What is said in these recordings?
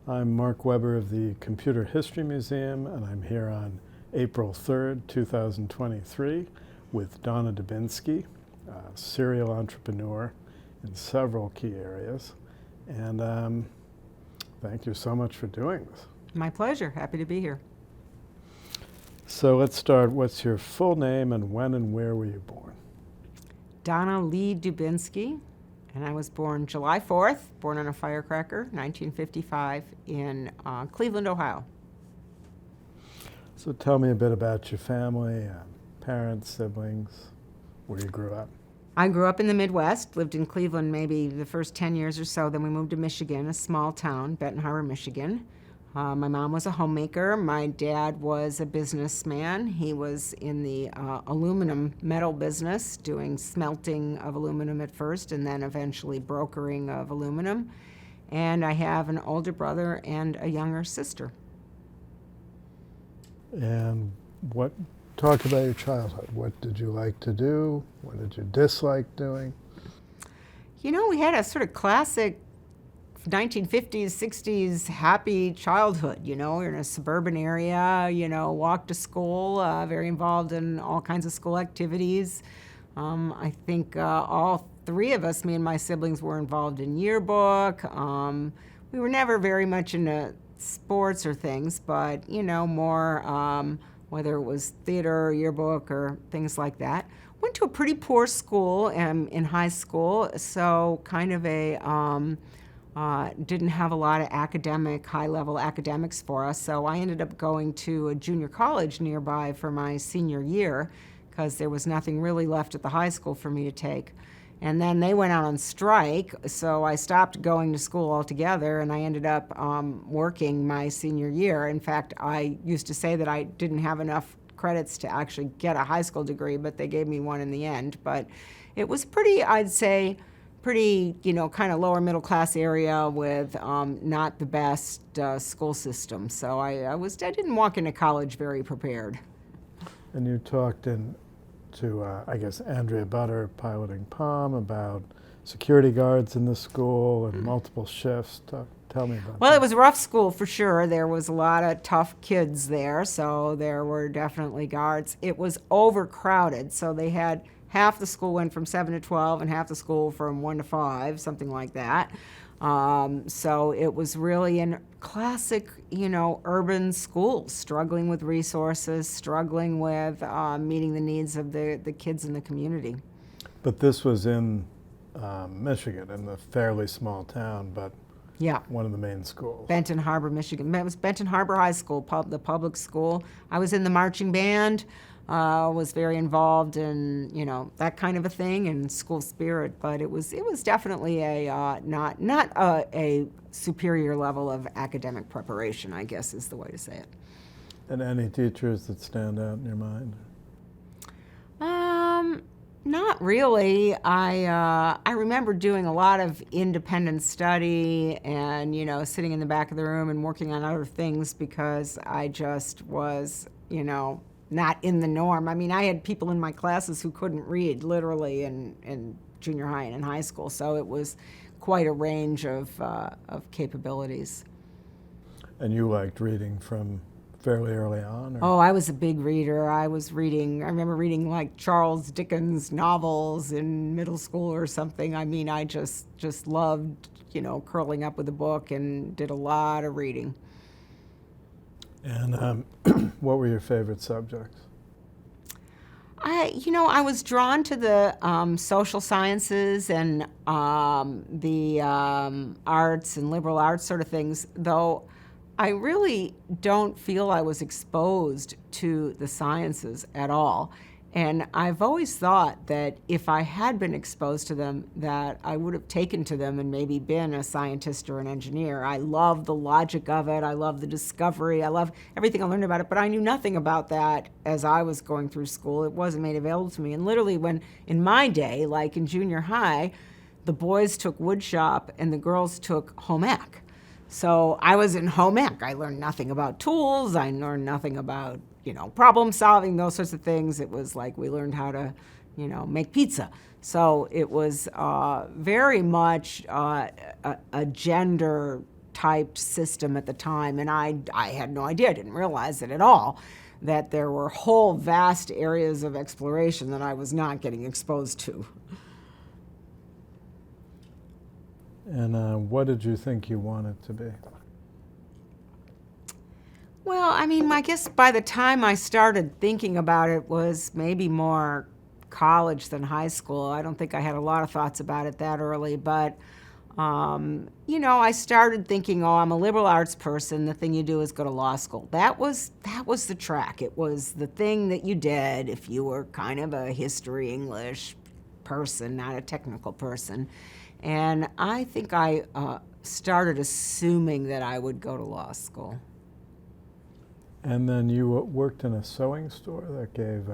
I'm Marc Weber of the Computer History Museum, and I'm here on April 3rd, 2023, with Donna Dubinsky, a serial entrepreneur in several key areas. And thank you so much for doing this. My pleasure. Happy to be here. So let's start. What's your full name, and when and where were you born? Donna Lee Dubinsky, and I was born July 4th, born on a firecracker, 1955, in Cleveland, Ohio. So tell me a bit about your family, parents, siblings, where you grew up. I grew up in the Midwest, lived in Cleveland maybe the first 10 years or so. Then we moved to Michigan, a small town, Benton Harbor, Michigan. My mom was a homemaker. My dad was a businessman. He was in the aluminum metal business, doing smelting of aluminum at first and then eventually brokering of aluminum. And I have an older brother and a younger sister. And talk about your childhood. What did you like to do? What did you dislike doing? You know, we had a sort of classic 1950s, 60s happy childhood. You know, we're in a suburban area, walked to school, very involved in all kinds of school activities. I think all three of us, me and my siblings, were involved in yearbook. We were never very much into sports or things, but, more whether it was theater or yearbook or things like that. Went to a pretty poor school in high school, so kind of didn't have a lot of high-level academics for us, so I ended up going to a junior college nearby for my senior year because there was nothing really left at the high school for me to take. And then they went out on strike, so I stopped going to school altogether, and I ended up working my senior year. In fact, I used to say that I didn't have enough credits to actually get a high school degree, but they gave me one in the end. But it was I'd say, kind of lower middle class area with not the best school system. So I didn't walk into college very prepared. And you talked to Andrea Butter, piloting Palm, about security guards in the school and multiple shifts. Tell me about that. Well, it was a rough school for sure. There was a lot of tough kids there, so there were definitely guards. It was overcrowded, so they had half the school went from 7 to 12 and half the school from 1 to 5, something like that. So it was really a classic, urban school, struggling with resources, struggling with meeting the needs of the kids in the community. But this was in Michigan, in the fairly small town, but yeah, one of the main schools. Benton Harbor, Michigan. It was Benton Harbor High School, the public school. I was in the marching band. Was very involved in that kind of a thing and school spirit, but it was definitely not a superior level of academic preparation, I guess is the way to say it. And any teachers that stand out in your mind? Not really. I remember doing a lot of independent study and sitting in the back of the room and working on other things because I just was not in the norm. I mean, I had people in my classes who couldn't read, literally, in junior high and in high school, so it was quite a range of capabilities. And you liked reading from fairly early on? Oh, I was a big reader. I remember reading like Charles Dickens novels in middle school or something. I mean, I just loved, curling up with a book and did a lot of reading. And what were your favorite subjects? I was drawn to the social sciences and the arts and liberal arts sort of things, though I really don't feel I was exposed to the sciences at all. And I've always thought that if I had been exposed to them, that I would have taken to them and maybe been a scientist or an engineer. I love the logic of it. I love the discovery. I love everything I learned about it. But I knew nothing about that as I was going through school. It wasn't made available to me. And literally when, in my day, like in junior high, the boys took wood shop and the girls took home ec. So I was in home ec. I learned nothing about tools. I learned nothing about problem solving, those sorts of things. It was like we learned how to, make pizza. So it was very much a gender typed system at the time, and I had no idea, I didn't realize it at all, that there were whole vast areas of exploration that I was not getting exposed to. And what did you think you wanted to be? Well, I mean, I guess by the time I started thinking about it was maybe more college than high school. I don't think I had a lot of thoughts about it that early, but I started thinking, I'm a liberal arts person. The thing you do is go to law school. That was the track. It was the thing that you did if you were kind of a history, English person, not a technical person. And I think I started assuming that I would go to law school. And then you worked in a sewing store that gave...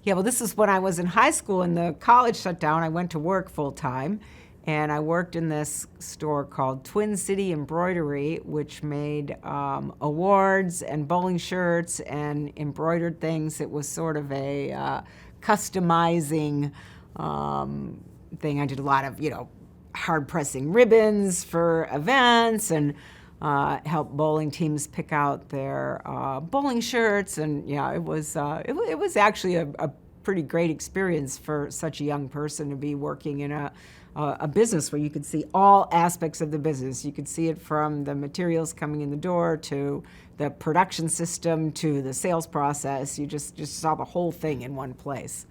Yeah, well, this is when I was in high school and the college shut down. I went to work full time, and I worked in this store called Twin City Embroidery, which made awards and bowling shirts and embroidered things. It was sort of a customizing thing. I did a lot of, hard pressing ribbons for events and help bowling teams pick out their bowling shirts, and it was actually a pretty great experience for such a young person to be working in a business where you could see all aspects of the business. You could see it from the materials coming in the door to the production system to the sales process. You just saw the whole thing in one place.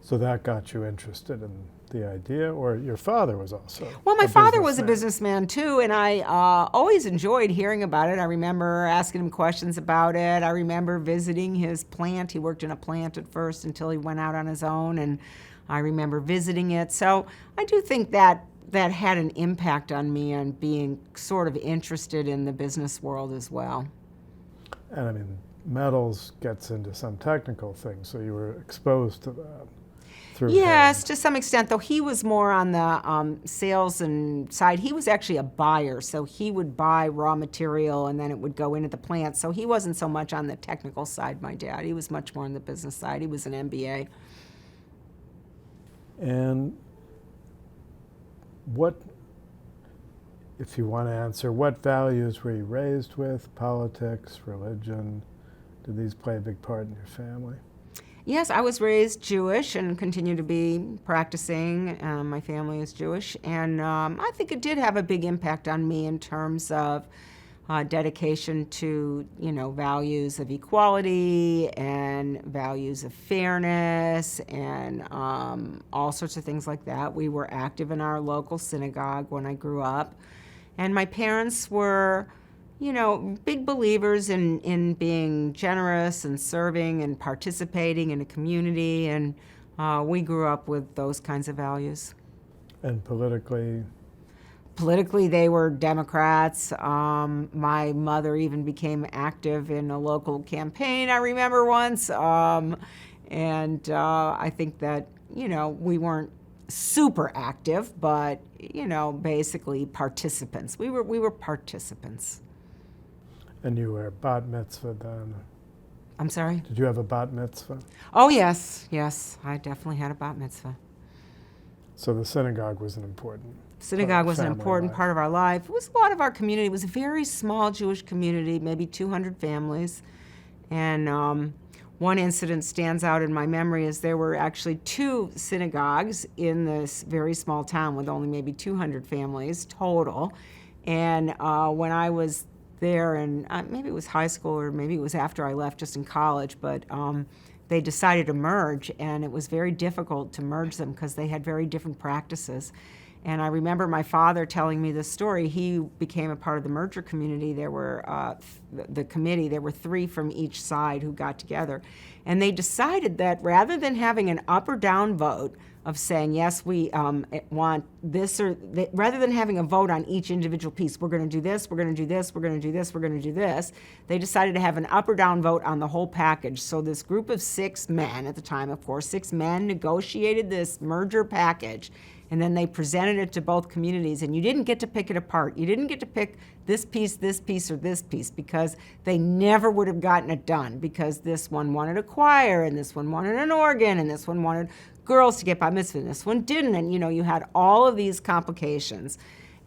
So that got you interested in the idea, or your father was also? Well, my father was a businessman too, and I always enjoyed hearing about it. I remember asking him questions about it. I remember visiting his plant. He worked in a plant at first until he went out on his own, and I remember visiting it. So I do think that had an impact on me on being sort of interested in the business world as well. And I mean, metals gets into some technical things, so you were exposed to that. Yes, to some extent, though he was more on the sales and side. He was actually a buyer, so he would buy raw material and then it would go into the plant. So he wasn't so much on the technical side, my dad. He was much more on the business side. He was an MBA. And what, if you want to answer, what values were you raised with? Politics, religion? Did these play a big part in your family? Yes, I was raised Jewish and continue to be practicing. My family is Jewish, and I think it did have a big impact on me in terms of dedication to, values of equality and values of fairness and all sorts of things like that. We were active in our local synagogue when I grew up, and my parents were big believers in being generous and serving and participating in a community, and we grew up with those kinds of values. And politically? Politically, they were Democrats. My mother even became active in a local campaign, I remember once, and I think that, we weren't super active, but, basically participants. We were participants. And you were bat mitzvah then? I'm sorry? Did you have a bat mitzvah? Oh, yes, I definitely had a bat mitzvah. So the synagogue was an important Synagogue was an important life. part of our life. It was a lot of our community. It was a very small Jewish community, maybe 200 families. And one incident stands out in my memory is there were actually 2 synagogues in this very small town with only maybe 200 families total. And when I was there, and maybe it was high school or maybe it was after I left, just in college, but they decided to merge, and it was very difficult to merge them because they had very different practices. And I remember my father telling me this story. He became a part of the merger community. There were the committee. There were 3 from each side who got together, and they decided that rather than having an up or down vote of saying, yes, we want this, or rather than having a vote on each individual piece, we're going to do this, we're going to do this, we're going to do this, we're going to do this, they decided to have an up or down vote on the whole package. So this group of 6 men, at the time, of course, 6 men negotiated this merger package, and then they presented it to both communities, and you didn't get to pick it apart. You didn't get to pick this piece, or this piece, because they never would have gotten it done, because this one wanted a choir, and this one wanted an organ, and this one wanted girls to get bat mitzvah, and this one didn't, and you had all of these complications.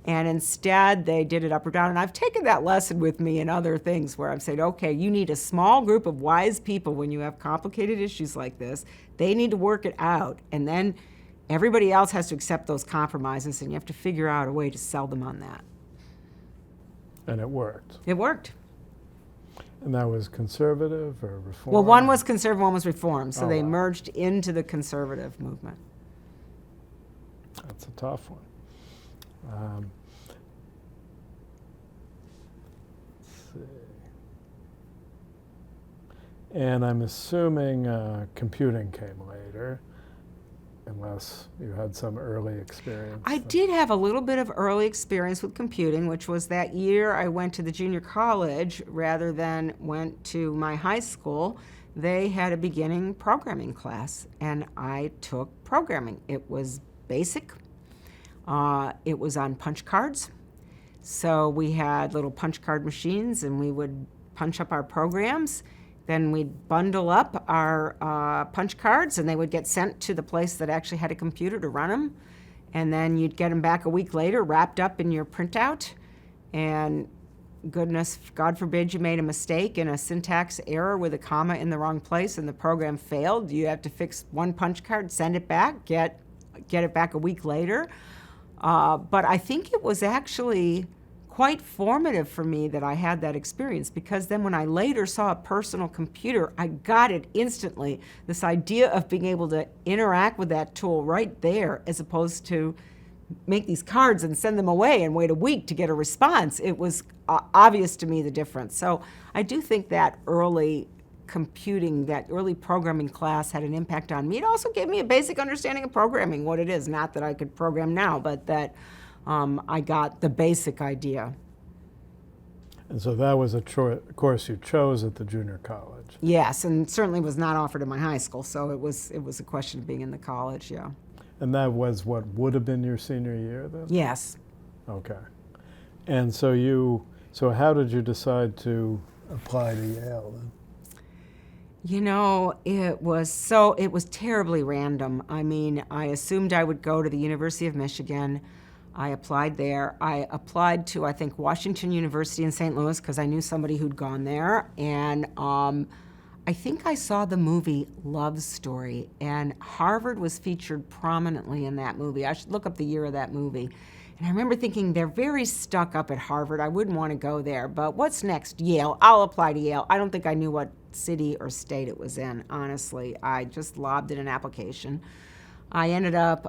And instead, they did it up or down. And I've taken that lesson with me in other things where I've said, okay, you need a small group of wise people when you have complicated issues like this. They need to work it out. And then everybody else has to accept those compromises, and you have to figure out a way to sell them on that. And it worked. It worked. And that was conservative or reform? Well, one was conservative, one was reform. So Oh, they wow. merged into the conservative movement. That's a tough one. Let's see. And I'm assuming computing came later, unless you had some early experience. I did have a little bit of early experience with computing, which was that year I went to the junior college rather than went to my high school. They had a beginning programming class, and I took programming. It was basic. It was on punch cards. So we had little punch card machines, and we would punch up our programs. Then we'd bundle up our punch cards, and they would get sent to the place that actually had a computer to run them. And then you'd get them back a week later, wrapped up in your printout. And goodness, God forbid you made a mistake in a syntax error with a comma in the wrong place and the program failed. You have to fix one punch card, send it back, get it back a week later. But I think it was actually quite formative for me that I had that experience, because then when I later saw a personal computer, I got it instantly. This idea of being able to interact with that tool right there, as opposed to make these cards and send them away and wait a week to get a response. It was obvious to me the difference. So I do think that early computing, that early programming class had an impact on me. It also gave me a basic understanding of programming, what it is. Not that I could program now, but that I got the basic idea. And so that was a course you chose at the junior college. Yes, and certainly was not offered in my high school, so it was a question of being in the college, yeah. And that was what would have been your senior year then? Yes. Okay. And so how did you decide to apply to Yale then? You know, it was terribly random. I mean, I assumed I would go to the University of Michigan. I applied there. I applied to, I think, Washington University in St. Louis because I knew somebody who'd gone there. And I think I saw the movie Love Story, and Harvard was featured prominently in that movie. I should look up the year of that movie. And I remember thinking, they're very stuck up at Harvard. I wouldn't want to go there. But what's next? Yale. I'll apply to Yale. I don't think I knew what city or state it was in, honestly. I just lobbed in an application. I ended up,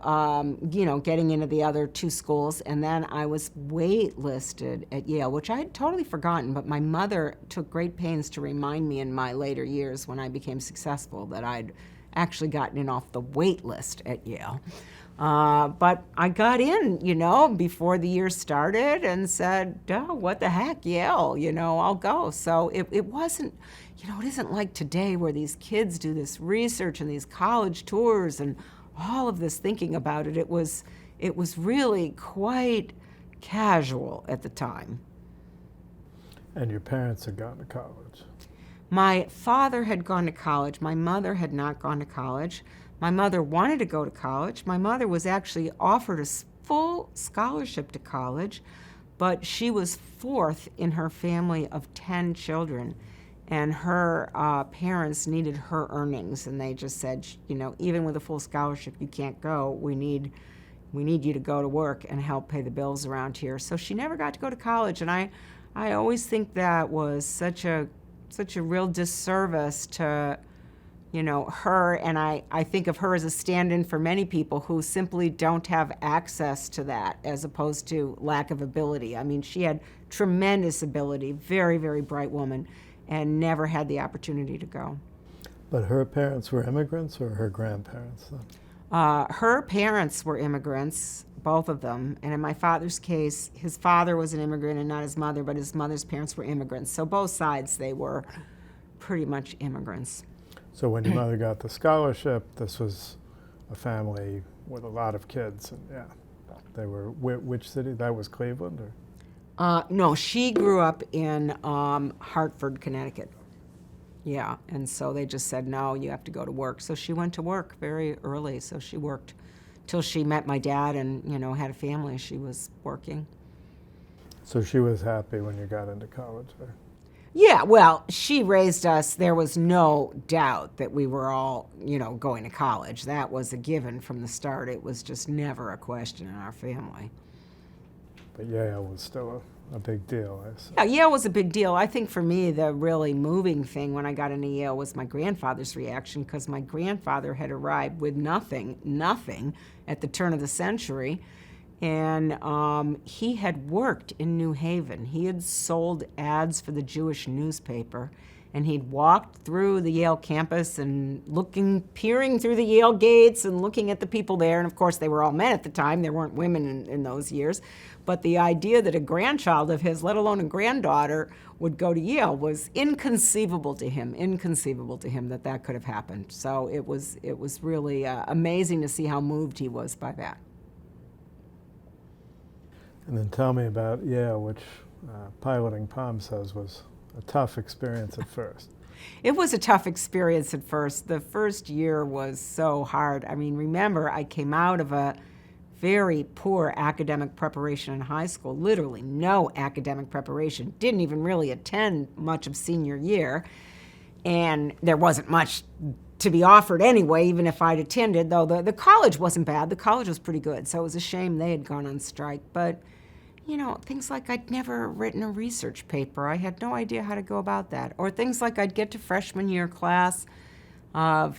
getting into the other two schools, and then I was waitlisted at Yale, which I had totally forgotten, but my mother took great pains to remind me in my later years when I became successful that I'd actually gotten in off the wait list at Yale. But I got in, before the year started and said, oh, what the heck, Yale, I'll go. So it wasn't, it isn't like today where these kids do this research and these college tours and all of this thinking about it. It was really quite casual at the time. And your parents had gone to college? My father had gone to college. My mother had not gone to college. My mother wanted to go to college. My mother was actually offered a full scholarship to college, but she was fourth in her family of 10 children. And her parents needed her earnings, and they just said, even with a full scholarship, you can't go. We need you to go to work and help pay the bills around here. So she never got to go to college, and I always think that was such a real disservice to, her. And I think of her as a stand-in for many people who simply don't have access to that, as opposed to lack of ability. I mean, she had tremendous ability, very, very bright woman, and never had the opportunity to go. But her parents were immigrants, or her grandparents then? Her parents were immigrants, both of them. And in my father's case, his father was an immigrant and not his mother, but his mother's parents were immigrants. So both sides, they were pretty much immigrants. So when your mother got the scholarship, this was a family with a lot of kids, and yeah, they were, which city? That was Cleveland, or? No, she grew up in Hartford, Connecticut. Yeah, and so they just said, no, you have to go to work. So she went to work very early. So she worked till she met my dad and, had a family. She was working. So she was happy when you got into college there. Yeah, well, she raised us. There was no doubt that we were all, going to college. That was a given from the start. It was just never a question in our family. But Yale was still a big deal, I assume. Yeah, Yale was a big deal. I think for me, the really moving thing when I got into Yale was my grandfather's reaction, because my grandfather had arrived with nothing at the turn of the century. And he had worked in New Haven. He had sold ads for the Jewish newspaper, and he'd walked through the Yale campus and peering through the Yale gates and looking at the people there. And of course, they were all men at the time. There weren't women in those years. But the idea that a grandchild of his, let alone a granddaughter, would go to Yale was inconceivable to him that could have happened. So it was really amazing to see how moved he was by that. And then tell me about Yale, which piloting Palm says was a tough experience at first. It was a tough experience at first. The first year was so hard. I mean, remember, I came out of a very poor academic preparation in high school, literally no academic preparation. Didn't even really attend much of senior year. And there wasn't much to be offered anyway, even if I'd attended, though the college wasn't bad. The college was pretty good, so it was a shame they had gone on strike. But things like I'd never written a research paper. I had no idea how to go about that. Or things like I'd get to freshman year class of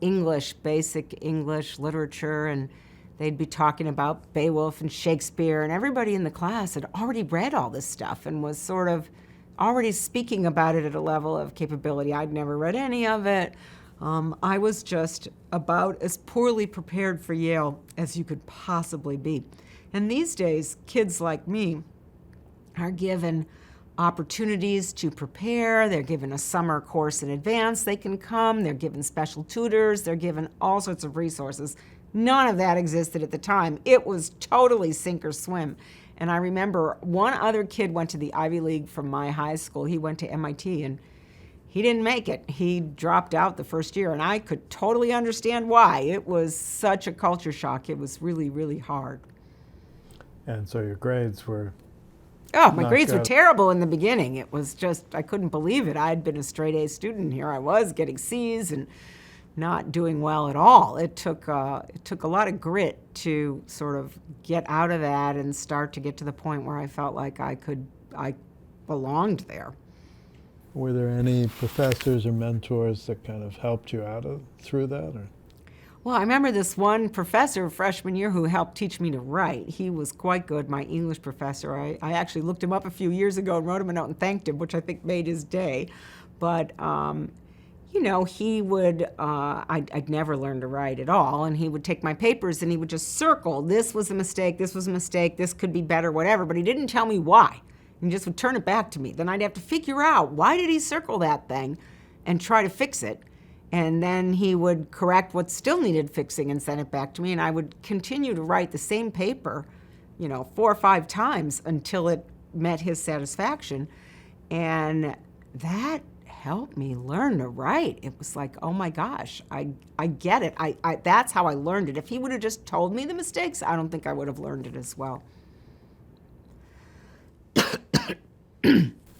English, basic English literature, and they'd be talking about Beowulf and Shakespeare, and everybody in the class had already read all this stuff and was sort of already speaking about it at a level of capability. I'd never read any of it. I was just about as poorly prepared for Yale as you could possibly be. And these days, kids like me are given opportunities to prepare. They're given a summer course in advance they can come. They're given special tutors. They're given all sorts of resources. None of that existed at the time. It was totally sink or swim. And I remember one other kid went to the Ivy League from my high school. He went to MIT, and he didn't make it. He dropped out the first year, and I could totally understand why. It was such a culture shock. It was really, really hard. And so your grades were... Oh, my grades were terrible in the beginning. It was just, I couldn't believe it. I had been a straight A student. Here I was getting C's and not doing well at all. It took a lot of grit to sort of get out of that and start to get to the point where I felt like I belonged there. Were there any professors or mentors that kind of helped you through that? Or? Well, I remember this one professor freshman year who helped teach me to write. He was quite good, my English professor. I actually looked him up a few years ago and wrote him a note and thanked him, which I think made his day. But, he would, I'd never learned to write at all, and he would take my papers and he would just circle, this was a mistake, this was a mistake, this could be better, whatever, but he didn't tell me why. He just would turn it back to me. Then I'd have to figure out, why did he circle that thing, and try to fix it. And then he would correct what still needed fixing and send it back to me, and I would continue to write the same paper, 4 or 5 times until it met his satisfaction. And that helped me learn to write. It was like, oh my gosh, I get it. That's how I learned it. If he would have just told me the mistakes, I don't think I would have learned it as well.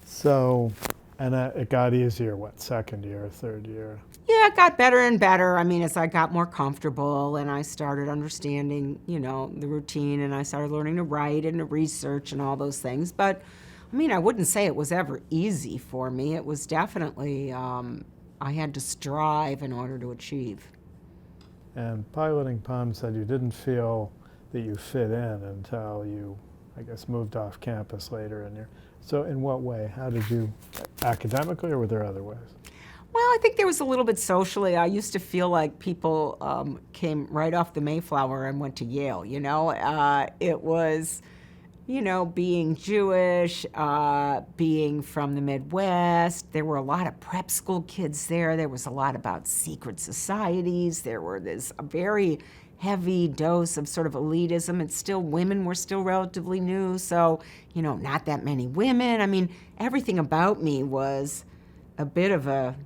So, and it got easier, second year, third year? Yeah, it got better and better. I mean, as I got more comfortable and I started understanding, the routine, and I started learning to write and to research and all those things. But, I wouldn't say it was ever easy for me. It was definitely, I had to strive in order to achieve. And piloting Palm said you didn't feel that you fit in until you, I guess, moved off campus later in your... So in what way? How did you, academically, or were there other ways? Well, I think there was a little bit socially. I used to feel like people came right off the Mayflower and went to Yale, It was, being Jewish, being from the Midwest. There were a lot of prep school kids there. There was a lot about secret societies. There were this very heavy dose of sort of elitism. It's still, women were still relatively new, so, not that many women. Everything about me was a bit of a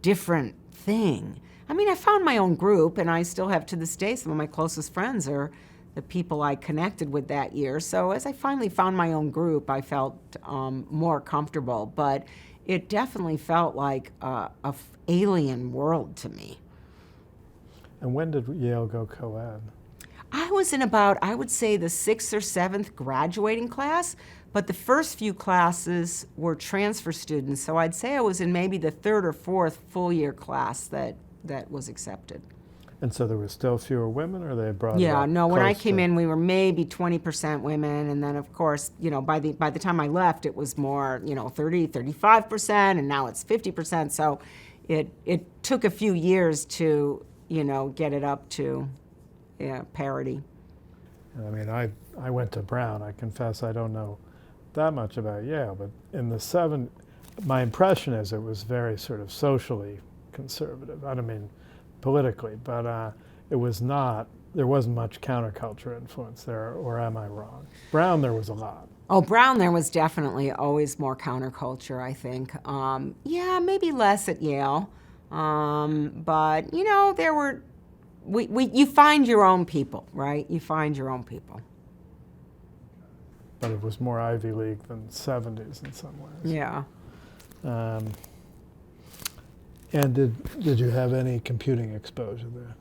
different thing. I found my own group, and I still have to this day. Some of my closest friends are the people I connected with that year. So as I finally found my own group, I felt more comfortable. But it definitely felt like a alien world to me. And when did Yale go co-ed? I was in about, I would say, the 6th or 7th graduating class, but the first few classes were transfer students. So I'd say I was in maybe the 3rd or 4th full year class that was accepted. And so there were still fewer women, or they brought it Yeah, up no, when I close came to- in, we were maybe 20% women, and then of course, by the time I left, it was more, 30, 35%, and now it's 50%. So it took a few years to, get it up to parity. I mean, I went to Brown. I confess I don't know that much about Yale, but in the my impression is it was very sort of socially conservative. I don't mean politically, but it was not, there wasn't much counterculture influence there, or am I wrong? Brown, there was a lot. Oh, Brown, there was definitely always more counterculture, I think. Yeah, maybe less at Yale. But, there were, you find your own people, right? You find your own people. But it was more Ivy League than 70s in some ways. Yeah. And did you have any computing exposure there?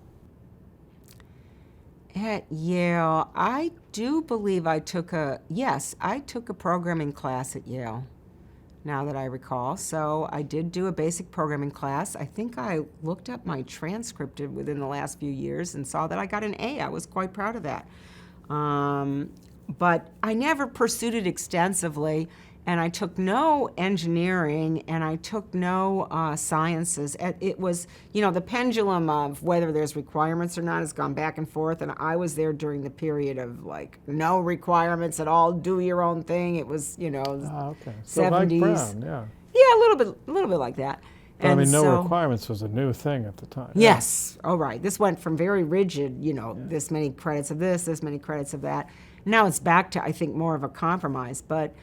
At Yale, I do believe I took a programming class at Yale, now that I recall. So I did do a basic programming class. I think I looked up my transcript within the last few years and saw that I got an A. I was quite proud of that. But I never pursued it extensively, and I took no engineering, and I took no sciences. It was, the pendulum of whether there's requirements or not has gone back and forth, and I was there during the period of, no requirements at all, do your own thing. It was, Okay. So 70s. like Brown, yeah. Yeah, a little bit like that. But I mean, no so, requirements was a new thing at the time. Yes. Oh, right. This went from very rigid, this many credits of this many credits of that. Now it's back to, I think, more of a compromise. But,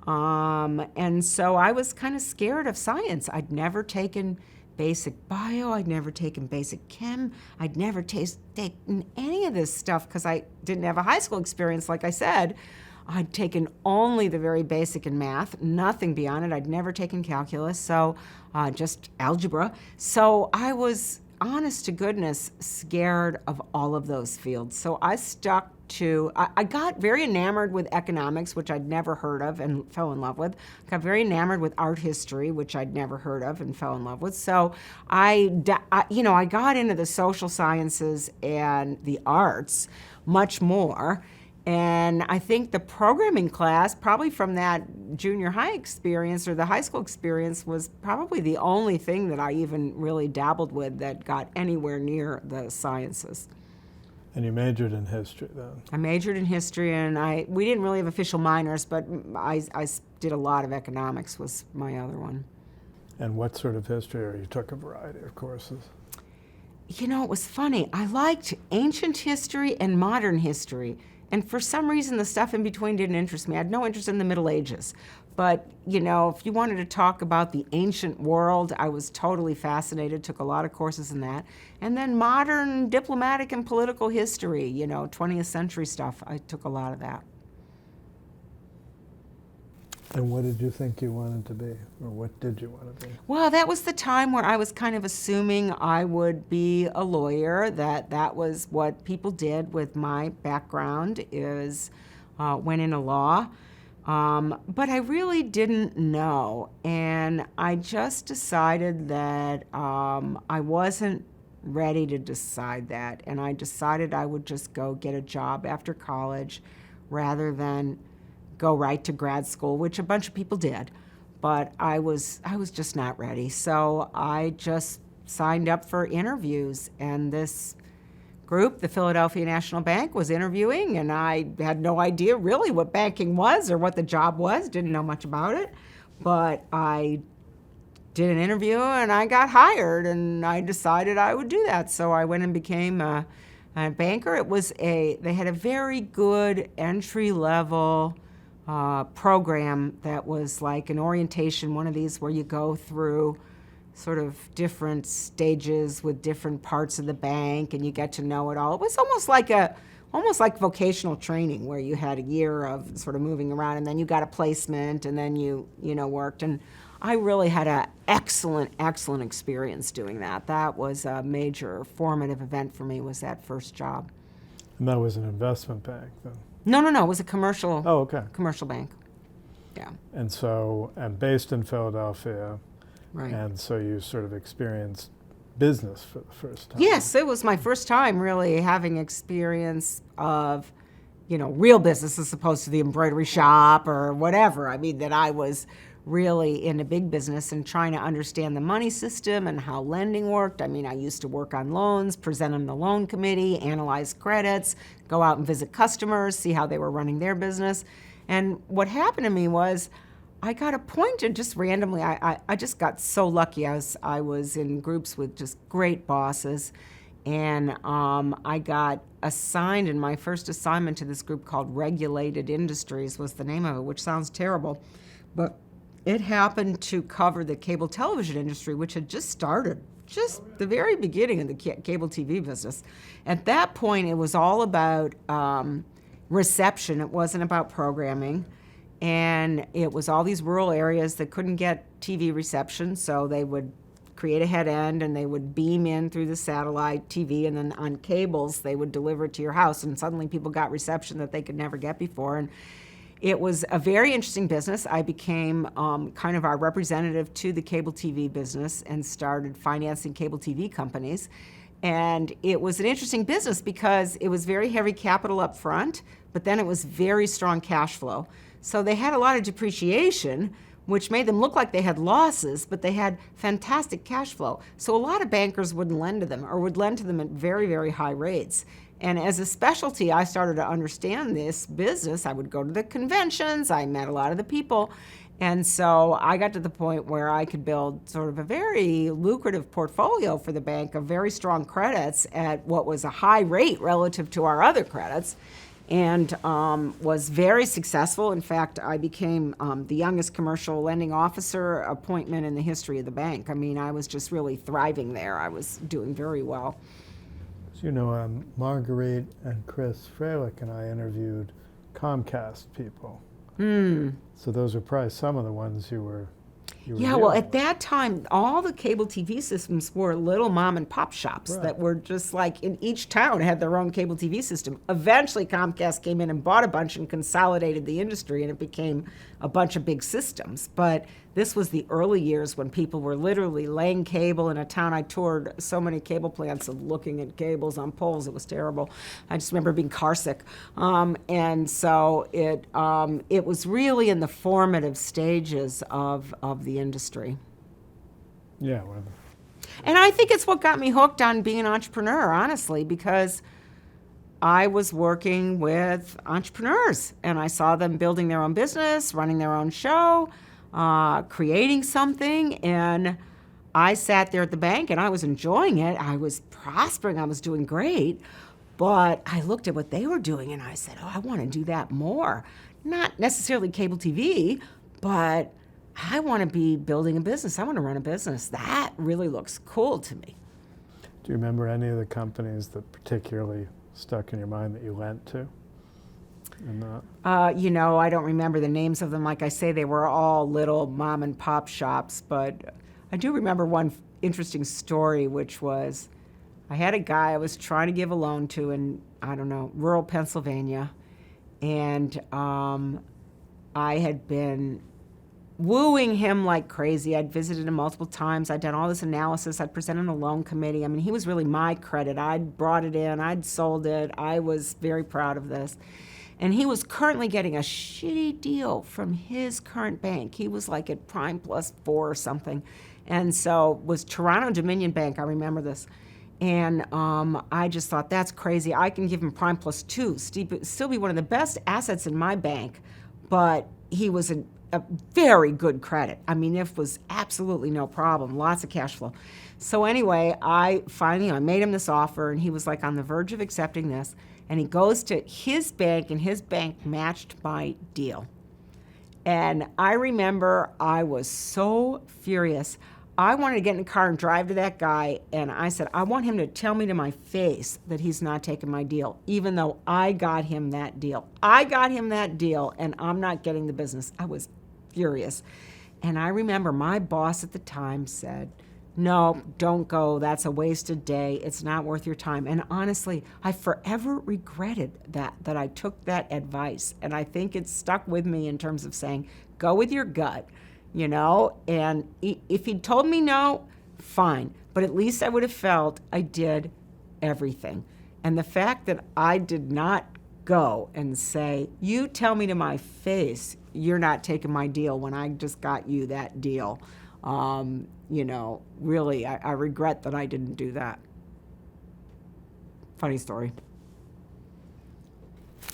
and so I was kind of scared of science. I'd never taken basic bio. I'd never taken basic chem. I'd never taken any of this stuff because I didn't have a high school experience, like I said. I'd taken only the very basic in math, nothing beyond it. I'd never taken calculus, so just algebra. So I was, honest to goodness, scared of all of those fields. So I stuck to, I got very enamored with economics, which I'd never heard of and fell in love with. Got very enamored with art history, which I'd never heard of and fell in love with. So I got into the social sciences and the arts much more. And I think the programming class, probably from that junior high experience or the high school experience, was probably the only thing that I even really dabbled with that got anywhere near the sciences. And you majored in history then? I majored in history, and we didn't really have official minors, but I did a lot of economics was my other one. And what sort of history, or you took a variety of courses? It was funny. I liked ancient history and modern history. And for some reason, the stuff in between didn't interest me. I had no interest in the Middle Ages. But, if you wanted to talk about the ancient world, I was totally fascinated, took a lot of courses in that. And then modern diplomatic and political history, 20th century stuff, I took a lot of that. And what did you think you wanted to be? Or what did you want to be? Well, that was the time where I was kind of assuming I would be a lawyer, that was what people did with my background, is went into law. But I really didn't know. And I just decided that I wasn't ready to decide that. And I decided I would just go get a job after college rather than go right to grad school, which a bunch of people did, but I was just not ready. So I just signed up for interviews, and this group, the Philadelphia National Bank, was interviewing, and I had no idea really what banking was or what the job was, didn't know much about it, but I did an interview and I got hired, and I decided I would do that. So I went and became a banker. They had a very good entry-level program that was like an orientation, one of these where you go through sort of different stages with different parts of the bank and you get to know it all. It was almost like almost like vocational training, where you had a year of sort of moving around, and then you got a placement, and then you worked. And I really had an excellent experience doing that. That was a major formative event for me, was that first job. And that was an investment bank then? No, it was a commercial. Oh, okay. Commercial bank. Yeah. And based in Philadelphia. Right. And so you sort of experienced business for the first time. Yes, it was my first time really having experience of, real business as opposed to the embroidery shop or whatever. I mean, that I was really in a big business and trying to understand the money system and how lending worked. I mean, I used to work on loans, present them to the loan committee, analyze credits, go out and visit customers, see how they were running their business. And what happened to me was I got appointed just randomly. I just got so lucky. I was in groups with just great bosses, and I got assigned in my first assignment to this group called Regulated Industries was the name of it, which sounds terrible, but it happened to cover the cable television industry, which had just started, just the very beginning of the cable TV business. At that point, it was all about reception. It wasn't about programming. And it was all these rural areas that couldn't get TV reception, so they would create a head end and they would beam in through the satellite TV, and then on cables they would deliver it to your house, and suddenly people got reception that they could never get before. And it was a very interesting business. I became kind of our representative to the cable TV business and started financing cable TV companies. And it was an interesting business because it was very heavy capital up front, but then it was very strong cash flow. So they had a lot of depreciation, which made them look like they had losses, but they had fantastic cash flow. So a lot of bankers wouldn't lend to them, or would lend to them at very, very high rates. And as a specialty, I started to understand this business. I would go to the conventions, I met a lot of the people, and so I got to the point where I could build sort of a very lucrative portfolio for the bank of very strong credits at what was a high rate relative to our other credits, and was very successful. In fact, I became the youngest commercial lending officer appointment in the history of the bank. I mean, I was just really thriving there. I was doing very well. So, Marguerite and Chris Freilich and I interviewed Comcast people. So those are probably some of the ones you were well, at that time, all the cable TV systems were little mom and pop shops that were just like in each town had their own cable TV system. Eventually, Comcast came in and bought a bunch and consolidated the industry, and it became a bunch of big systems. But this was the early years when people were literally laying cable in a town. I toured so many cable plants and looking at cables on poles. It was terrible. I just remember being carsick. And so it was really in the formative stages of the industry. Yeah. And I think it's what got me hooked on being an entrepreneur, honestly, because I was working with entrepreneurs and I saw them building their own business, running their own show, creating something, and I sat there at the bank and I was enjoying it. I was prospering, I was doing great, but I looked at what they were doing and I said, I want to do that more. Not necessarily cable TV, but I want to be building a business. I want to run a business. That really looks cool to me. Do you remember any of the companies that particularly stuck in your mind that you lent to? I don't remember the names of them. Like I say, they were all little mom and pop shops, but I do remember one interesting story, which was I had a guy I was trying to give a loan to in, rural Pennsylvania, and I had been wooing him like crazy. I'd visited him multiple times. I'd done all this analysis. I'd presented in a loan committee. I mean, he was really my credit. I'd brought it in. I'd sold it. I was very proud of this. And he was currently getting a shitty deal from his current bank. He was like at Prime Plus 4 or something. And so was Toronto Dominion Bank. I remember this. And I just thought, that's crazy. I can give him Prime Plus 2, still be one of the best assets in my bank. But he was a very good credit. I mean, it was absolutely no problem, lots of cash flow. So anyway, I made him this offer, and he was like on the verge of accepting this, and he goes to his bank, and his bank matched my deal. And I remember I was so furious. I wanted to get in the car and drive to that guy, and I said, I want him to tell me to my face that he's not taking my deal, even though I got him that deal. I got him that deal, and I'm not getting the business. I was furious. And I remember my boss at the time said, no, don't go. That's a wasted day. It's not worth your time. And honestly, I forever regretted that I took that advice. And I think it's stuck with me in terms of saying, go with your gut. And if he'd told me no, fine. But at least I would have felt I did everything. And the fact that I did not go and say, you tell me to my face, you're not taking my deal when I just got you that deal, really, I regret that I didn't do that. Funny story.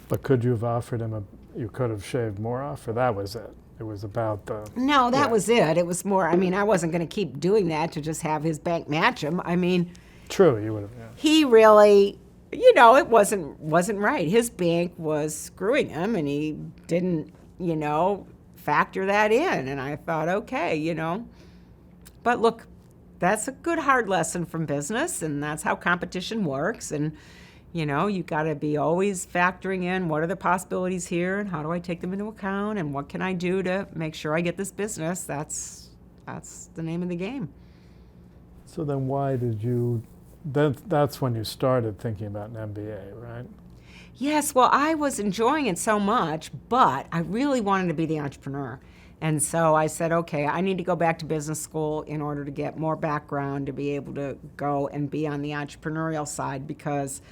But could you have offered him you could have shaved more off, or that was it? It was about the... No, that was it. It was more, I wasn't going to keep doing that to just have his bank match him. True, you would have, yeah. He really, it wasn't right. His bank was screwing him, and he didn't, factor that in. And I thought, okay, But look, that's a good hard lesson from business, and that's how competition works. And, you got to be always factoring in what are the possibilities here, and how do I take them into account, and what can I do to make sure I get this business. That's the name of the game. So then why did you... That's when you started thinking about an MBA, right? Yes, well, I was enjoying it so much, but I really wanted to be the entrepreneur. And so I said, okay, I need to go back to business school in order to get more background to be able to go and be on the entrepreneurial side, because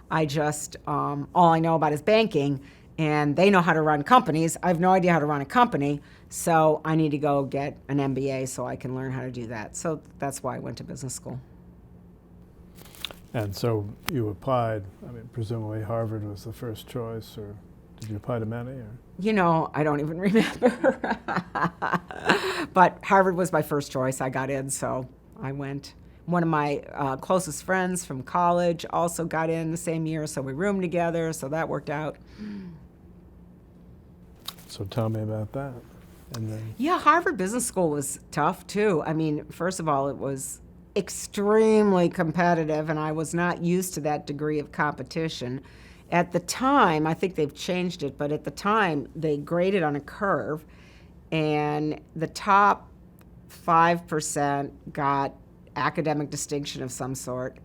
I just, all I know about is banking, and they know how to run companies. I have no idea how to run a company, so I need to go get an MBA so I can learn how to do that. So that's why I went to business school. And so you applied, presumably Harvard was the first choice, or did you apply to many? Or? I don't even remember. But Harvard was my first choice. I got in, so I went. One of my closest friends from college also got in the same year, so we roomed together, so that worked out. So tell me about that. And then... Yeah, Harvard Business School was tough, too. First of all, it was extremely competitive, and I was not used to that degree of competition. At the time, I think they've changed it, but at the time, they graded on a curve, and the top 5% got academic distinction of some sort,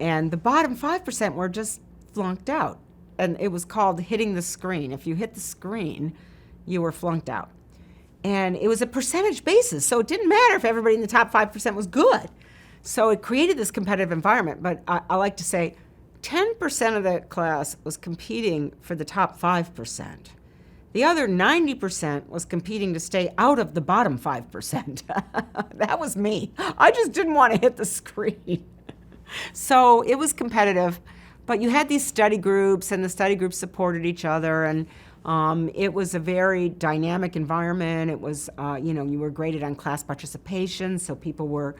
and the bottom 5% were just flunked out. And it was called hitting the screen. If you hit the screen, you were flunked out. And it was a percentage basis, so it didn't matter if everybody in the top 5% was good. So it created this competitive environment, but I like to say 10% of the class was competing for the top 5%. The other 90% was competing to stay out of the bottom 5%. That was me. I just didn't want to hit the screen. So it was competitive, but you had these study groups, and the study groups supported each other, and it was a very dynamic environment. It was, you were graded on class participation, so people were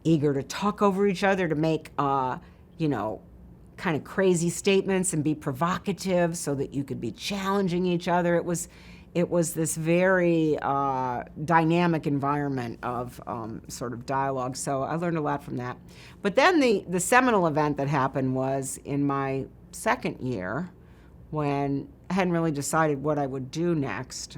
eager to talk over each other, to make, kind of crazy statements and be provocative so that you could be challenging each other. It was this very dynamic environment of sort of dialogue. So I learned a lot from that. But then the seminal event that happened was in my second year, when I hadn't really decided what I would do next.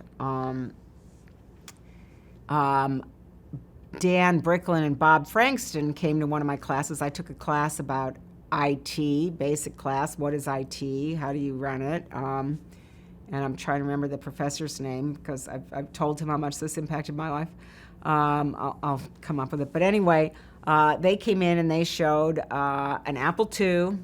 Dan Bricklin and Bob Frankston came to one of my classes. I took a class about IT, basic class. What is IT? How do you run it? And I'm trying to remember the professor's name because I've told him how much this impacted my life. I'll come up with it. But anyway, they came in and they showed an Apple II.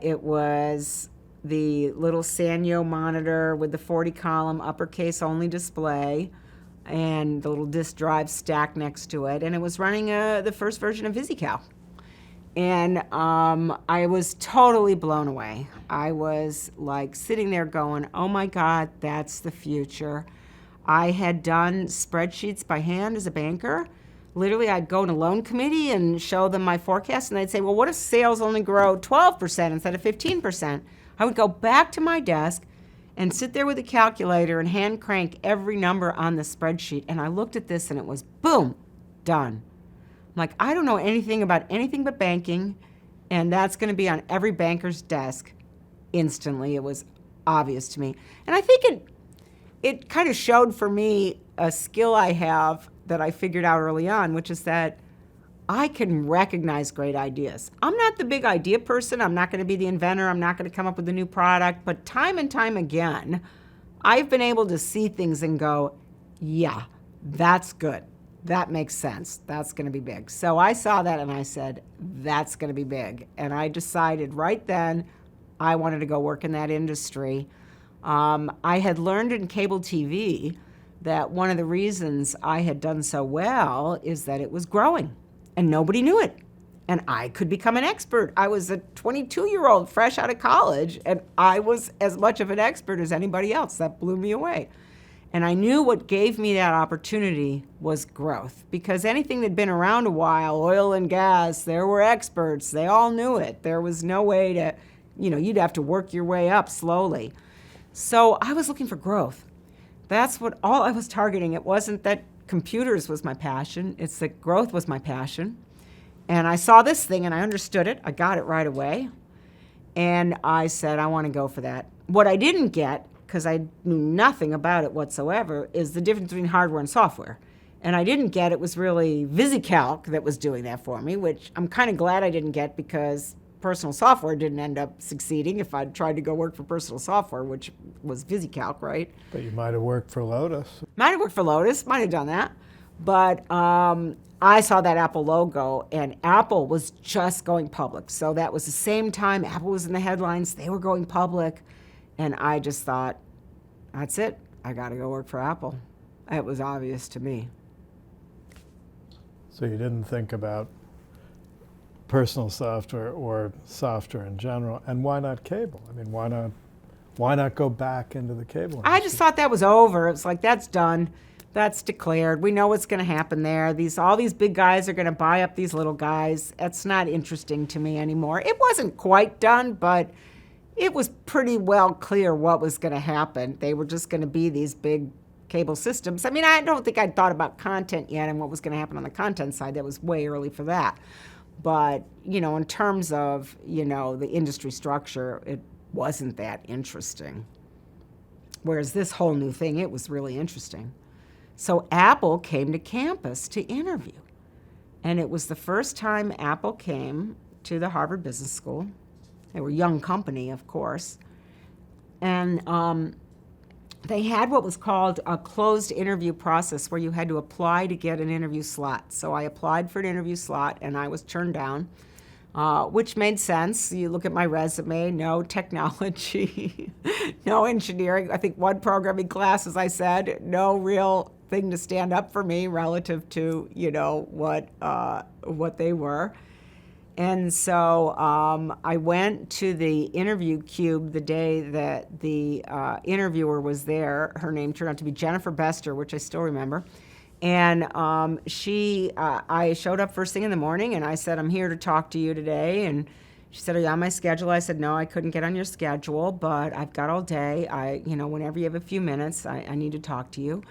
It was the little Sanyo monitor with the 40-column uppercase only display and the little disk drive stacked next to it. And it was running the first version of VisiCalc. And I was totally blown away. I was like sitting there going, oh my God, that's the future. I had done spreadsheets by hand as a banker. Literally, I'd go in a loan committee and show them my forecast, and they'd say, well, what if sales only grow 12% instead of 15%? I would go back to my desk and sit there with a calculator and hand crank every number on the spreadsheet. And I looked at this, and it was boom, done. I'm like, I don't know anything about anything but banking, and that's going to be on every banker's desk instantly. It was obvious to me. And I think it kind of showed for me a skill I have that I figured out early on, which is that I can recognize great ideas. I'm not the big idea person. I'm not going to be the inventor. I'm not going to come up with a new product. But time and time again, I've been able to see things and go, yeah, that's good. That makes sense. That's going to be big. So I saw that and I said, that's going to be big. And I decided right then I wanted to go work in that industry. I had learned in cable TV that one of the reasons I had done so well is that it was growing and nobody knew it. And I could become an expert. I was a 22-year-old fresh out of college, and I was as much of an expert as anybody else. That blew me away. And I knew what gave me that opportunity was growth, because anything that'd been around a while, oil and gas, there were experts. They all knew it. There was no way to, you'd have to work your way up slowly. So I was looking for growth. That's what all I was targeting. It wasn't that computers was my passion. It's that growth was my passion. And I saw this thing and I understood it. I got it right away. And I said, I want to go for that. What I didn't get, because I knew nothing about it whatsoever, is the difference between hardware and software. And I didn't get it was really VisiCalc that was doing that for me, which I'm kind of glad I didn't get, because personal software didn't end up succeeding if I'd tried to go work for personal software, which was VisiCalc, right? But you might have worked for Lotus. Might have worked for Lotus, might have done that. But I saw that Apple logo, and Apple was just going public. So that was the same time Apple was in the headlines. They were going public. And I just thought, that's it. I got to go work for Apple. It was obvious to me. So you didn't think about personal software or software in general, and why not cable? I mean, why not go back into the cable industry? I just thought that was over. It's like, that's done. That's declared. We know what's going to happen there. All these big guys are going to buy up these little guys. That's not interesting to me anymore. It wasn't quite done, but it was pretty well clear what was going to happen. They were just going to be these big cable systems. I mean, I don't think I'd thought about content yet and what was going to happen on the content side. That was way early for that. But, in terms of, the industry structure, it wasn't that interesting. Whereas this whole new thing, it was really interesting. So Apple came to campus to interview. And it was the first time Apple came to the Harvard Business School. They were a young company, of course. And they had what was called a closed interview process, where you had to apply to get an interview slot. So I applied for an interview slot, and I was turned down, which made sense. You look at my resume, no technology, no engineering. I think one programming class, as I said, no real thing to stand up for me relative to, what they were. And so I went to the interview cube the day that the interviewer was there. Her name turned out to be Jennifer Bester, which I still remember. And I showed up first thing in the morning, and I said, I'm here to talk to you today. And she said, are you on my schedule? I said, no, I couldn't get on your schedule, but I've got all day. Whenever you have a few minutes, I need to talk to you.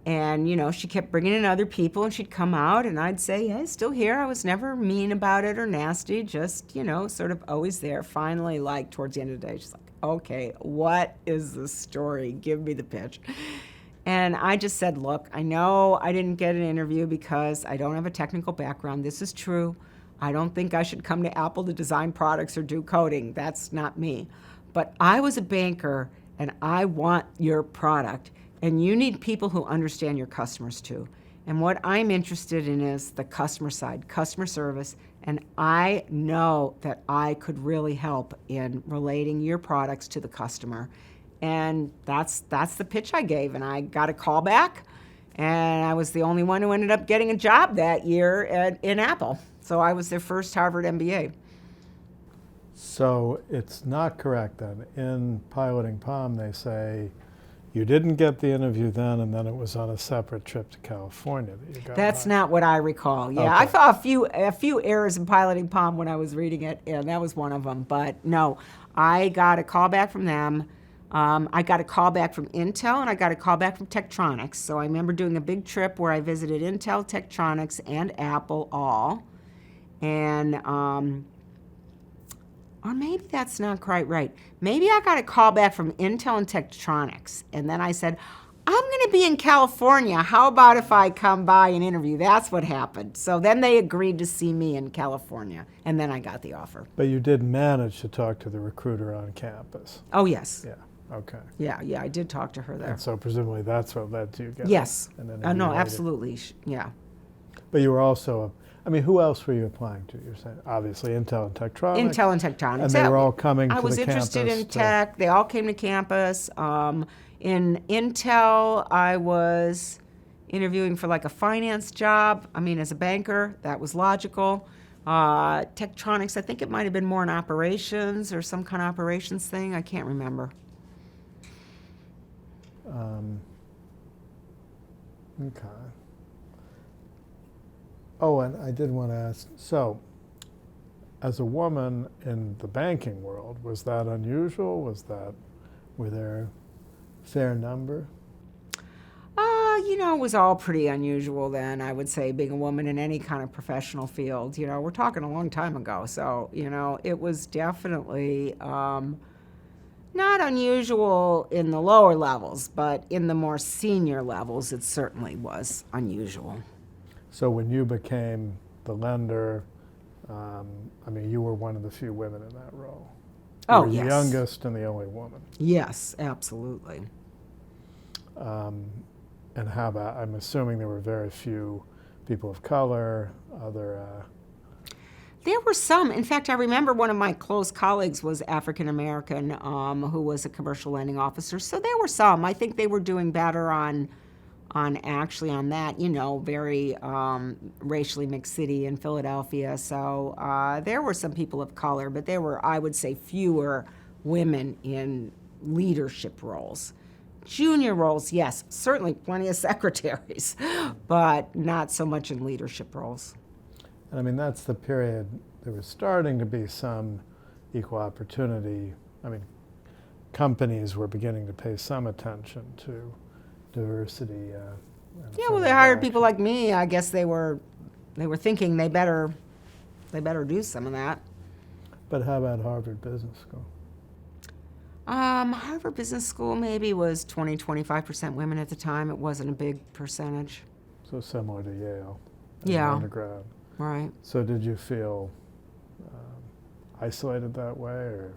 And, she kept bringing in other people, and she'd come out, and I'd say, yeah, still here. I was never mean about it or nasty, just, sort of always there. Finally, towards the end of the day, she's like, okay, what is the story? Give me the pitch. And I just said, look, I know I didn't get an interview because I don't have a technical background. This is true. I don't think I should come to Apple to design products or do coding. That's not me. But I was a banker, and I want your product. And you need people who understand your customers too. And what I'm interested in is the customer side, customer service. And I know that I could really help in relating your products to the customer. And that's the pitch I gave. And I got a call back. And I was the only one who ended up getting a job that year in Apple. So I was their first Harvard MBA. So it's not correct then. In Piloting Palm, they say, you didn't get the interview then, and then it was on a separate trip to California that you got. That's not what I recall. Yeah, Okay. I saw a few errors in Piloting Palm when I was reading it, and that was one of them. But no, I got a call back from them. I got a call back from Intel, and I got a call back from Tektronix. So I remember doing a big trip where I visited Intel, Tektronix, and Apple all. And, or maybe that's not quite right. Maybe I got a call back from Intel and Tektronix. And then I said, I'm going to be in California. How about if I come by and interview? That's what happened. So then they agreed to see me in California, and then I got the offer. But you did manage to talk to the recruiter on campus. Oh, yes. Yeah. Okay. Yeah, I did talk to her there. And so presumably that's what led to you getting Yes. an interview No, later. absolutely. Yeah. But you were also, who else were you applying to? You're saying, obviously, Intel and Tektronix. Intel and Tektronix. And they were all coming to I the was campus. interested in tech. They all came to campus. In Intel, I was interviewing for like a finance job. As a banker, that was logical. Tektronix, I think it might have been more in operations or some kind of operations thing. I can't remember. Okay. Oh, and I did want to ask, so as a woman in the banking world, was that unusual? Were there a fair number? It was all pretty unusual then, I would say, being a woman in any kind of professional field. We're talking a long time ago. So, it was definitely not unusual in the lower levels, but in the more senior levels, it certainly was unusual. So when you became the lender, you were one of the few women in that role. You were yes. the youngest and the only woman. Yes, absolutely. And how about, I'm assuming there were very few people of color, There were some. In fact, I remember one of my close colleagues was African American, who was a commercial lending officer. So there were some. I think they were doing better on that, very racially mixed city in Philadelphia. So there were some people of color, but there were, I would say, fewer women in leadership roles. Junior roles, yes, certainly plenty of secretaries, but not so much in leadership roles. And that's the period there was starting to be some equal opportunity. Companies were beginning to pay some attention to diversity. They hired people like me. I guess they were thinking they better do some of that. But how about Harvard Business School? Harvard Business School maybe was 20-25% women at the time. It wasn't a big percentage. So similar to Yale. Yeah. Undergrad. Right. So did you feel isolated that way, or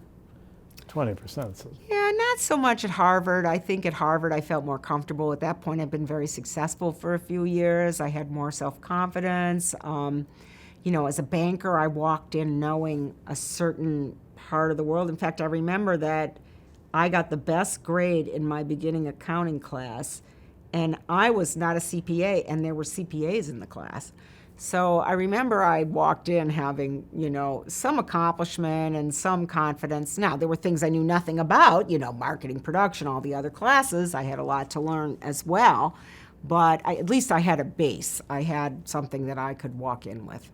20%? Yeah, not so much at Harvard. I think at Harvard I felt more comfortable. At that point, I'd been very successful for a few years. I had more self-confidence. As a banker, I walked in knowing a certain part of the world. In fact, I remember that I got the best grade in my beginning accounting class, and I was not a CPA, and there were CPAs in the class. So I remember I walked in having, some accomplishment and some confidence. Now, there were things I knew nothing about, marketing, production, all the other classes. I had a lot to learn as well, but at least I had a base. I had something that I could walk in with.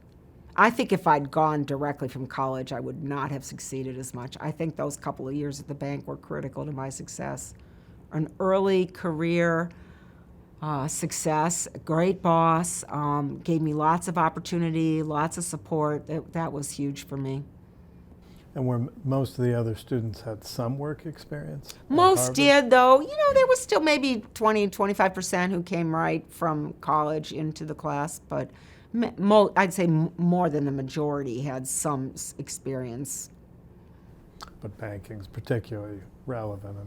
I think if I'd gone directly from college, I would not have succeeded as much. I think those couple of years at the bank were critical to my success. An early career success, a great boss, gave me lots of opportunity, lots of support. That was huge for me. And were most of the other students had some work experience? Most did, though. There was still maybe 20-25% who came right from college into the class, but I'd say more than the majority had some experience. But banking's particularly relevant.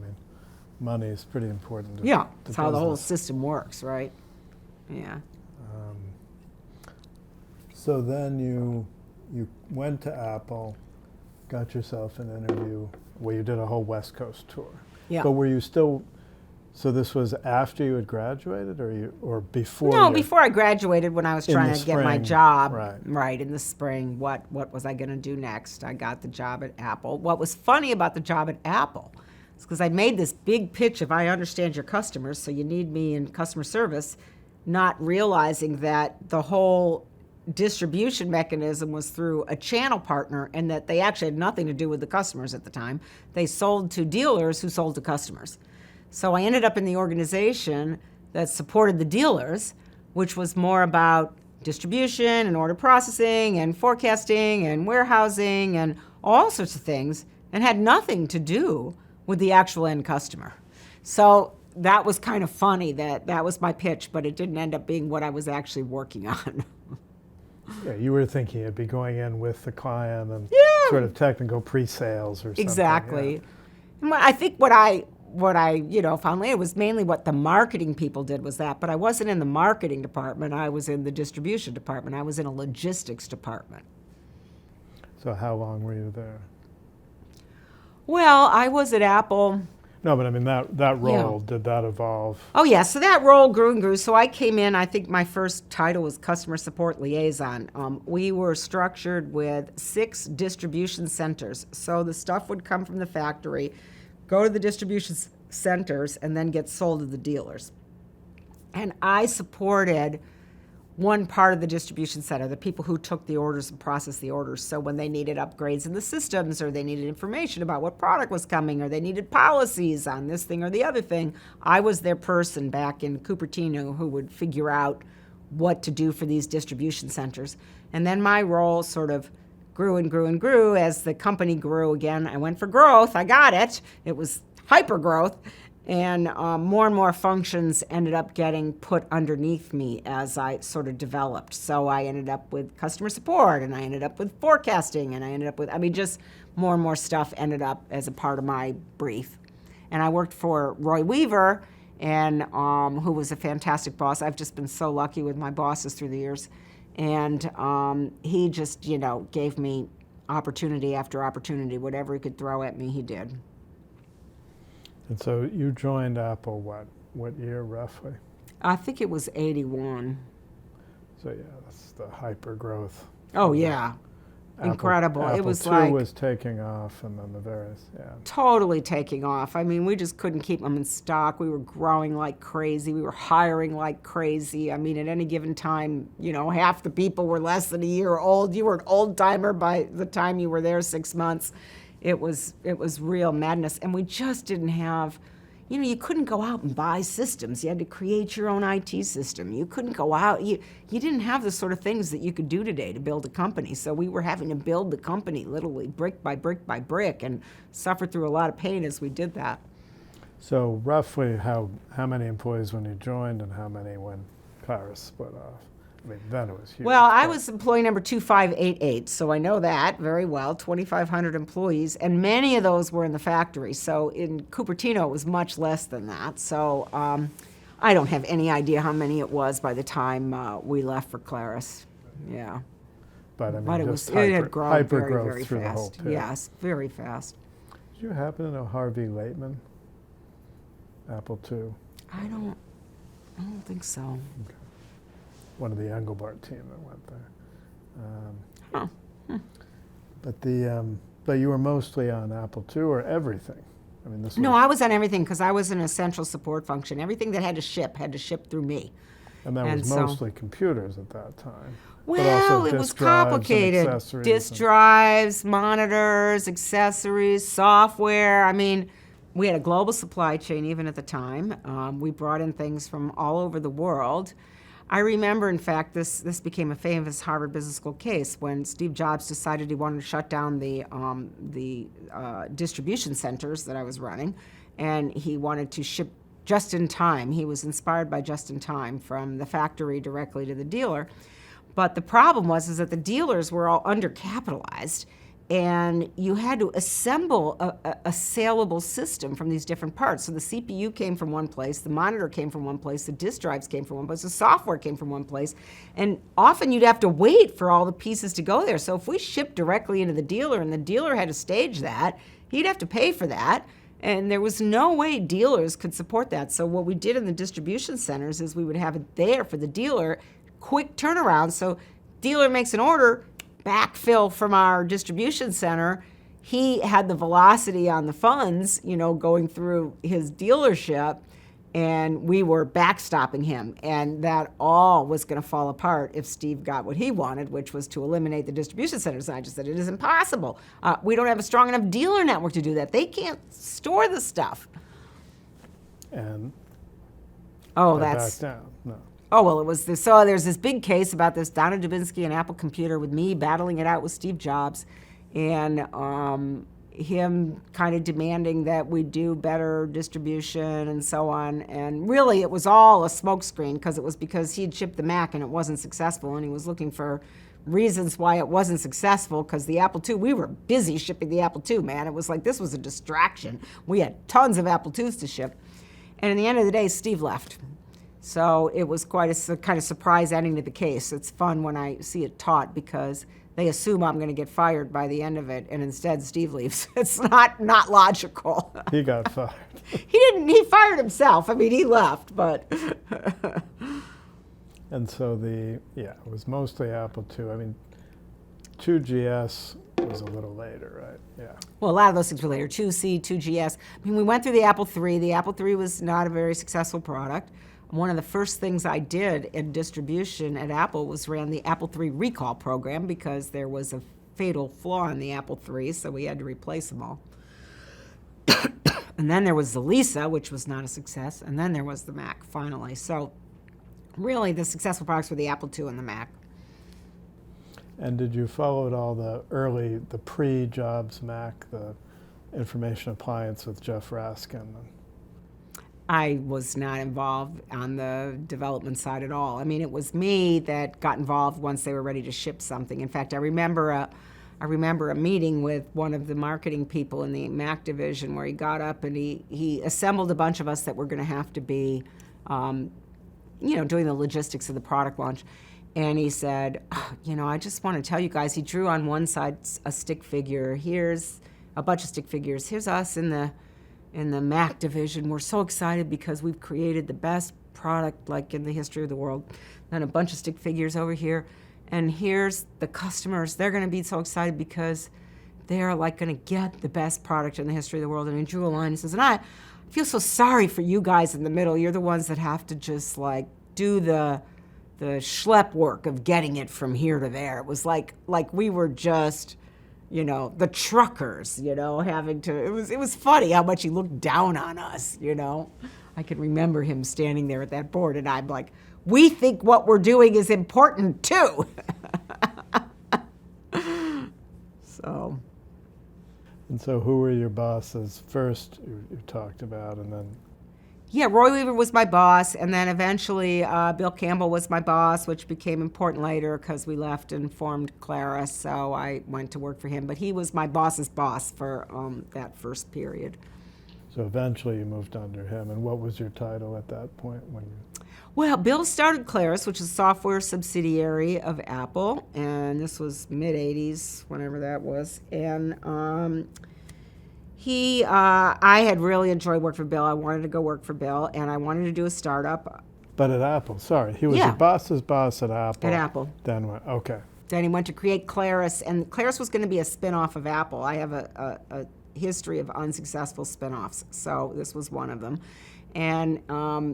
Money is pretty important. That's how the whole system works, right? Yeah. So then you went to Apple, got yourself an interview. Well, you did a whole West Coast tour. Yeah. But were you still? So this was after you had graduated, or before? No, before I graduated, when I was trying to get my job. Right. In the spring. What was I going to do next? I got the job at Apple. What was funny about the job at Apple is because I made this big pitch of I understand your customers, so you need me in customer service, not realizing that the whole distribution mechanism was through a channel partner, and that they actually had nothing to do with the customers at the time. They sold to dealers who sold to customers. So I ended up in the organization that supported the dealers, which was more about distribution and order processing and forecasting and warehousing and all sorts of things, and had nothing to do with the actual end customer. So that was kind of funny that was my pitch, but it didn't end up being what I was actually working on. Yeah, you were thinking it'd be going in with the client and Yeah. sort of technical pre-sales or something. Exactly. Yeah. And I think what I found later was mainly what the marketing people did was that, but I wasn't in the marketing department. I was in the distribution department. I was in a logistics department. So how long were you there? Well, I was at Apple. No, but I mean, that role, did that evolve? Oh, yeah. So that role grew and grew. So I came in, I think my first title was customer support liaison. We were structured with 6 distribution centers. So the stuff would come from the factory, go to the distribution centers, and then get sold to the dealers. And I supported one part of the distribution center, the people who took the orders and processed the orders. So when they needed upgrades in the systems, or they needed information about what product was coming, or they needed policies on this thing or the other thing, I was their person back in Cupertino who would figure out what to do for these distribution centers. And then my role sort of grew and grew and grew as the company grew again. I went for growth. I got it. It was hyper growth. And more functions ended up getting put underneath me as I sort of developed. So I ended up with customer support, and I ended up with forecasting, and I ended up with, just more and more stuff ended up as a part of my brief. And I worked for Roy Weaver, and who was a fantastic boss. I've just been so lucky with my bosses through the years. And he just, gave me opportunity after opportunity. Whatever he could throw at me, he did. And so you joined Apple, what year roughly? I think it was 81. So yeah, that's the hyper growth. Oh yeah, incredible. Apple It was II like was taking off, and then the various, totally taking off. I mean, we just couldn't keep them in stock. We were growing like crazy. We were hiring like crazy. I mean, at any given time, half the people were less than a year old. You were an old timer by the time you were there 6 months. It was real madness, and we just didn't have, you couldn't go out and buy systems. You had to create your own IT system. You couldn't go out. You didn't have the sort of things that you could do today to build a company. So we were having to build the company literally brick by brick by brick, and suffered through a lot of pain as we did that. So roughly how many employees when you joined, and how many when Claris split off? I mean, then it was huge. Well, I was employee number 2588, so I know that very well, 2,500 employees, and many of those were in the factory. So in Cupertino, it was much less than that. So I don't have any idea how many it was by the time we left for Claris. Yeah. But I mean, But just it had grown hyper very, growth very through the whole fast. period. Yes, very fast. Did you happen to know Harvey Lateman? Apple II, I don't think so. one of the Engelbart team that went there. But you were mostly on Apple II or everything? I mean, this No, was, I was on everything because I was in a central support function. Everything that had to ship through me. and that and was so- mostly computers at that time. but Well, also it was disk drives and complicated. accessories Disk and- drives, monitors, accessories, software. I mean, we had a global supply chain even at the time. We brought in things from all over the world. I remember, in fact, this became a famous Harvard Business School case when Steve Jobs decided he wanted to shut down the distribution centers that I was running, and he wanted to ship just in time. He was inspired by just in time from the factory directly to the dealer. But the problem was that the dealers were all undercapitalized, and you had to assemble a saleable system from these different parts. So the CPU came from one place, the monitor came from one place, the disk drives came from one place, the software came from one place, and often you'd have to wait for all the pieces to go there. So if we shipped directly into the dealer and the dealer had to stage that, he'd have to pay for that. And there was no way dealers could support that. So what we did in the distribution centers is we would have it there for the dealer, quick turnaround. So dealer makes an order, backfill from our distribution center. He had the velocity on the funds, going through his dealership, And we were backstopping him, and that all was going to fall apart if Steve got what he wanted, which was to eliminate the distribution centers. And I just said, it is impossible. We don't have a strong enough dealer network to do that. They can't store the stuff. And Oh, they that's... backed down. No. Oh, well, it was this. So there's this big case about this Donna Dubinsky and Apple Computer with me battling it out with Steve Jobs, and him kind of demanding that we do better distribution and so on. And really, it was all a smokescreen because he had shipped the Mac and it wasn't successful, and he was looking for reasons why it wasn't successful, because the Apple II, we were busy shipping the Apple II, man. It was like this was a distraction. We had tons of Apple IIs to ship. And in the end of the day, Steve left. So it was quite a kind of surprise ending to the case. It's fun when I see it taught because they assume I'm going to get fired by the end of it, and instead Steve leaves. It's not logical. He got fired. He fired himself. I mean, he left, but. And so it was mostly Apple II. I mean, 2GS was a little later, right? Yeah. Well, a lot of those things were later. 2C, 2GS. I mean, we went through the Apple III. The Apple III was not a very successful product. One of the first things I did in distribution at Apple was ran the Apple III recall program, because there was a fatal flaw in the Apple III, so we had to replace them all. And then there was the Lisa, which was not a success, and then there was the Mac, finally. So really, the successful products were the Apple II and the Mac. And did you follow at all the pre-Jobs Mac, the information appliance with Jeff Raskin? I was not involved on the development side at all. I mean, it was me that got involved once they were ready to ship something. In fact, I remember a meeting with one of the marketing people in the Mac division where he got up and he assembled a bunch of us that were going to have to be, doing the logistics of the product launch. And he said, I just want to tell you guys, he drew on one side a stick figure. Here's a bunch of stick figures. Here's us in the Mac division. We're so excited because we've created the best product like in the history of the world. Then a bunch of stick figures over here. And here's the customers. They're going to be so excited because they're like going to get the best product in the history of the world. And he drew a line and says, and I feel so sorry for you guys in the middle. You're the ones that have to just like do the schlep work of getting it from here to there. It was like we were just, the truckers, having to, it was funny how much he looked down on us, I can remember him standing there at that board and I'm like, we think what we're doing is important too. So. And so who were your bosses first you talked about, and then? Yeah, Roy Weaver was my boss, and then eventually Bill Campbell was my boss, which became important later because we left and formed Claris, so I went to work for him. But he was my boss's boss for that first period. So eventually you moved under him, and what was your title at that point when you? Well, Bill started Claris, which is a software subsidiary of Apple, and this was mid-'80s, whenever that was, and I had really enjoyed working for Bill. I wanted to go work for Bill, and I wanted to do a startup. But at Apple, sorry. He was Yeah. your boss's boss at Apple. At Apple. Then what? Okay. Then he went to create Claris, and Claris was going to be a spin-off of Apple. I have a history of unsuccessful spin-offs, so this was one of them. And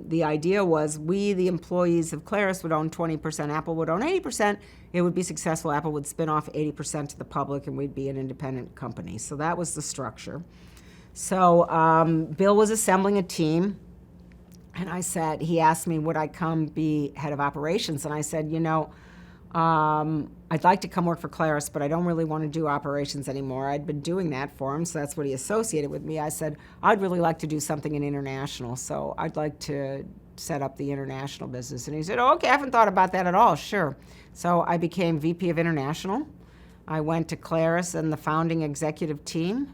the idea was we, the employees of Claris, would own 20%, Apple would own 80%. It would be successful. Apple would spin off 80% to the public, and we'd be an independent company. So that was the structure. So Bill was assembling a team, and he asked me, would I come be head of operations? And I said, I'd like to come work for Claris, but I don't really want to do operations anymore. I'd been doing that for him, so that's what he associated with me. I said, I'd really like to do something in international, so I'd like to set up the international business. And he said, okay, I haven't thought about that at all, sure. So I became VP of International. I went to Claris and the founding executive team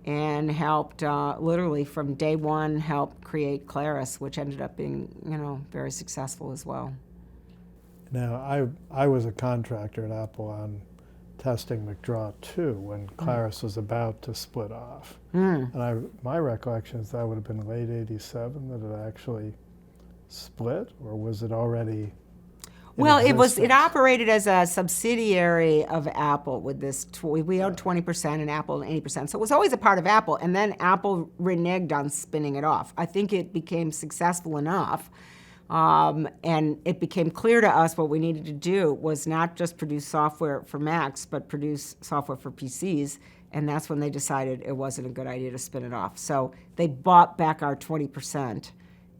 and helped, literally from day one, help create Claris, which ended up being, very successful as well. Now, I was a contractor at Apple on testing McDraw 2 when Claris was about to split off. And my recollection is that would have been late '87 that it actually split, or was it already? Well, it existence. operated as a subsidiary of Apple with this, we owned 20% and Apple 80%. So it was always a part of Apple, and then Apple reneged on spinning it off. I think it became successful enough, and it became clear to us what we needed to do was not just produce software for Macs, but produce software for PCs, and that's when they decided it wasn't a good idea to spin it off. So they bought back our 20%,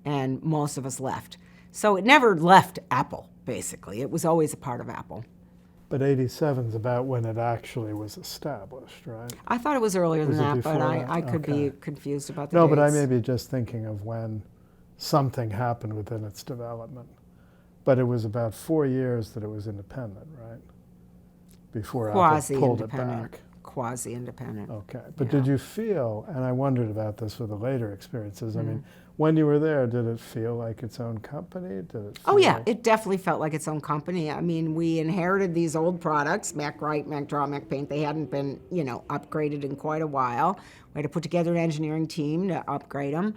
and most of us left. So it never left Apple, basically. It was always a part of Apple. But 87 is about when it actually was established, right? I thought it was earlier Was than it that, but before I that? could Okay. be confused about the No, dates. but I may be just thinking of when something happened within its development. But it was about 4 years that it was independent, right? Before Apple pulled it Quasi-independent. back. Quasi-independent. Okay. But Yeah. did you feel, and I wondered about this with the later experiences, I mean, when you were there, did it feel like its own company? Did it Oh, feel yeah, it definitely felt like its own company. I mean, we inherited these old products, Mac Write, Mac Draw, Mac Paint. They hadn't been, upgraded in quite a while. We had to put together an engineering team to upgrade them.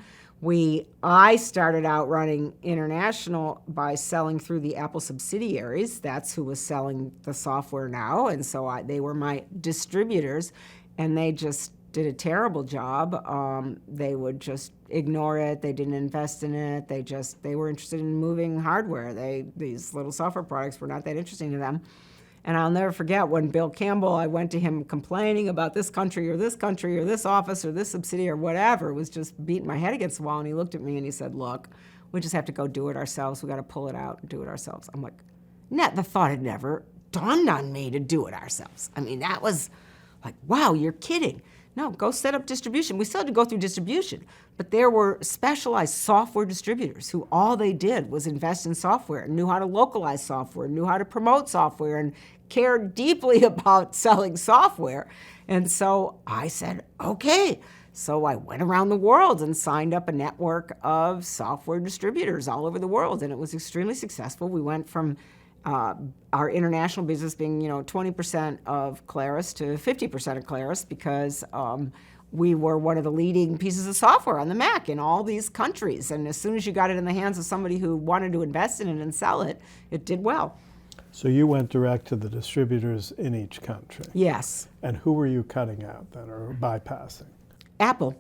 I started out running international by selling through the Apple subsidiaries. That's who was selling the software now, and so they were my distributors, and they just did a terrible job. They would just ignore it. They didn't invest in it. They were interested in moving hardware. These little software products were not that interesting to them. And I'll never forget when Bill Campbell, I went to him complaining about this country or this office or this subsidiary or whatever, was just beating my head against the wall. And he looked at me and he said, "Look, we just have to go do it ourselves. We got to pull it out and do it ourselves." I'm like, the thought had never dawned on me to do it ourselves. I mean, that was like, wow, you're kidding. No, go set up distribution. We still had to go through distribution, but there were specialized software distributors who all they did was invest in software and knew how to localize software, knew how to promote software, and cared deeply about selling software. And so I said, okay. So I went around the world and signed up a network of software distributors all over the world, and it was extremely successful. We went from our international business being, 20% of Claris to 50% of Claris because we were one of the leading pieces of software on the Mac in all these countries. And as soon as you got it in the hands of somebody who wanted to invest in it and sell it, it did well. So you went direct to the distributors in each country. Yes. And who were you cutting out then, or bypassing? Apple.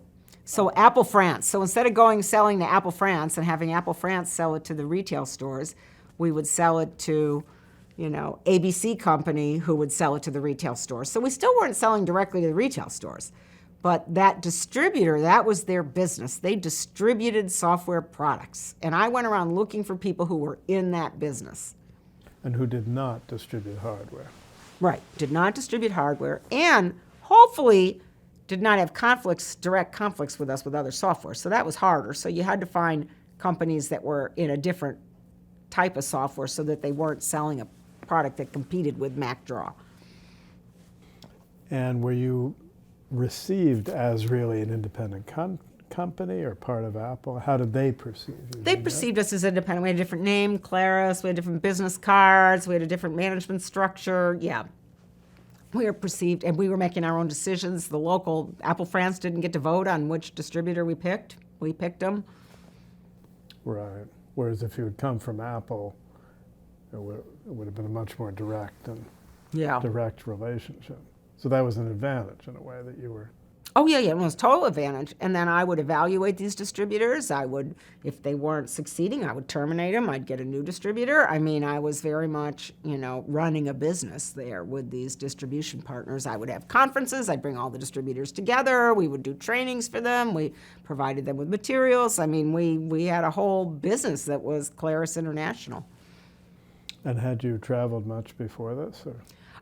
So Apple France. So instead of selling to Apple France and having Apple France sell it to the retail stores, we would sell it to, ABC company who would sell it to the retail stores. So we still weren't selling directly to the retail stores. But that distributor, that was their business. They distributed software products. And I went around looking for people who were in that business. And who did not distribute hardware. Right. Did not distribute hardware and hopefully did not have direct conflicts with us with other software. So that was harder. So you had to find companies that were in a different type of software so that they weren't selling a product that competed with Mac Draw. And were you received as really an independent company or part of Apple? How did they perceive you? They perceived us as independent. We had a different name, Claris. We had different business cards. We had a different management structure. Yeah. We were perceived, and we were making our own decisions. The local Apple France didn't get to vote on which distributor we picked. We picked them. Right. Whereas if you had come from Apple, it would have been a much more direct relationship. So that was an advantage in a way that you were. Oh, yeah, it was a total advantage. And then I would evaluate these distributors. If they weren't succeeding, I would terminate them. I'd get a new distributor. I mean, I was very much, running a business there with these distribution partners. I would have conferences. I'd bring all the distributors together. We would do trainings for them. We provided them with materials. I mean, we had a whole business that was Claris International. And had you traveled much before this? Or?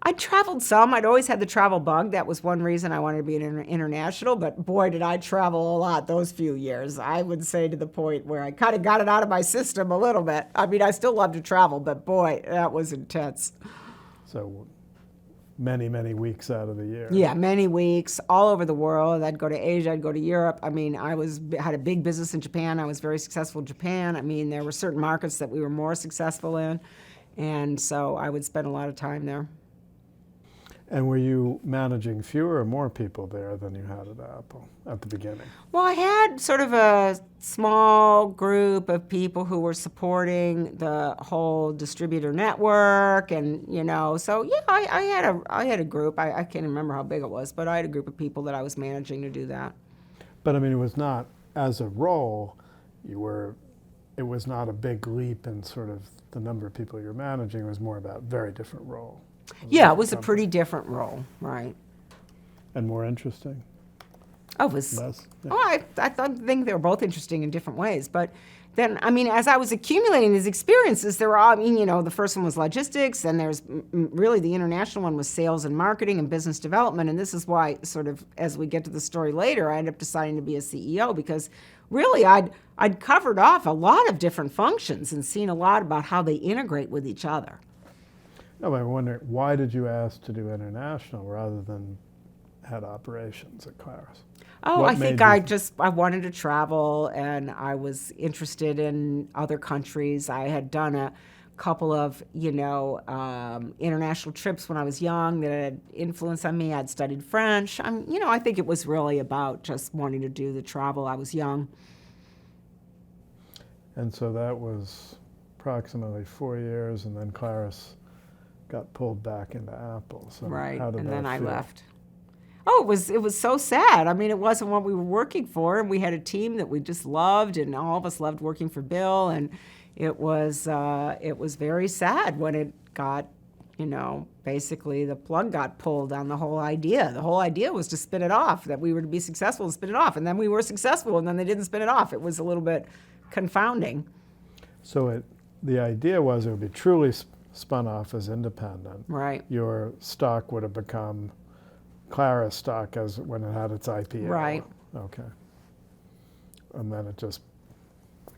I traveled some. I'd always had the travel bug. That was one reason I wanted to be an international, but boy, did I travel a lot those few years. I would say to the point where I kind of got it out of my system a little bit. I mean, I still love to travel, but boy, that was intense. So many, many weeks out of the year. Yeah, many weeks, all over the world. I'd go to Asia, I'd go to Europe. I mean, had a big business in Japan. I was very successful in Japan. I mean, there were certain markets that we were more successful in, and so I would spend a lot of time there. And were you managing fewer or more people there than you had at Apple at the beginning? Well, I had sort of a small group of people who were supporting the whole distributor network, and so yeah, I had a group. I can't remember how big it was, but I had a group of people that I was managing to do that. But I mean, it was not as a role. It was not a big leap in sort of the number of people you're managing. It was more about very different role. Yeah, it was a pretty different role, right? And more interesting. Oh, it was. Less. Yeah. Oh, I think they were both interesting in different ways. But then, I mean, as I was accumulating these experiences, there were all, the first one was logistics, and there's really the international one was sales and marketing and business development. And this is why, sort of, as we get to the story later, I ended up deciding to be a CEO, because really I'd covered off a lot of different functions and seen a lot about how they integrate with each other. No, but I wonder, why did you ask to do international rather than head operations at Claris? Oh, I think I wanted to travel, and I was interested in other countries. I had done a couple of, international trips when I was young that had influence on me. I'd studied French. I think it was really about just wanting to do the travel. I was young. And so that was approximately 4 years, and then Claris got pulled back into Apple. So right, how did and that then I feel? left. Oh, it was so sad. I mean, it wasn't what we were working for, and we had a team that we just loved, and all of us loved working for Bill, and it was very sad when it got, basically the plug got pulled on the whole idea. The whole idea was to spin it off, that we were to be successful and spin it off, and then we were successful, and then they didn't spin it off. It was a little bit confounding. So the idea was it would be truly spun off as independent. Right. Your stock would have become Claris stock as when it had its IPO. Right. Okay. And then it just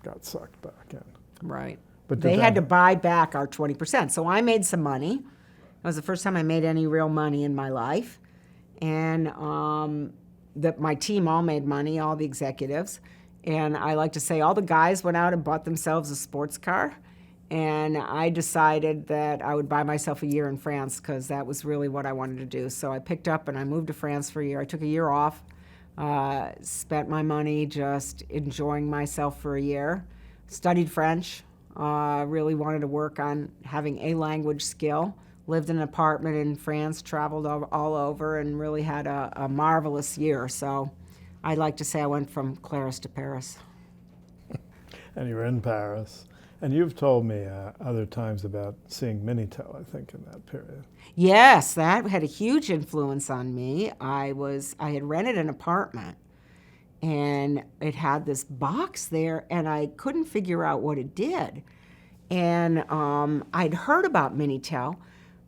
got sucked back in. Right. But they had to buy back our 20%. So I made some money. It was the first time I made any real money in my life. And my team all made money, all the executives. And I like to say all the guys went out and bought themselves a sports car. And I decided that I would buy myself a year in France, because that was really what I wanted to do. So I picked up and I moved to France for a year. I took a year off, spent my money just enjoying myself for a year, studied French, really wanted to work on having a language skill, lived in an apartment in France, traveled all over, and really had a marvelous year. So I like to say I went from Claris to Paris. And you were in Paris. And you've told me other times about seeing Minitel, I think, in that period. Yes, that had a huge influence on me. I had rented an apartment, and it had this box there, and I couldn't figure out what it did. And I'd heard about Minitel,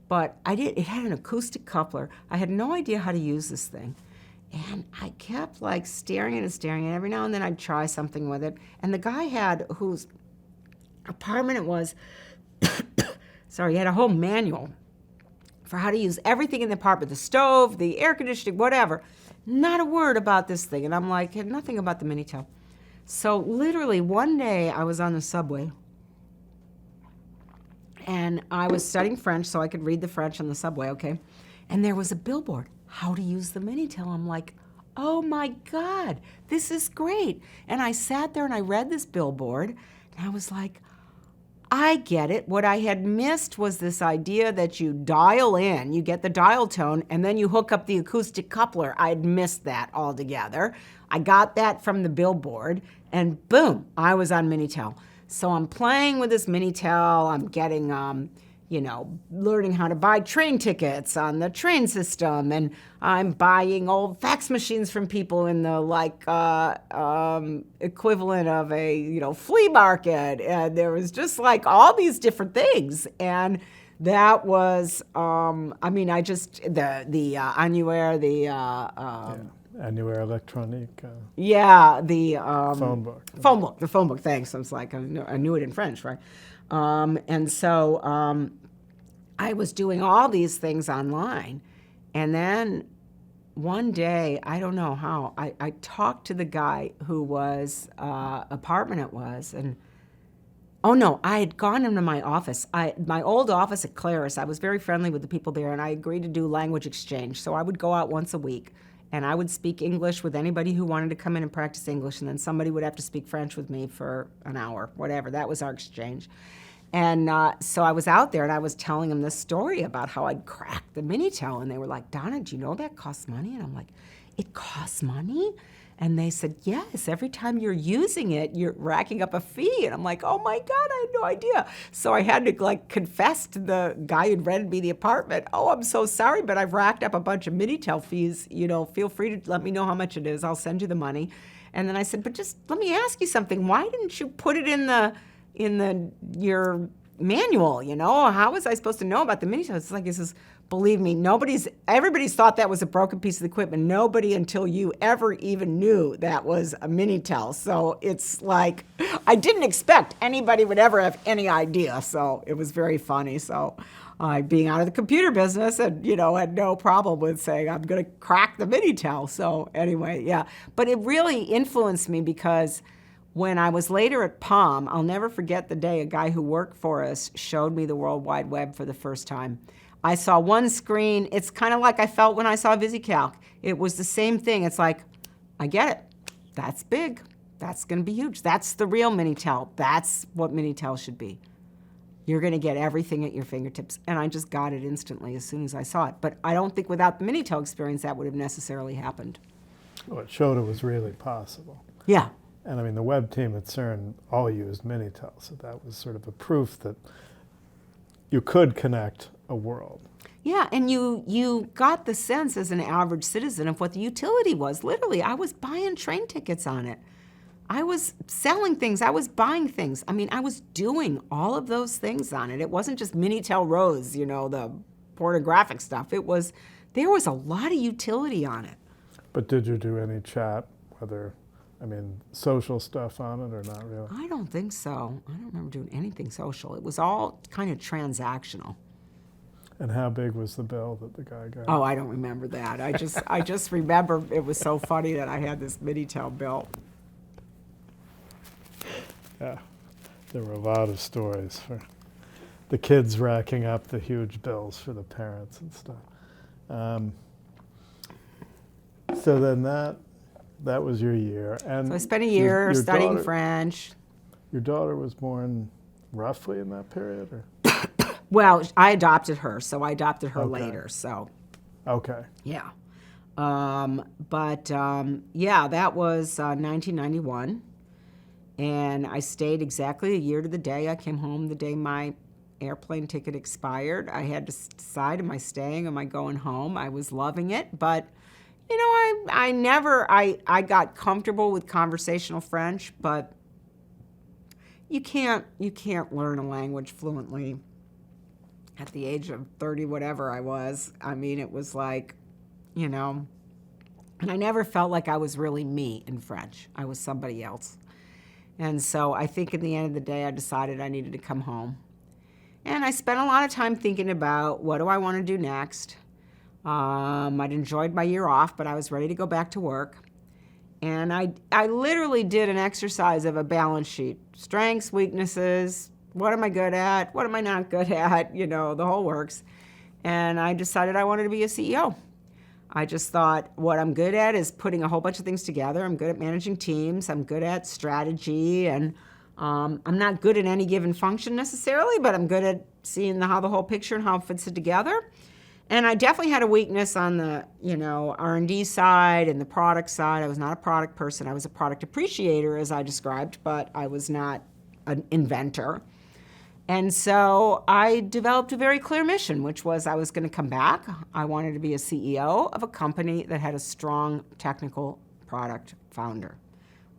but it had an acoustic coupler. I had no idea how to use this thing. And I kept staring at it. Every now and then I'd try something with it. And the guy whose apartment it was, he had a whole manual for how to use everything in the apartment, the stove, the air conditioning, whatever. Not a word about this thing. And I'm like, had nothing about the Minitel. So literally one day I was on the subway, and I was studying French so I could read the French on the subway, okay? And there was a billboard, how to use the Minitel. I'm like, oh my God, this is great. And I sat there and I read this billboard, and I was like, I get it. What I had missed was this idea that you dial in, you get the dial tone, and then you hook up the acoustic coupler. I had missed that altogether. I got that from the billboard, and boom, I was on Minitel. So I'm playing with this Minitel. I'm getting, learning how to buy train tickets on the train system, and I'm buying old fax machines from people in the equivalent of a flea market, and there was just all these different things, and that was Annuaire Electronique. Phone book. The phone book. Thanks. I was I knew it in French, right? And so I was doing all these things online, and then one day, I don't know how, I talked to the guy who was apartment it was, and Oh no, I had gone into my office. My old office at Claris, I was very friendly with the people there, and I agreed to do language exchange. So I would go out once a week, and I would speak English with anybody who wanted to come in and practice English, and then somebody would have to speak French with me for an hour, whatever. That was our exchange. And so I was out there, and I was telling them this story about how I'd cracked the Minitel, and they were like, "Donna, do you know that costs money?" And I'm like, "It costs money?" And they said, "Yes, every time you're using it, you're racking up a fee." And I'm like, "Oh my God, I had no idea." So I had to like confess to the guy who'd rented me the apartment, "Oh, I'm so sorry, but I've racked up a bunch of Minitel fees. You know, feel free to let me know how much it is. I'll send you the money." And then I said, "But just let me ask you something. Why didn't you put it in your manual? You know, how was I supposed to know about the Minitel?" It's like, he says, "Believe me, everybody's thought that was a broken piece of equipment. Nobody until you ever even knew that was a Minitel." So it's like, I didn't expect anybody would ever have any idea. So it was very funny. So being out of the computer business, and had no problem with saying I'm going to crack the Minitel. So anyway, yeah. But it really influenced me because when I was later at Palm, I'll never forget the day a guy who worked for us showed me the World Wide Web for the first time. I saw one screen. It's kind of like I felt when I saw VisiCalc. It was the same thing. It's like, I get it. That's big. That's going to be huge. That's the real Minitel. That's what Minitel should be. You're going to get everything at your fingertips. And I just got it instantly as soon as I saw it. But I don't think without the Minitel experience that would have necessarily happened. Well, it showed it was really possible. Yeah. And I mean, the web team at CERN all used Minitel, so that was sort of a proof that you could connect a world. Yeah, and you got the sense as an average citizen of what the utility was. Literally, I was buying train tickets on it. I was selling things. I was buying things. I mean, I was doing all of those things on it. It wasn't just Minitel Rose, the pornographic stuff. There was a lot of utility on it. But did you do any chat, social stuff on it or not really? I don't think so. I don't remember doing anything social. It was all kind of transactional. And how big was the bill that the guy got? Oh, I don't remember that. I just remember it was so funny that I had this Minitel bill. Yeah, there were a lot of stories for the kids racking up the huge bills for the parents and stuff. So then that was your year. And so I spent a year your studying daughter, French. Your daughter was born roughly in that period, or? Well, I adopted her, so I adopted her Okay. later. So. Okay. Yeah. That was 1991. And I stayed exactly a year to the day. I came home the day my airplane ticket expired. I had to decide, am I staying? Am I going home? I was loving it. But, I got comfortable with conversational French, but you can't learn a language fluently at the age of 30, whatever I was. I mean, it was like, and I never felt like I was really me in French. I was somebody else. And so I think at the end of the day, I decided I needed to come home. And I spent a lot of time thinking about what do I want to do next. I'd enjoyed my year off, but I was ready to go back to work. And I literally did an exercise of a balance sheet. Strengths, weaknesses, what am I good at? What am I not good at? The whole works. And I decided I wanted to be a CEO. I just thought what I'm good at is putting a whole bunch of things together. I'm good at managing teams. I'm good at strategy. And I'm not good at any given function necessarily, but I'm good at seeing how the whole picture and how it fits it together. And I definitely had a weakness on the, R&D side and the product side. I was not a product person. I was a product appreciator, as I described, but I was not an inventor. And so I developed a very clear mission, which was I was going to come back. I wanted to be a CEO of a company that had a strong technical product founder,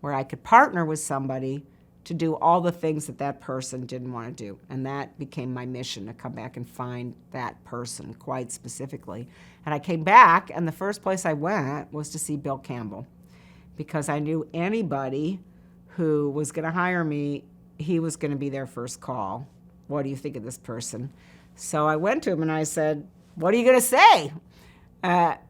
where I could partner with somebody to do all the things that person didn't want to do. And that became my mission, to come back and find that person quite specifically. And I came back, and the first place I went was to see Bill Campbell, because I knew anybody who was going to hire me, he was going to be their first call. What do you think of this person? So I went to him and I said, what are you going to say? Are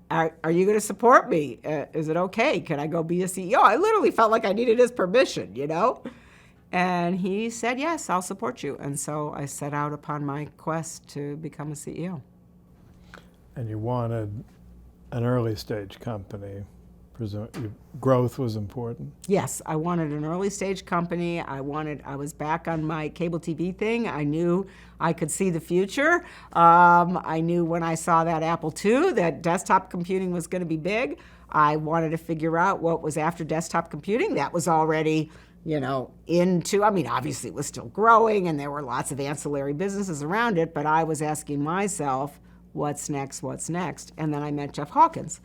you going to support me? Is it okay? Can I go be a CEO? I literally felt like I needed his permission, And he said, yes, I'll support you. And so I set out upon my quest to become a CEO. And you wanted an early stage company. Growth was important. Yes, I wanted an early stage company. I was back on my cable TV thing. I knew I could see the future. I knew when I saw that Apple II that desktop computing was going to be big. I wanted to figure out what was after desktop computing. That was already, obviously it was still growing and there were lots of ancillary businesses around it, but I was asking myself, what's next? And then I met Jeff Hawkins.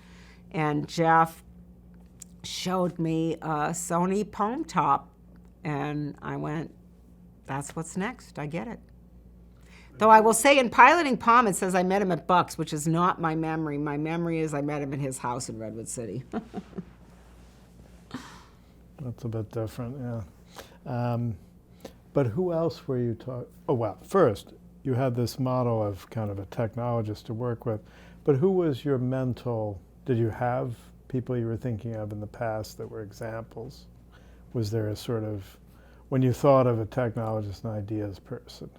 And Jeff showed me a Sony Palm Top, and I went, that's what's next. I get it. Though I will say in piloting Palm, it says I met him at Bucks, which is not my memory. My memory is I met him at his house in Redwood City. That's a bit different, yeah. But who else were you talking? Oh, well, first, you had this model of kind of a technologist to work with, but who was your mental, did you have people you were thinking of in the past that were examples? Was there a sort of, when you thought of a technologist, an ideas person?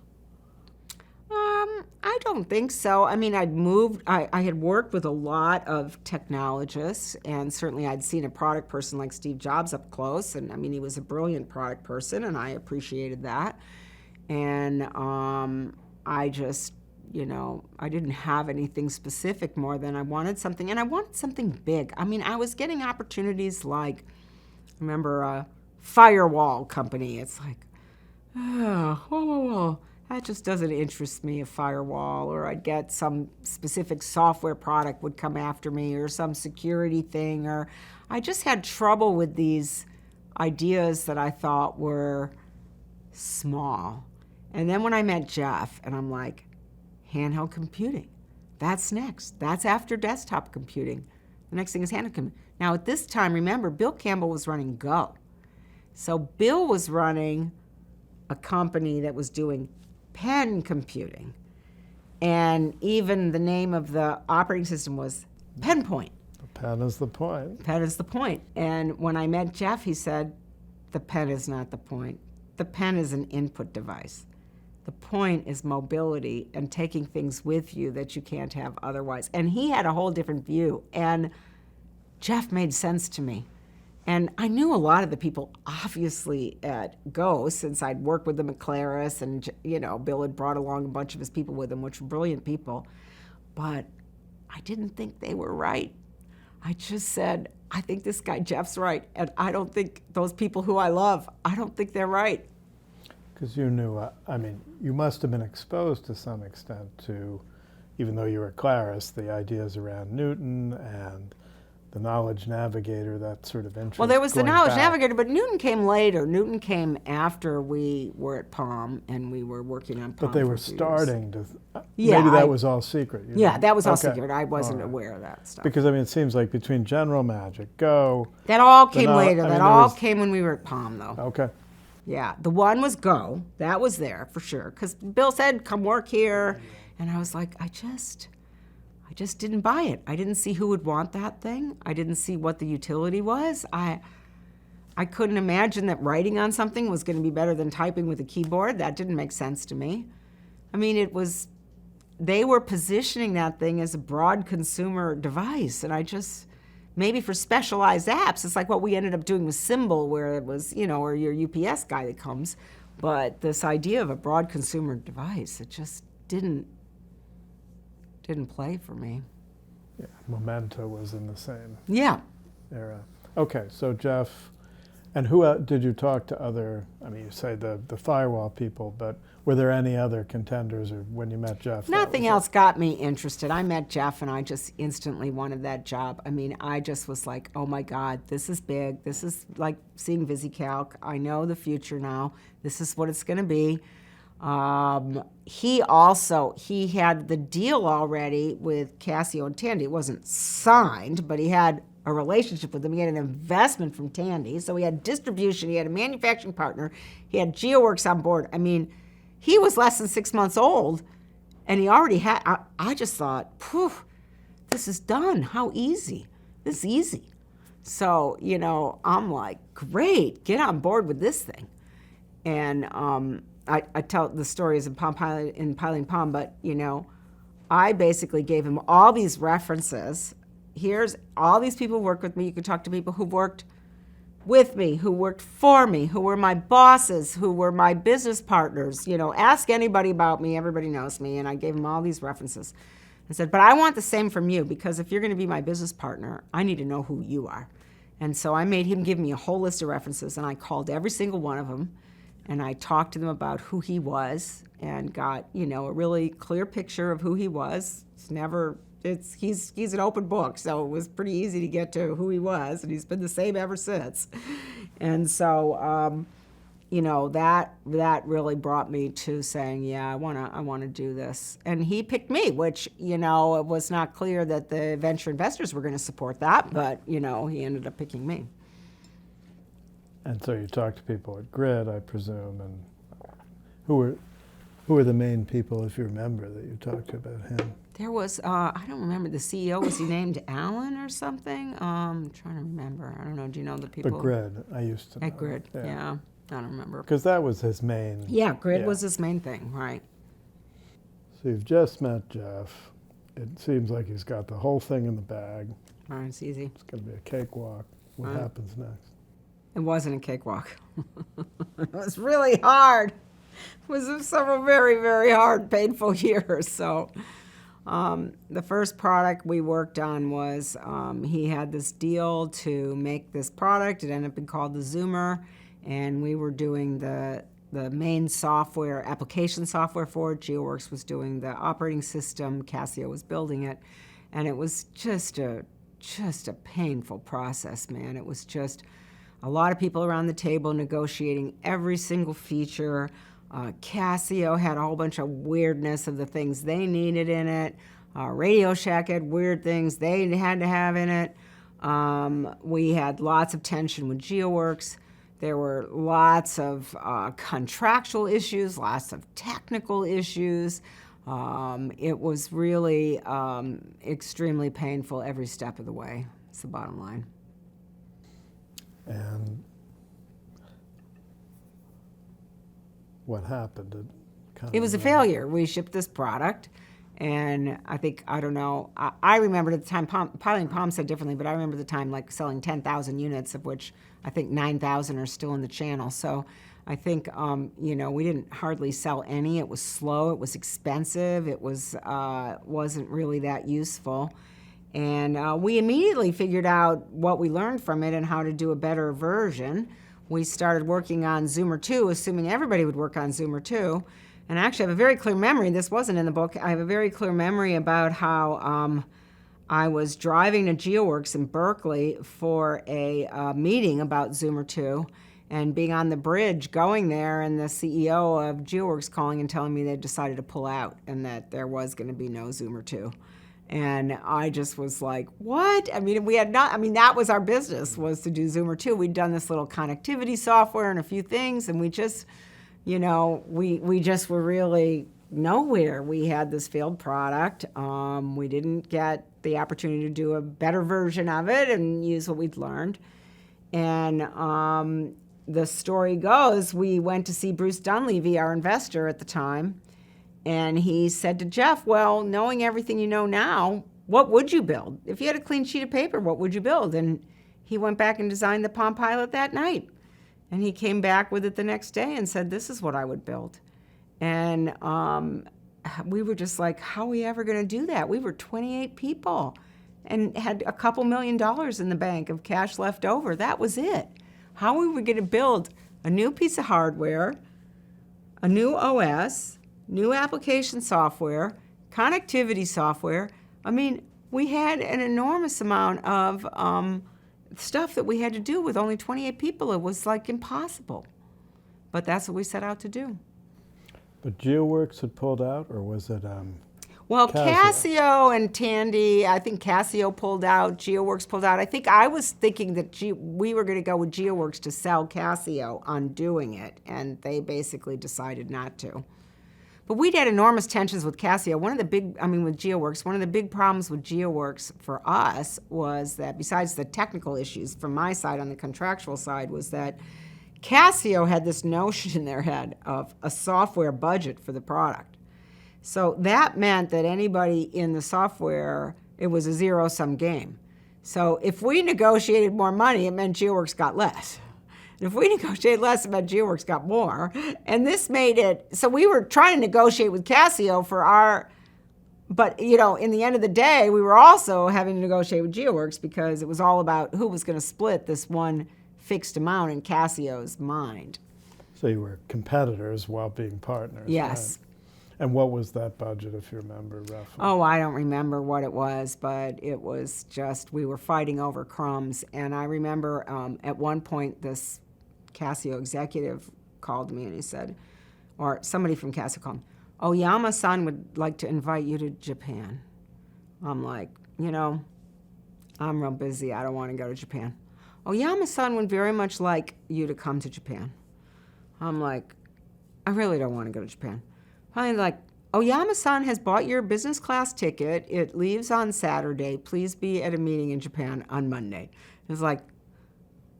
I don't think so. I mean, I had worked with a lot of technologists, and certainly I'd seen a product person like Steve Jobs up close, and I mean, he was a brilliant product person, and I appreciated that. And I just, I didn't have anything specific more than I wanted something, and I wanted something big. I mean, I was getting opportunities like, I remember a firewall company. It's like, whoa. That just doesn't interest me, a firewall. Or I'd get some specific software product would come after me, or some security thing, or I just had trouble with these ideas that I thought were small. And then when I met Jeff, and I'm like, handheld computing, that's next. That's after desktop computing. The next thing is handheld computing. Now at this time, remember, Bill Campbell was running Go. So Bill was running a company that was doing pen computing. And even the name of the operating system was PenPoint. The pen is the point. Pen is the point. And when I met Jeff, he said, the pen is not the point. The pen is an input device. The point is mobility and taking things with you that you can't have otherwise. And he had a whole different view. And Jeff made sense to me. And I knew a lot of the people, obviously, at Go, since I'd worked with them at Claris, and, Bill had brought along a bunch of his people with him, which were brilliant people. But I didn't think they were right. I just said, I think this guy Jeff's right, and I don't think those people who I love, I don't think they're right. Because you knew, you must have been exposed to some extent to, even though you were at Claris, the ideas around Newton and the Knowledge Navigator, that sort of interest. Well, there was the Knowledge back. Navigator, but Newton came later. Newton came after we were at Palm, and we were working on Palm. But they for were a few starting years. to, Yeah, maybe that was all secret. Yeah, that was all Okay. secret. I wasn't All right. aware of that stuff. Because, it seems like between General Magic, Go. That all came Knowl- later. I mean, That there all was- came when we were at Palm, though. Okay. Yeah, the one was Go. That was there for sure. Because Bill said, come work here. And I was like, I just didn't buy it. I didn't see who would want that thing. I didn't see what the utility was. I couldn't imagine that writing on something was going to be better than typing with a keyboard. That didn't make sense to me. I mean, they were positioning that thing as a broad consumer device. And I just, maybe for specialized apps, it's like what we ended up doing with Symbol, where it was, or your UPS guy that comes. But this idea of a broad consumer device, it just didn't play for me. Yeah, Memento was in the same Yeah. era. Okay, so Jeff, and who did you talk to other, you say the firewall people, but were there any other contenders, or when you met Jeff? Nothing else got me interested. I met Jeff and I just instantly wanted that job. I just was like, oh my God, this is big. This is like seeing VisiCalc. I know the future now. This is what it's going to be. He had the deal already with Casio and Tandy. It wasn't signed, but he had a relationship with them. He had an investment from Tandy. So he had distribution. He had a manufacturing partner. He had GeoWorks on board. He was less than 6 months old, and he already had, I just thought, phew, this is done. How easy. This is easy. So, I'm like, great, get on board with this thing. And I tell the stories in Piling Palm, but, I basically gave him all these references. Here's all these people who work with me. You can talk to people who worked with me, who worked for me, who were my bosses, who were my business partners. Ask anybody about me. Everybody knows me. And I gave him all these references. I said, but I want the same from you, because if you're going to be my business partner, I need to know who you are. And so I made him give me a whole list of references, and I called every single one of them, and I talked to them about who he was and got, a really clear picture of who he was. He's an open book, so it was pretty easy to get to who he was, and he's been the same ever since. And so, that really brought me to saying, yeah, I want to do this. And he picked me, which, it was not clear that the venture investors were going to support that, but, he ended up picking me. And so you talked to people at Grid, I presume, and who were the main people, if you remember, that you talked to about him? There was, I don't remember, the CEO, was he named Alan or something? I'm trying to remember. I don't know, do you know the people? But Grid, I used to know. At Grid, yeah. I don't remember. Because that was his main. Yeah, Grid was his main thing, right. So you've just met Jeff. It seems like he's got the whole thing in the bag. All right, it's easy. It's going to be a cakewalk. What happens next? It wasn't a cakewalk. It was really hard. It was several very, very hard, painful years. So the first product we worked on was he had this deal to make this product. It ended up being called the Zoomer, and we were doing the main software, application software for it. GeoWorks was doing the operating system. Casio was building it, and it was just a painful process, man. It was just a lot of people around the table negotiating every single feature. Casio had a whole bunch of weirdness of the things they needed in it. Radio Shack had weird things they had to have in it. We had lots of tension with GeoWorks. There were lots of contractual issues, lots of technical issues. It was really extremely painful every step of the way. It's the bottom line. And what happened? It was a failure. We shipped this product, and I don't know, I remember at the time, Piling Palm said differently, but I remember the time like selling 10,000 units, of which I think 9,000 are still in the channel. So I think, we didn't hardly sell any. It was slow, it was expensive, it wasn't really that useful. And we immediately figured out what we learned from it and how to do a better version. We started working on Zoomer 2, assuming everybody would work on Zoomer 2. And I actually have a very clear memory, this wasn't in the book, I have a very clear memory about how I was driving to GeoWorks in Berkeley for a meeting about Zoomer 2, and being on the bridge going there, and the CEO of GeoWorks calling and telling me they decided to pull out and that there was going to be no Zoomer 2. And I just was like, what? That was our business, was to do Zoomer 2. We'd done this little connectivity software and a few things, and we just, we just were really nowhere. We had this failed product. We didn't get the opportunity to do a better version of it and use what we'd learned. And the story goes, we went to see Bruce Dunleavy, our investor at the time, and he said to Jeff, well, knowing everything you know now, what would you build? If you had a clean sheet of paper, what would you build? And he went back and designed the Palm Pilot that night. And he came back with it the next day and said, this is what I would build. And we were just like, how are we ever going to do that? We were 28 people and had a couple $1 million in the bank of cash left over. That was it. How were we going to build a new piece of hardware, a new OS, new application software, connectivity software? We had an enormous amount of stuff that we had to do with only 28 people. It was like impossible. But that's what we set out to do. But GeoWorks had pulled out, or was it Well, Casio and Tandy, I think Casio pulled out, GeoWorks pulled out. I think I was thinking that we were going to go with GeoWorks to sell Casio on doing it, and they basically decided not to. But we'd had enormous tensions with Casio. With GeoWorks, one of the big problems with GeoWorks for us was that, besides the technical issues from my side on the contractual side, was that Casio had this notion in their head of a software budget for the product. So that meant that anybody in the software, it was a zero-sum game. So if we negotiated more money, it meant GeoWorks got less. And if we negotiated less, it meant GeoWorks got more. And this made it, so we were trying to negotiate with Casio for our, but in the end of the day, we were also having to negotiate with GeoWorks because it was all about who was going to split this one fixed amount in Casio's mind. So you were competitors while being partners. Yes. Right? And what was that budget, if you remember roughly? Oh, I don't remember what it was, but it was just, we were fighting over crumbs. And I remember at one point this Casio executive called me and he said, or somebody from Casio called me, Oyama-san would like to invite you to Japan. I'm like, I'm real busy. I don't want to go to Japan. Oyama-san would very much like you to come to Japan. I'm like, I really don't want to go to Japan. Finally, like, Oyama-san has bought your business class ticket. It leaves on Saturday. Please be at a meeting in Japan on Monday. It's like,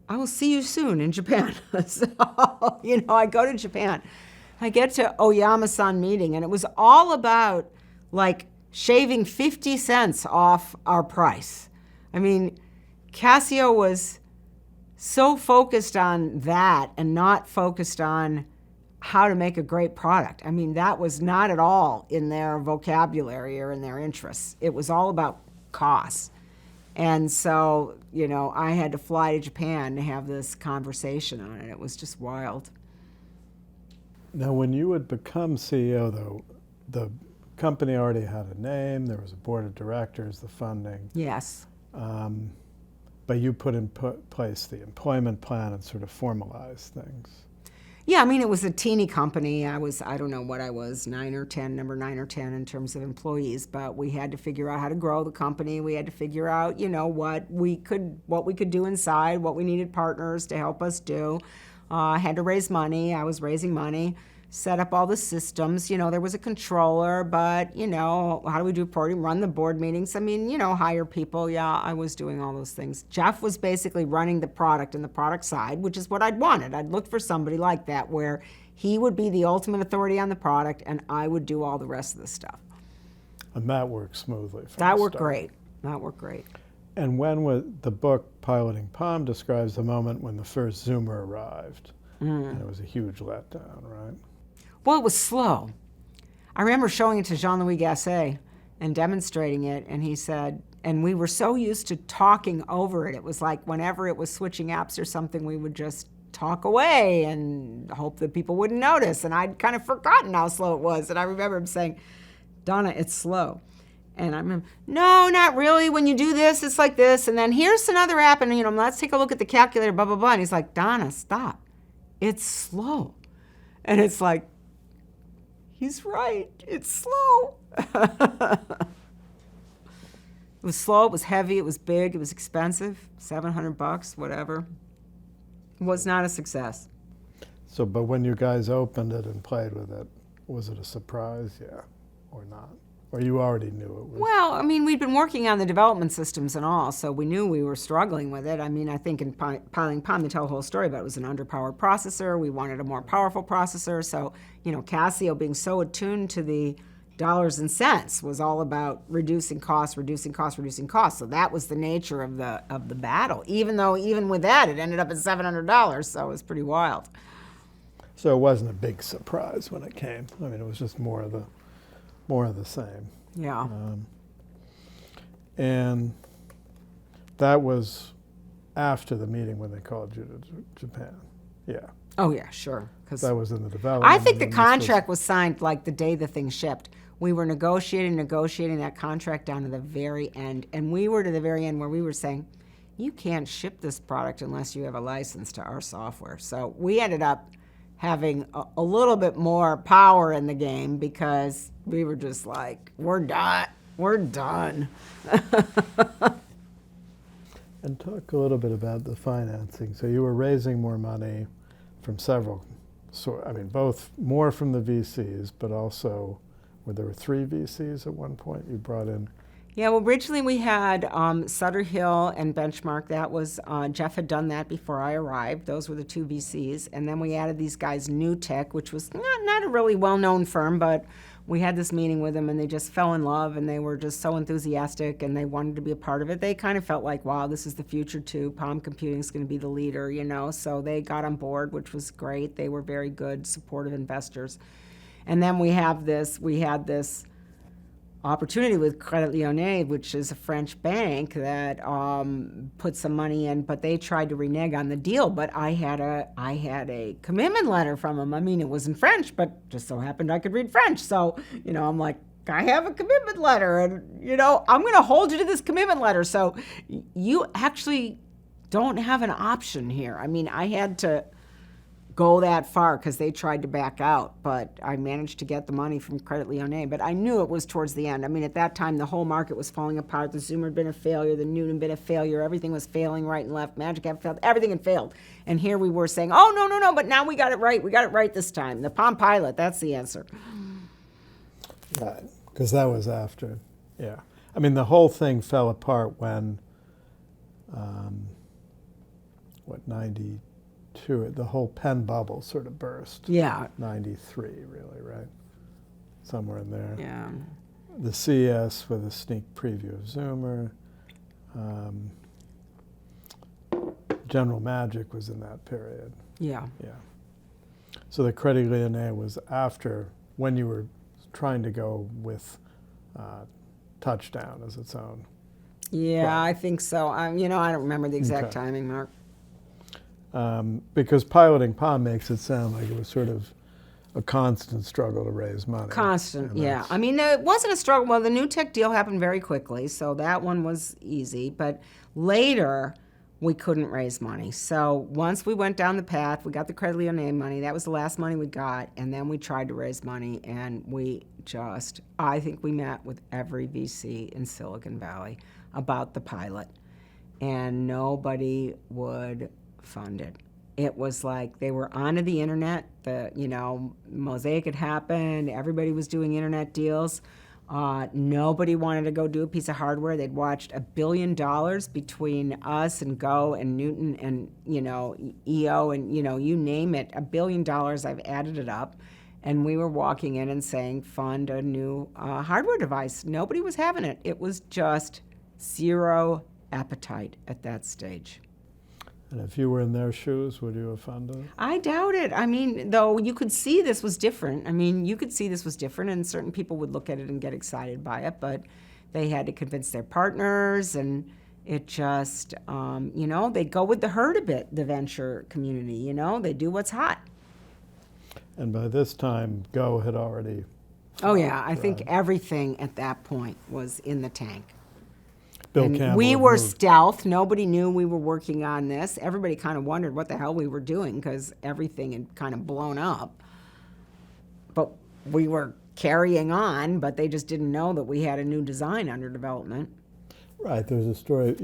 I will see you soon in Japan. So, I go to Japan. I get to Oyama-san meeting, and it was all about, like, shaving 50 cents off our price. I mean, Casio was so focused on that and not focused on how to make a great product. I mean, that was not at all in their vocabulary or in their interests. It was all about costs. And so, I had to fly to Japan to have this conversation on it. It was just wild. Now, when you had become CEO, though, the company already had a name, there was a board of directors, the funding. Yes. But you put in place the employment plan and sort of formalized things. Yeah, I mean, it was a teeny company. I don't know what I was, number 9 or 10 in terms of employees, but we had to figure out how to grow the company. We had to figure out, what we could do inside, what we needed partners to help us do. I had to raise money. I was raising money, set up all the systems. There was a controller, but, how do we do reporting, run the board meetings? I mean, hire people. Yeah, I was doing all those things. Jeff was basically running the product and the product side, which is what I'd wanted. I'd looked for somebody like that where he would be the ultimate authority on the product and I would do all the rest of the stuff. And that worked smoothly. That worked great. That worked great. And when was the book Piloting Palm describes the moment when the first Zoomer arrived. And it was a huge letdown, right? Well, it was slow. I remember showing it to Jean-Louis Gasset and demonstrating it, and he said, and we were so used to talking over it. It was like whenever it was switching apps or something, we would just talk away and hope that people wouldn't notice. And I'd kind of forgotten how slow it was. And I remember him saying, Donna, it's slow. And I remember, no, not really. When you do this, it's like this. And then here's another app, and let's take a look at the calculator, blah, blah, blah. And he's like, Donna, stop. It's slow. And it's like, he's right. It's slow. It was slow. It was heavy. It was big. It was expensive. $700, whatever. It was not a success. So, but when you guys opened it and played with it, was it a surprise? Yeah, or not? Or you already knew it was? Well, I mean, we'd been working on the development systems and all, so we knew we were struggling with it. I mean, I think in Piloting Palm, they tell a whole story about it. It was an underpowered processor. We wanted a more powerful processor. So, Casio being so attuned to the dollars and cents was all about reducing costs, reducing costs, reducing costs. So that was the nature of the battle. Even with that, it ended up at $700. So it was pretty wild. So it wasn't a big surprise when it came. I mean, it was just more of the same. Yeah. And that was after the meeting when they called you to Japan. Yeah. Oh yeah, sure. Because that was in the development. I think the contract was signed like the day the thing shipped. We were negotiating that contract down to the very end, and we were to the very end where we were saying, you can't ship this product unless you have a license to our software. So we ended up having a little bit more power in the game because we were just like, we're done. And talk a little bit about the financing. So you were raising more money from several both more from the VCs, but also, there were 3 VCs at one point you brought in? Yeah, well, originally we had Sutter Hill and Benchmark. That was, Jeff had done that before I arrived. Those were the two VCs. And then we added these guys, New Tech, which was not a really well-known firm, but we had this meeting with them and they just fell in love and they were just so enthusiastic and they wanted to be a part of it. They kind of felt like, wow, this is the future too. Palm Computing is going to be the leader, So they got on board, which was great. They were very good, supportive investors. And then we had this opportunity with Credit Lyonnais, which is a French bank that put some money in, but they tried to renege on the deal. But I had a commitment letter from them. I mean, it was in French, but just so happened I could read French. So, I'm like, I have a commitment letter, and I'm going to hold you to this commitment letter. So you actually don't have an option here. I mean, I had to go that far because they tried to back out, but I managed to get the money from Credit Lyonnais. But I knew it was towards the end. I mean, at that time, the whole market was falling apart. The Zoomer had been a failure. The Newton had been a failure. Everything was failing right and left. Magic had failed. Everything had failed. And here we were saying, oh, no, but now we got it right. We got it right this time. The Palm Pilot, that's the answer. Right, because that was after, yeah. I mean, the whole thing fell apart when, 92, the whole pen bubble sort of burst. Yeah. 93, really, right? Somewhere in there. Yeah. The CES with a sneak preview of Zoomer. General Magic was in that period. Yeah. Yeah. So the Credit Lyonnais was after, when you were trying to go with Touchdown as its own. Yeah, Right. I think so. I don't remember the exact Okay. timing, Mark. Because piloting Palm makes it sound like it was sort of a constant struggle to raise money. Constant, And yeah. that's- I mean, it wasn't a struggle. Well, the New Tech deal happened very quickly, so that one was easy. But later, we couldn't raise money. So once we went down the path, we got the Credit Lyonnais money. That was the last money we got. And then we tried to raise money, and I think we met with every VC in Silicon Valley about the pilot. And nobody would fund it. It was like they were onto the internet. Mosaic had happened. Everybody was doing internet deals. Nobody wanted to go do a piece of hardware. They'd watched $1 billion between us and Go and Newton and, EO and, you name it, $1 billion. I've added it up. And we were walking in and saying, fund a new hardware device. Nobody was having it. It was just zero appetite at that stage. And if you were in their shoes, would you have funded it? I doubt it. I mean, though you could see this was different. And certain people would look at it and get excited by it, but they had to convince their partners, and it just, they go with the herd a bit, the venture community, they do what's hot. And by this time, Go had already... Oh, yeah, I think Right. everything at that point was in the tank. Bill And Campbell we had were moved. stealth. Nobody knew we were working on this. Everybody kind of wondered what the hell we were doing because everything had kind of blown up. But we were carrying on, but they just didn't know that we had a new design under development. Right, there was a story,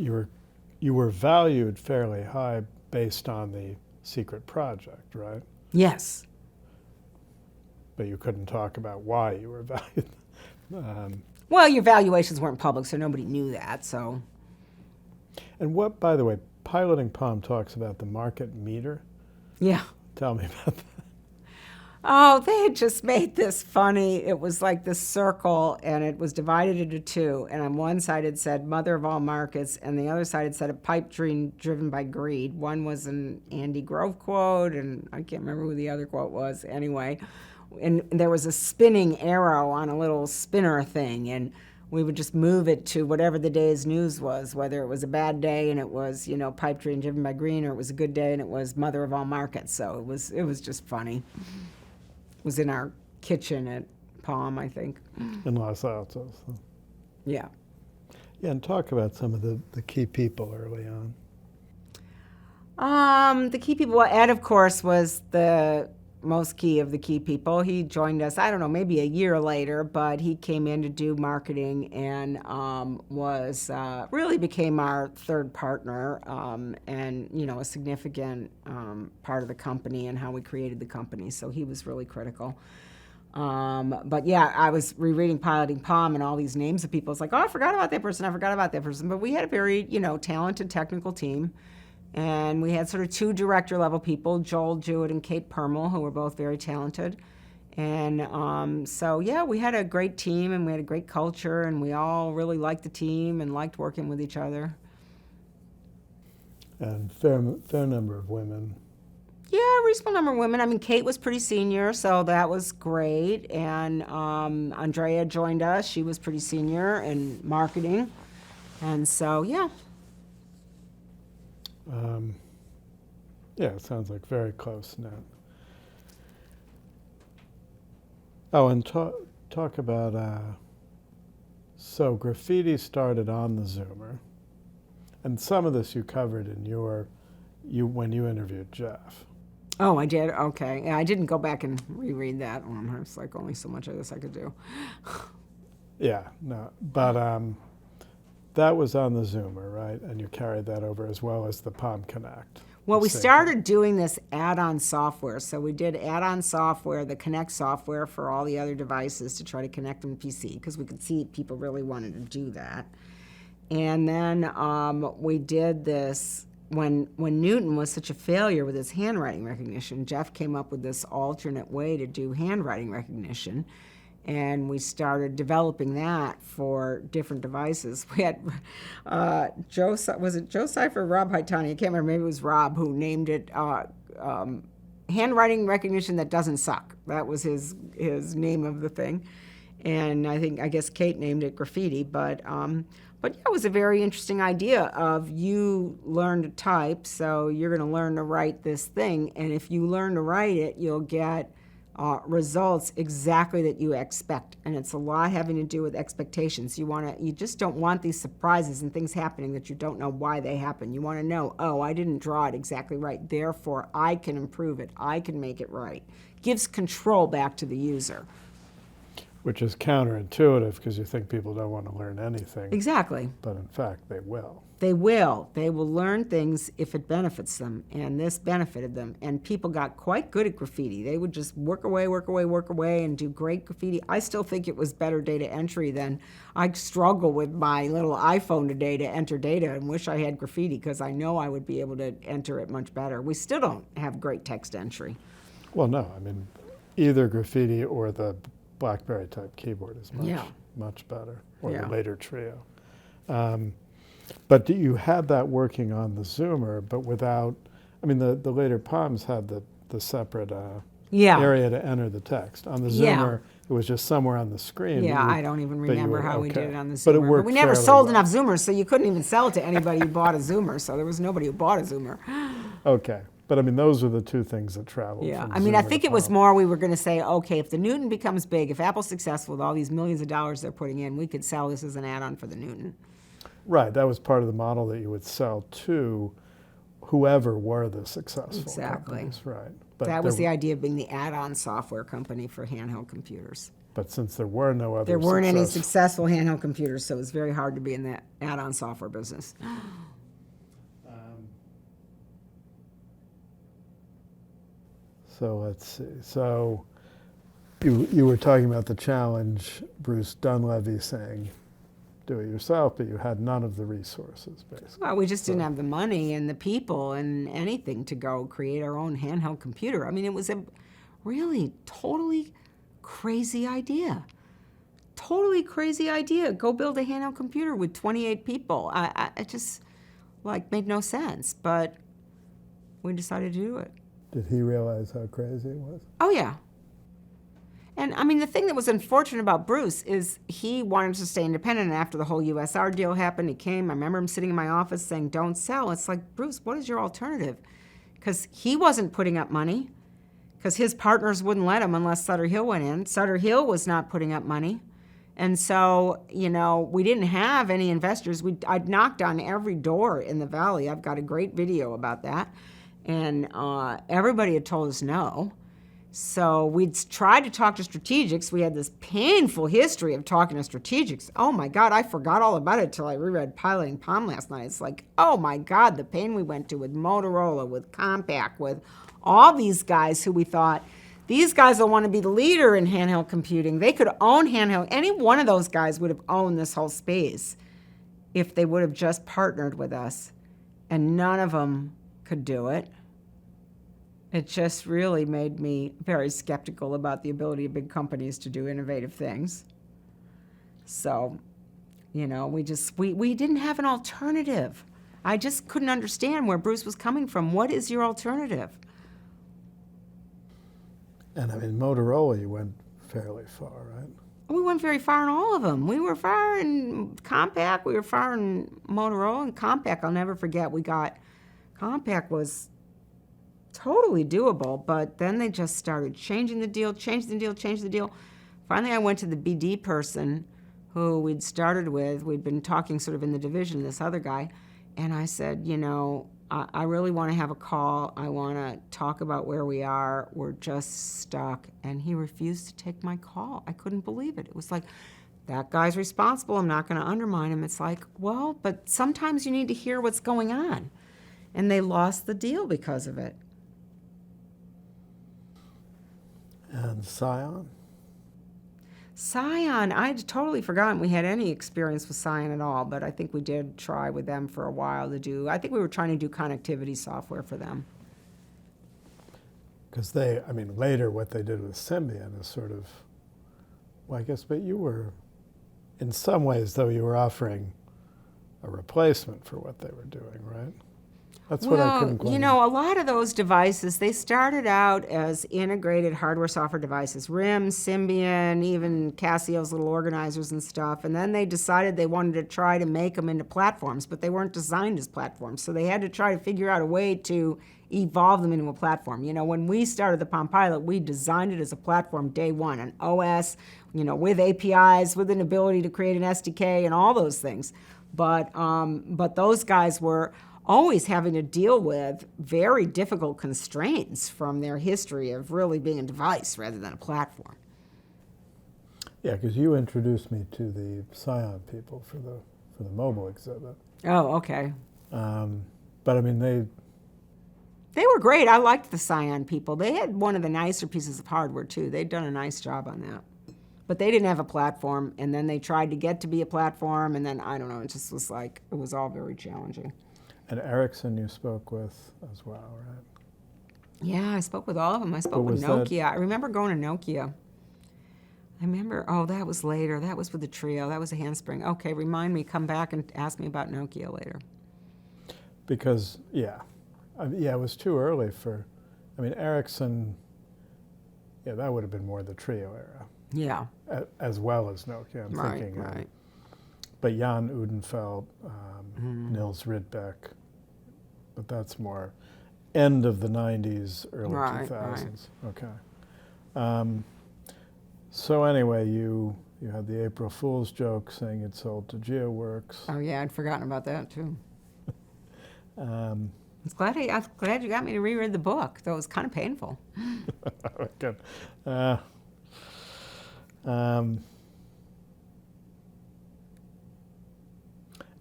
you were valued fairly high based on the secret project, right? Yes. But you couldn't talk about why you were valued. Well, your valuations weren't public, so nobody knew that. So, And what, by the way, piloting Palm talks about the market meter. yeah. Tell me about that. Oh, they had just made this funny. It was like this circle, and it was divided into two. And on one side it said "Mother of all markets," and the other side it said "A pipe dream driven by greed." One was an Andy Grove quote, and I can't remember who the other quote was. Anyway, and there was a spinning arrow on a little spinner thing, and we would just move it to whatever the day's news was, whether it was a bad day and it was, pipe dream driven by green, or it was a good day and it was Mother of all markets. So it was just funny. It was in our kitchen at Palm, I think. In Los Altos. Yeah. Yeah, and talk about some of the key people early on. The key people, well, Ed, of course, was the most key of the key people. He joined us, I don't know, maybe a year later, but he came in to do marketing and really became our third partner and, a significant part of the company and how we created the company. So he was really critical. But yeah, I was rereading Piloting Palm and all these names of people. It's like, oh, I forgot about that person. I forgot about that person. But we had a very, talented technical team. And we had sort of 2 director level people, Joel Jewett and Kate Permel, who were both very talented. And so, yeah, we had a great team and we had a great culture and we all really liked the team and liked working with each other. And fair number of women. Yeah, a reasonable number of women. I mean, Kate was pretty senior, so that was great. And Andrea joined us. She was pretty senior in marketing. And so, yeah. Yeah, it sounds like very close knit. Oh, and talk about, so graffiti started on the Zoomer, and some of this you covered in when you interviewed Jeff. Oh, I did? Okay. Yeah, I didn't go back and reread that one. It's like only so much of this I could do. Yeah, no, but that was on the Zoomer, right? And you carried that over as well as the Palm Connect. Well, we started doing this add-on software. So we did add-on software, the Connect software for all the other devices to try to connect them to PC because we could see people really wanted to do that. And then we did this when Newton was such a failure with his handwriting recognition. Jeff came up with this alternate way to do handwriting recognition. And we started developing that for different devices. We had was it Joe Cipher or Rob Haitani? I can't remember, maybe it was Rob who named it handwriting recognition that doesn't suck. That was his name of the thing. And I guess Kate named it graffiti, but yeah, it was a very interesting idea of you learn to type, so you're going to learn to write this thing, and if you learn to write it, you'll get results exactly that you expect, and it's a lot having to do with expectations. You just don't want these surprises and things happening that you don't know why they happen. You want to know, oh, I didn't draw it exactly right, therefore I can improve it, I can make it right. Gives control back to the user. Which is counterintuitive because you think people don't want to learn anything. Exactly. But in fact, they will. They will. They will learn things if it benefits them, and this benefited them. And people got quite good at graffiti. They would just work away, and do great graffiti. I still think it was better data entry than I struggle with my little iPhone today to enter data and wish I had graffiti because I know I would be able to enter it much better. We still don't have great text entry. Well, no. I mean, either graffiti or the BlackBerry type keyboard is much better, or the later Trio. But you had that working on the Zoomer, but without, I mean, the later Palms had the separate area to enter the text. On the Zoomer, it was just somewhere on the screen. Yeah, I don't even remember how we did it on the Zoomer. But it worked we never fairly sold well. enough Zoomers, so you couldn't even sell it to anybody who bought a Zoomer, so there was nobody who bought a Zoomer. Okay. But I mean, those are the two things that traveled. Yeah, from I mean, I Zoomer think to it was Palm. more we were going to say, okay, if the Newton becomes big, if Apple's successful with all these millions of dollars they're putting in, we could sell this as an add-on for the Newton. Right, that was part of the model that you would sell to whoever were the successful companies. Right. But that was the idea of being the add-on software company for handheld computers. But since there were no other There weren't any successful handheld computers, so it was very hard to be in the add-on software business. So let's see. So you were talking about the challenge, Bruce Dunleavy saying, do it yourself, but you had none of the resources, basically. Well, we just didn't have the money and the people and anything to go create our own handheld computer. I mean, it was a really totally crazy idea. Totally crazy idea. Go build a handheld computer with 28 people. It just, made no sense, but we decided to do it. Did he realize how crazy it was? Oh, yeah. And, I mean, the thing that was unfortunate about Bruce is he wanted to stay independent, and after the whole USR deal happened, he came. I remember him sitting in my office saying, don't sell. It's like, Bruce, what is your alternative? Because he wasn't putting up money, because his partners wouldn't let him unless Sutter Hill went in. Sutter Hill was not putting up money. And so, we didn't have any investors. I'd knocked on every door in the Valley. I've got a great video about that. And everybody had told us no. So we'd tried to talk to strategics. We had this painful history of talking to strategics. Oh my God, I forgot all about it till I reread Piloting Palm last night. It's like, oh my God, the pain we went to with Motorola, with Compaq, with all these guys who we thought, These guys will want to be the leader in handheld computing. They could own handheld. Any one of those guys would have owned this whole space if they would have just partnered with us. And none of them could do it. It just really made me very skeptical about the ability of big companies to do innovative things. So, we didn't have an alternative. I just couldn't understand where Bruce was coming from. What is your alternative? And Motorola, you went fairly far, right? We went very far in all of them. We were far in Compaq. We were far in Motorola. And Compaq, I'll never forget, Compaq was totally doable, but then they just started changing the deal. Finally, I went to the BD person who we'd started with. We'd been talking sort of in the division, this other guy, and I said, I really want to have a call. I want to talk about where we are. We're just stuck. And he refused to take my call. I couldn't believe it. It was like, that guy's responsible. I'm not going to undermine him. It's like, well, but sometimes you need to hear what's going on. And they lost the deal because of it. And Scion? Scion, I'd totally forgotten we had any experience with Scion at all, but I think we did try with them for a while I think we were trying to do connectivity software for them. Because later what they did with Symbian is sort of, well, I guess, but you were, in some ways, though, you were offering a replacement for what they were doing, right? That's what I couldn't quite. A lot of those devices, they started out as integrated hardware-software devices, RIM, Symbian, even Casio's little organizers and stuff, and then they decided they wanted to try to make them into platforms, but they weren't designed as platforms, so they had to try to figure out a way to evolve them into a platform. When we started the Palm Pilot, we designed it as a platform day one, an OS, with APIs, with an ability to create an SDK and all those things. But those guys were always having to deal with very difficult constraints from their history of really being a device rather than a platform. Yeah, because you introduced me to the Scion people for the mobile exhibit. Oh, okay. But they were great. I liked the Scion people. They had one of the nicer pieces of hardware too. They'd done a nice job on that. But they didn't have a platform, and then they tried to get to be a platform, and then, I don't know, it just was like, it was all very challenging. And Ericsson you spoke with as well, right? Yeah, I spoke with all of them. I spoke with Nokia. I remember going to Nokia. That was later. That was with the Trio. That was a Handspring. Okay, remind me, come back and ask me about Nokia later. Because, it was too early for, Ericsson, that would have been more the Trio era. Yeah. As well as Nokia, I'm thinking. Right. But Jan Udenfeld, Nils Rydbeck, but that's more end of the 90s, early 2000s. Right. Okay. So anyway, you had the April Fool's joke saying it sold to GeoWorks. Oh yeah, I'd forgotten about that too. I'm glad you got me to reread the book, though it was kind of painful. Good.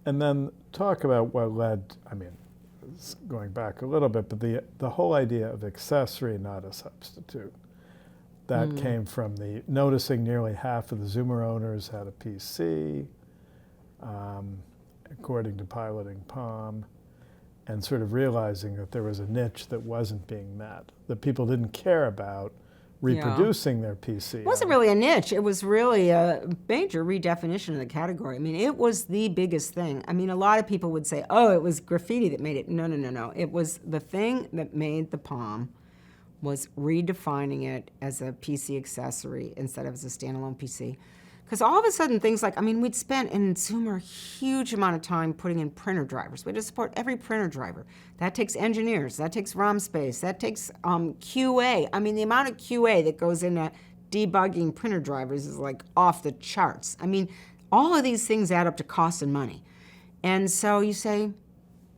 And then talk about what led, going back a little bit, but the whole idea of accessory, not a substitute, that came from noticing nearly half of the Zoomer owners had a PC, according to piloting Palm, and sort of realizing that there was a niche that wasn't being met, that people didn't care about reproducing their PC. It wasn't really a niche. It was really a major redefinition of the category. It was the biggest thing. A lot of people would say, oh, it was graffiti that made it. No. It was the thing that made the Palm was redefining it as a PC accessory instead of as a standalone PC. Because all of a sudden things like, we'd spent in Zoomer a huge amount of time putting in printer drivers. We had to support every printer driver. That takes engineers, that takes ROM space, that takes QA. The amount of QA that goes into debugging printer drivers is like off the charts. All of these things add up to cost and money. And so you say,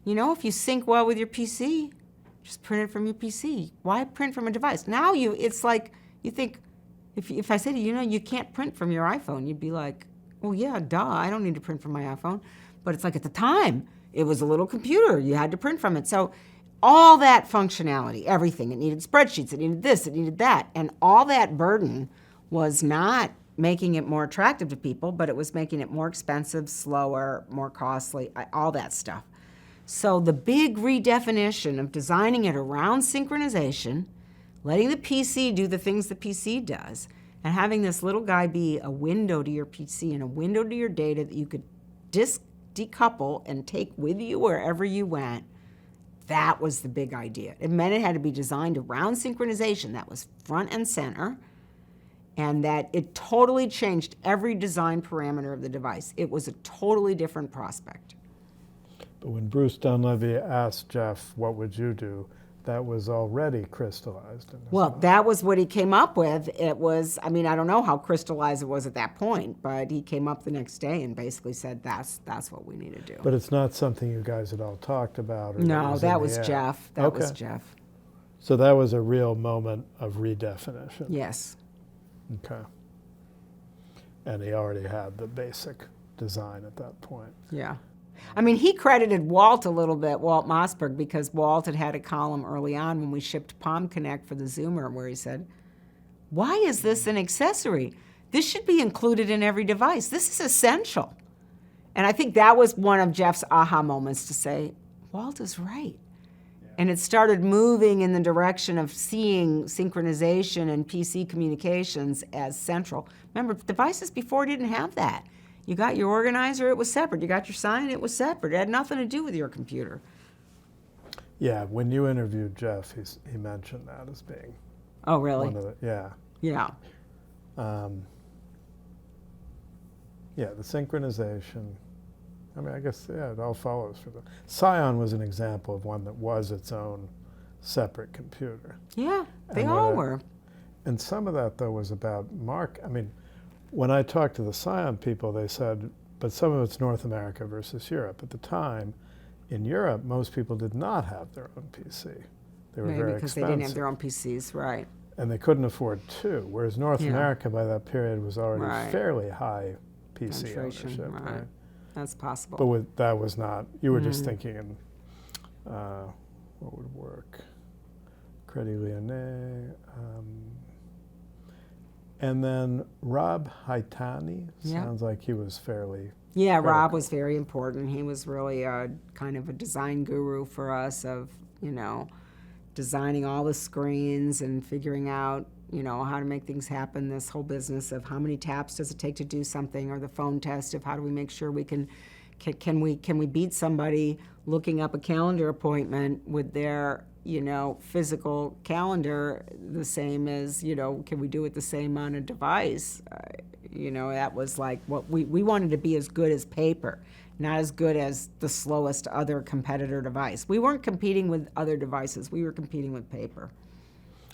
if you sync well with your PC, just print it from your PC. Why print from a device? Now it's like, you think, if I said to you, you can't print from your iPhone, you'd be like, well, yeah, duh, I don't need to print from my iPhone. But it's like at the time, it was a little computer. You had to print from it. So all that functionality, everything. It needed spreadsheets, it needed this, it needed that. And all that burden was not making it more attractive to people, but it was making it more expensive, slower, more costly, all that stuff. So the big redefinition of designing it around synchronization, letting the PC do the things the PC does, and having this little guy be a window to your PC and a window to your data that you could decouple and take with you wherever you went, that was the big idea. It meant it had to be designed around synchronization. That was front and center, and that it totally changed every design parameter of the device. It was a totally different prospect. But when Bruce Dunleavy asked Jeff, what would you do, that was already crystallized in his mind. That was what he came up with. It was, I don't know how crystallized it was at that point, but he came up the next day and basically said, that's what we need to do. But it's not something you guys had all talked about? Or No, that was was Jeff. That was Jeff. So that was a real moment of redefinition? Yes. Okay. And he already had the basic design at that point? Yeah. He credited Walt a little bit, Walt Mossberg, because Walt had a column early on when we shipped Palm Connect for the Zoomer where he said, why is this an accessory? This should be included in every device. This is essential. And I think that was one of Jeff's aha moments to say, Walt is right. Yeah. And it started moving in the direction of seeing synchronization and PC communications as central. Remember, devices before didn't have that. You got your organizer, it was separate. You got your sign, it was separate. It had nothing to do with your computer. Yeah, when you interviewed Jeff, he mentioned that as being. Oh, really? One of the, yeah. Yeah. Yeah, the synchronization. I guess, yeah, it all follows for the. Scion was an example of one that was its own separate computer. Yeah, they all were. And some of that, though, was about Marc. When I talked to the Scion people, they said, but some of it's North America versus Europe. At the time, in Europe, most people did not have their own PC. They were very because expensive. they didn't have their own PCs, right. And they couldn't afford two, whereas North America by that period was already fairly high PC ownership. Right. That's possible. But that was not, you were just thinking, what would work? Credit Lyonnais. And then Rob Haitani, sounds like he was fairly critical. Rob was very important. He was really kind of a design guru for us of, designing all the screens and figuring out, how to make things happen, this whole business of how many taps does it take to do something, or the phone test of how do we make sure we can we beat somebody looking up a calendar appointment with their physical calendar the same as, can we do it the same on a device? That was like what we wanted to be as good as paper, not as good as the slowest other competitor device. We weren't competing with other devices. We were competing with paper.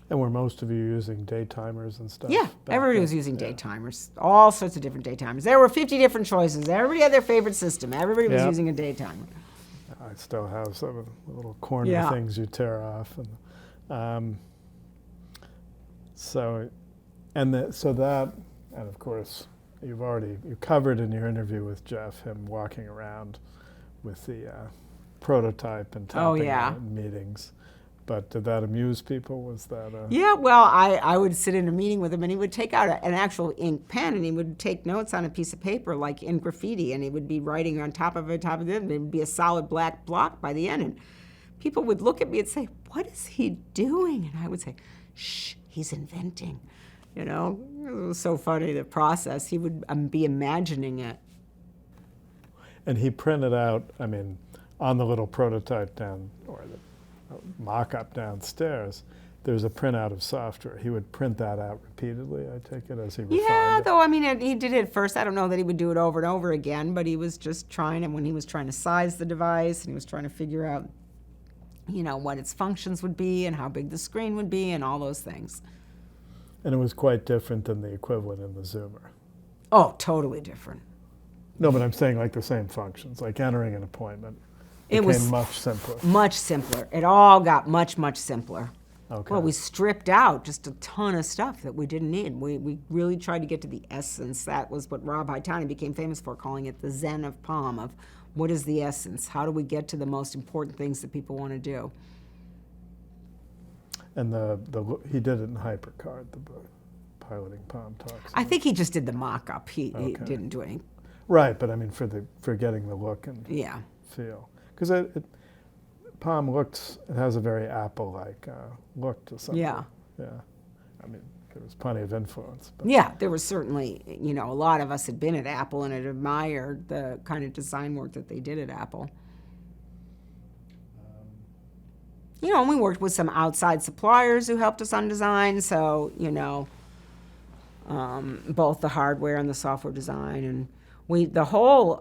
And were most of you using day timers and stuff? Yeah, everybody was using day timers, all sorts of different day timers. There were 50 different choices. Everybody had their favorite system. Everybody was using a day timer. I still have some of the little corner things you tear off, and and of course you covered in your interview with Jeff him walking around with the prototype and tapping in meetings. But did that amuse people? Was that Yeah, well, I would sit in a meeting with him, and he would take out an actual ink pen, and he would take notes on a piece of paper, like in graffiti, and he would be writing on top of it, and it would be a solid black block by the end. And people would look at me and say, what is he doing? And I would say, shh, he's inventing. It was so funny, the process. He would be imagining it. And he printed out, on the little prototype or the mock-up downstairs, there's a printout of software. He would print that out repeatedly, I take it, as he refined it. Though, he did it first. I don't know that he would do it over and over again, but he was just trying, and when he was trying to size the device, and he was trying to figure out, what its functions would be, and how big the screen would be, and all those things. And it was quite different than the equivalent in the Zoomer. Oh, totally different. No, but I'm saying like the same functions, like entering an appointment. It was much simpler. Much simpler. It all got much, much simpler. Okay. Well, we stripped out just a ton of stuff that we didn't need. We really tried to get to the essence. That was what Rob Haitani became famous for, calling it the Zen of Palm, of what is the essence? How do we get to the most important things that people want to do? And he did it in HyperCard, the book, Piloting Palm Talks. I think he just did the mock-up. He Okay. didn't do any. Right, but I mean for getting the look and Yeah. feel. Because Palm it has a very Apple-like look to something. Yeah. Yeah. I mean, there was plenty of influence. But Yeah, there was certainly, a lot of us had been at Apple and had admired the kind of design work that they did at Apple. And we worked with some outside suppliers who helped us on design, so, both the hardware and the software design. And the whole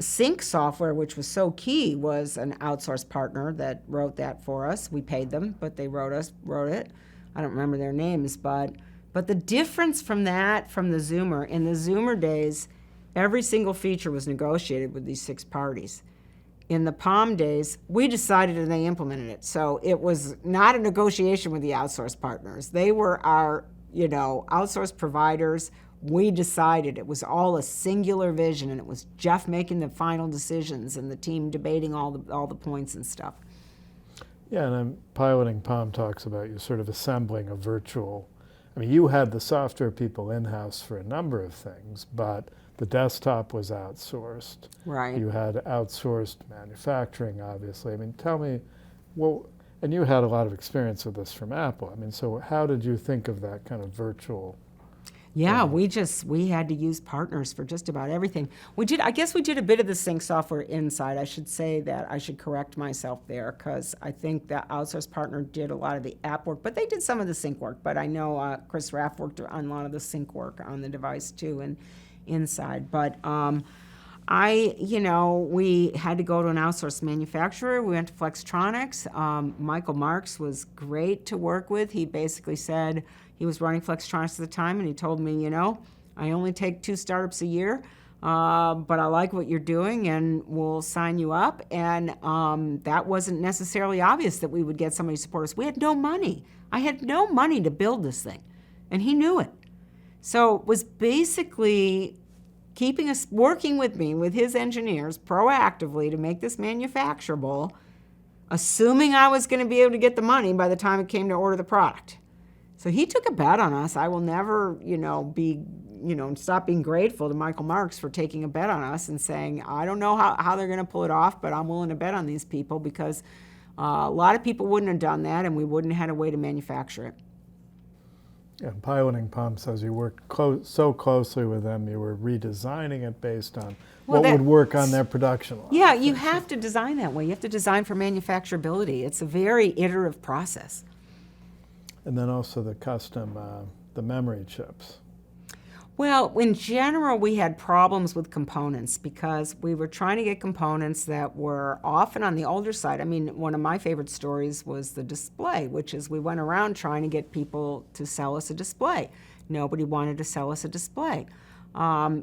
sync software, which was so key, was an outsourced partner that wrote that for us. We paid them, but they wrote it. I don't remember their names, but the difference from that, from the Zoomer, in the Zoomer days, every single feature was negotiated with these 6 parties. In the Palm days, we decided and they implemented it. So it was not a negotiation with the outsourced partners. They were our, outsourced providers. We decided. It was all a singular vision, and it was Jeff making the final decisions and the team debating all the points and stuff. yeah, and Piloting Palm talks about you sort of assembling a virtual. I mean, you had the software people in-house for a number of things, but the desktop was outsourced. Right. You had outsourced manufacturing, obviously. I mean, tell me, and you had a lot of experience with this from Apple. I mean, so how did you think of that kind of virtual? Yeah, we had to use partners for just about everything. I guess we did a bit of the sync software inside. I should say that I should correct myself there, because I think that outsourced partner did a lot of the app work, but they did some of the sync work. But I know Chris Raff worked on a lot of the sync work on the device too and inside. But we had to go to an outsourced manufacturer. We went to Flextronics. Michael Marks was great to work with. He basically said, he was running Flextronics at the time, and he told me, I only take 2 startups a year, but I like what you're doing, and we'll sign you up. And that wasn't necessarily obvious that we would get somebody to support us. We had no money. I had no money to build this thing, and he knew it. So it was basically keeping us, working with me, with his engineers, proactively to make this manufacturable, assuming I was going to be able to get the money by the time it came to order the product. So he took a bet on us. I will never, stop being grateful to Michael Marks for taking a bet on us and saying, I don't know how they're going to pull it off, but I'm willing to bet on these people, because a lot of people wouldn't have done that, and we wouldn't have had a way to manufacture it. Yeah, Piloting Palm says you worked so closely with them, you were redesigning it based on what would work on their production line. Yeah, you have to design that way. You have to design for manufacturability. It's a very iterative process. And then also the custom, the memory chips. Well, in general, we had problems with components because we were trying to get components that were often on the older side. I mean, one of my favorite stories was the display, which is we went around trying to get people to sell us a display. Nobody wanted to sell us a display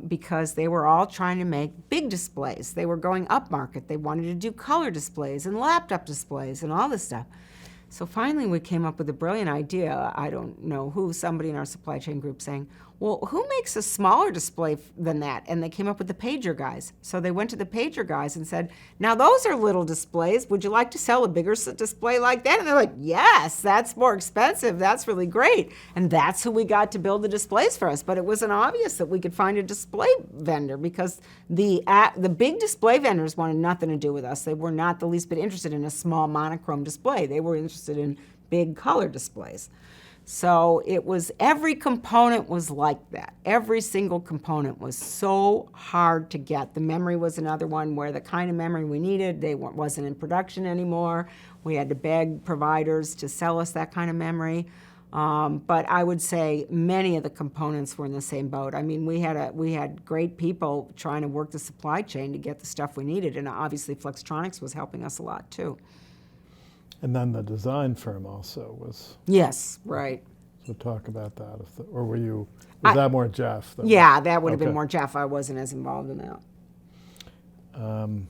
because they were all trying to make big displays. They were going upmarket. They wanted to do color displays and laptop displays and all this stuff. So finally, we came up with a brilliant idea. I don't know who, somebody in our supply chain group saying, well, who makes a smaller display than that? And they came up with the pager guys. So they went to the pager guys and said, now those are little displays. Would you like to sell a bigger display like that? And they're like, yes, that's more expensive. That's really great. And that's who we got to build the displays for us. But it wasn't obvious that we could find a display vendor because the big display vendors wanted nothing to do with us. They were not the least bit interested in a small monochrome display. They were interested in big color displays. So it was, every component was like that. Every single component was so hard to get. The memory was another one where the kind of memory we needed, wasn't in production anymore. We had to beg providers to sell us that kind of memory. But I would say many of the components were in the same boat. I mean, we had great people trying to work the supply chain to get the stuff we needed, and obviously Flextronics was helping us a lot too. And then the design firm also was. Yes, right. So talk about that. Or was that more Jeff? Yeah, that would have been more Jeff. I wasn't as involved in that. And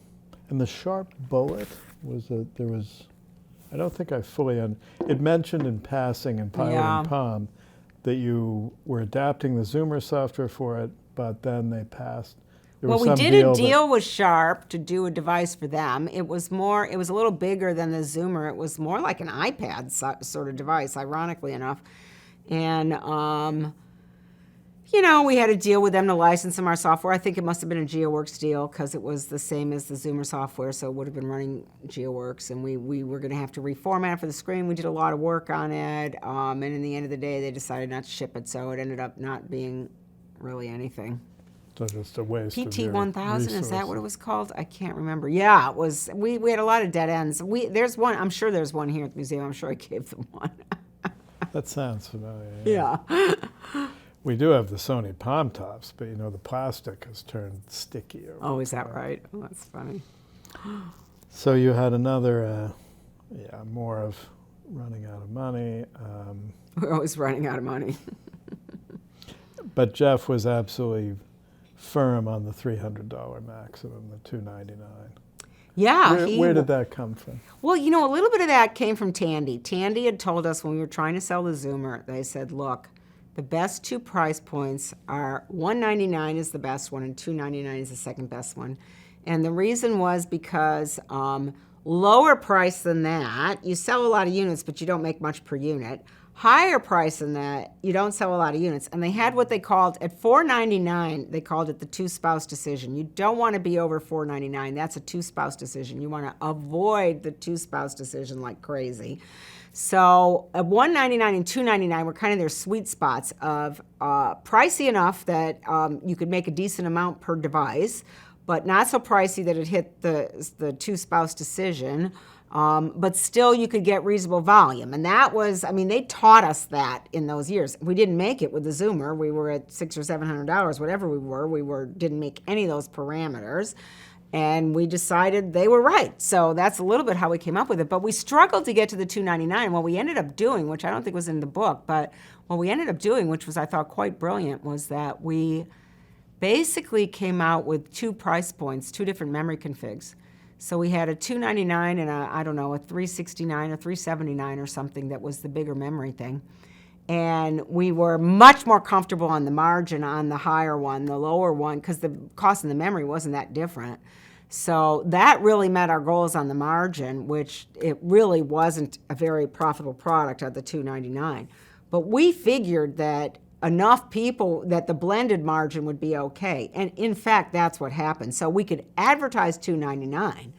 the Sharp Bullet I don't think I fully, it mentioned in passing in Piloting Palm that you were adapting the Zoomer software for it, but then they passed. Well, was we some did a that- deal with Sharp to do a device for them. It was a little bigger than the Zoomer. It was more like an iPad sort of device, ironically enough. And, we had a deal with them to license them our software. I think it must have been a GeoWorks deal because it was the same as the Zoomer software, so it would have been running GeoWorks. And we were going to have to reformat for the screen. We did a lot of work on it. And in the end of the day, they decided not to ship it, so it ended up not being really anything. So just a waste of your PT-1000, is that what it resources. was called? I can't remember. Yeah, it was. We had a lot of dead ends. There's one, I'm sure there's one here at the museum. I'm sure I gave them one. That sounds familiar. Yeah. We do have the Sony Palm Tops, but the plastic has turned sticky. Oh, is that right? Oh, that's funny. So you had another, more of running out of money. We're always running out of money. But Jeff was absolutely firm on the $300 maximum, the $299. Yeah. Where did that come from? Well, a little bit of that came from Tandy. Tandy had told us when we were trying to sell the Zoomer, they said, look, the best two price points are $199 is the best one and $299 is the second best one. And the reason was because lower price than that, you sell a lot of units, but you don't make much per unit. Higher price than that, you don't sell a lot of units. And they had what they called, at $499, they called it the two-spouse decision. You don't want to be over $499. That's a two-spouse decision. You want to avoid the two-spouse decision like crazy. So $199 and $299 were kind of their sweet spots of pricey enough that you could make a decent amount per device, but not so pricey that it hit the two-spouse decision. But still you could get reasonable volume. And that was, they taught us that in those years. We didn't make it with the Zoomer. We were at $600 or $700, whatever we didn't make any of those parameters. And we decided they were right. So that's a little bit how we came up with it. But we struggled to get to the $299. What we ended up doing, which I don't think was in the book, but what we ended up doing, which was I thought quite brilliant, was that we basically came out with two price points, two different memory configs. So we had a $299 and a $369 or $379 or something that was the bigger memory thing. And we were much more comfortable on the margin on the higher one, the lower one, because the cost of the memory wasn't that different. So that really met our goals on the margin, which it really wasn't a very profitable product at the $299. But we figured that enough people that the blended margin would be okay. And in fact, that's what happened. So we could advertise $299,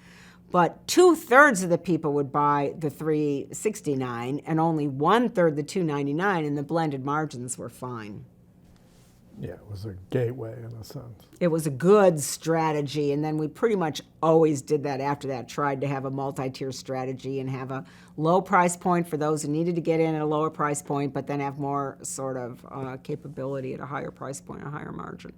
but 2/3 of the people would buy the $369 and only 1/3 the $299, and the blended margins were fine. Yeah, it was a gateway in a sense. It was a good strategy, and then we pretty much always did that after that, tried to have a multi-tier strategy and have a low price point for those who needed to get in at a lower price point, but then have more sort of capability at a higher price point, a higher margin.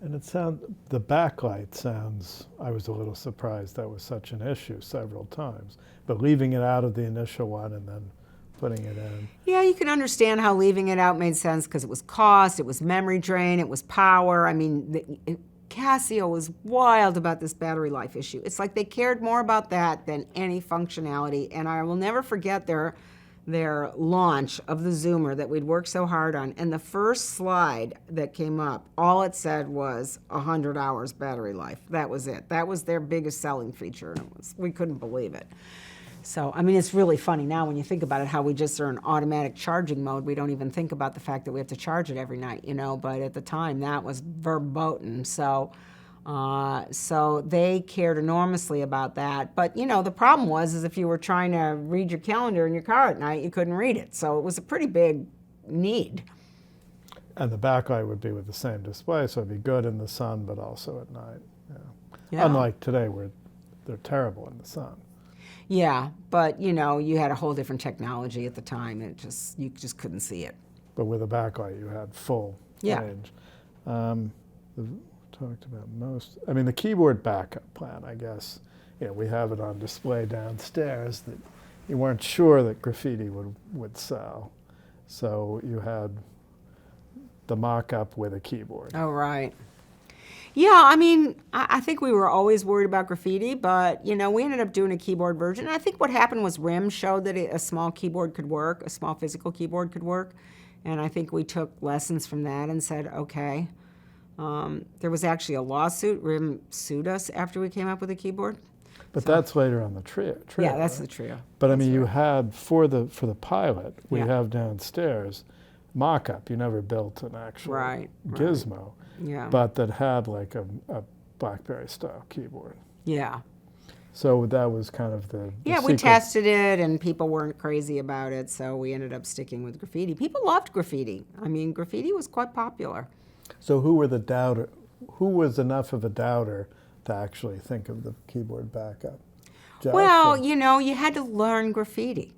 And the backlight sounds, I was a little surprised that was such an issue several times, but leaving it out of the initial one and then putting it in. Yeah, you can understand how leaving it out made sense because it was cost, it was memory drain, it was power. Casio was wild about this battery life issue. It's like they cared more about that than any functionality, and I will never forget their launch of the Zoomer that we'd worked so hard on, and the first slide that came up, all it said was 100 hours battery life. That was it. That was their biggest selling feature, and we couldn't believe it. So, it's really funny now when you think about it, how we just are in automatic charging mode. We don't even think about the fact that we have to charge it every night, but at the time that was verboten. So they cared enormously about that. But, the problem was if you were trying to read your calendar in your car at night, you couldn't read it. So it was a pretty big need. And the backlight would be with the same display, so it'd be good in the sun, but also at night. Yeah. Unlike today, where they're terrible in the sun. Yeah, but you had a whole different technology at the time. You just couldn't see it. But with a backlight, you had full range. Talked about most. The keyboard backup plan, I guess. We have it on display downstairs that you weren't sure that graffiti would sell, so you had the mock-up with a keyboard. Oh, right. Yeah, I think we were always worried about graffiti, but, we ended up doing a keyboard version. And I think what happened was RIM showed that a small keyboard could work, a small physical keyboard could work. And I think we took lessons from that and said, okay, There was actually a lawsuit. RIM sued us after we came up with a keyboard. But that's later on the trio. Yeah, that's right? the trio. But I That's mean, you right. had for the pilot, we Yeah. have downstairs mock-up. You never built an actual Right. gizmo, Yeah. but that had like a BlackBerry style keyboard. Yeah. So that was kind of the Yeah, we secret. tested it, and people weren't crazy about it, so we ended up sticking with graffiti. People loved graffiti. I mean, graffiti was quite popular. So who were the doubter? Who was enough of a doubter to actually think of the keyboard backup? Jeff, Well, or- you had to learn graffiti.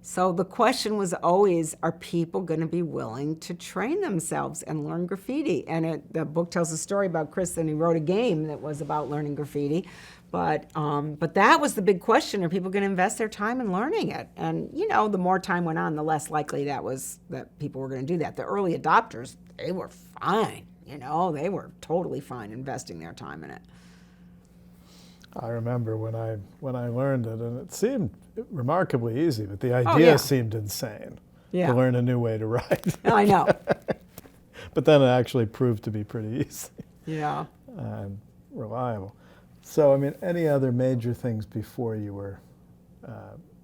So the question was always, are people going to be willing to train themselves and learn graffiti? And the book tells a story about Chris, and he wrote a game that was about learning graffiti. But that was the big question: are people going to invest their time in learning it? And the more time went on, the less likely that people were going to do that. The early adopters, they were fine. They were totally fine investing their time in it. I remember when I learned it, and it seemed remarkably easy, but the idea yeah. seemed insane Yeah. to learn a new way to write. I know. But then it actually proved to be pretty easy Yeah. and reliable. So, I mean, any other major things before you were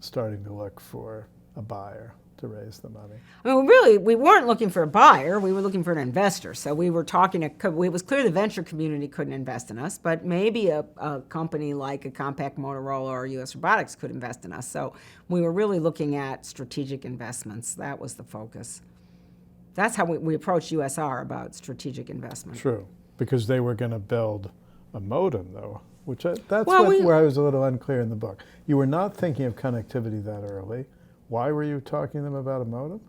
starting to look for a buyer to raise the money? I mean, we weren't looking for a buyer. We were looking for an investor. So we were talking it was clear the venture community couldn't invest in us, but maybe a company like a Compact Motorola or US Robotics could invest in us. So we were really looking at strategic investments. That was the focus. That's how we approached USR about strategic investment. True, because they were going to build a modem, though, that's Well, where I was a little unclear in the book. You were not thinking of connectivity that early. Why were you talking to them about a modem?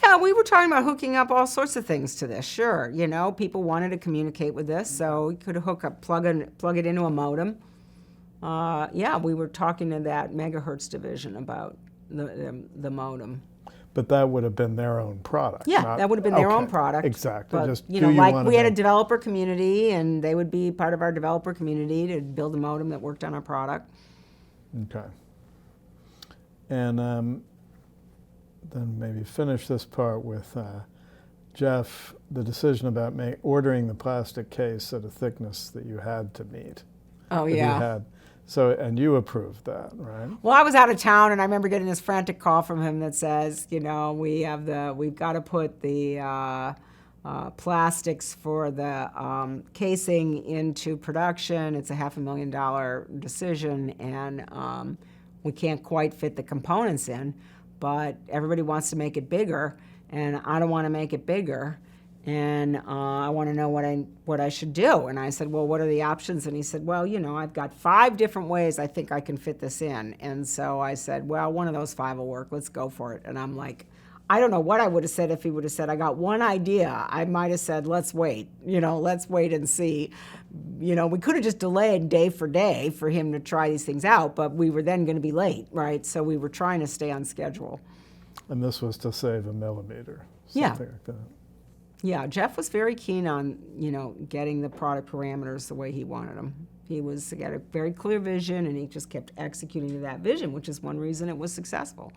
Yeah, we were talking about hooking up all sorts of things to this. Sure, people wanted to communicate with this, so we could hook up, plug it into a modem. Yeah, we were talking to that megahertz division about the modem. But that would have been their own product. Yeah, that would have been their own Okay, product. Exactly. But Just like wanna we had a make- developer community, and they would be part of our developer community to build a modem that worked on our product. Okay. And then maybe finish this part with Jeff, the decision about ordering the plastic case at a thickness that you had to meet. Oh, that you yeah. had. So, and you approved that, right? Well, I was out of town, and I remember getting this frantic call from him that says, we've got to put the plastics for the casing into production. It's a $500,000 decision, and we can't quite fit the components in, but everybody wants to make it bigger, and I don't want to make it bigger. And I want to know what I should do. And I said, well, what are the options? And he said, well, I've got 5 different ways I think I can fit this in. And so I said, well, one of those 5 will work. Let's go for it. And I'm like, I don't know what I would have said if he would have said, I got one idea. I might have said, let's wait. Let's wait and see. We could have just delayed day for day for him to try these things out, but we were then going to be late, right? So we were trying to stay on schedule. And this was to save a millimeter, Yeah. something like that. Yeah, Jeff was very keen on, getting the product parameters the way he wanted them. He got a very clear vision, and he just kept executing to that vision, which is one reason it was successful.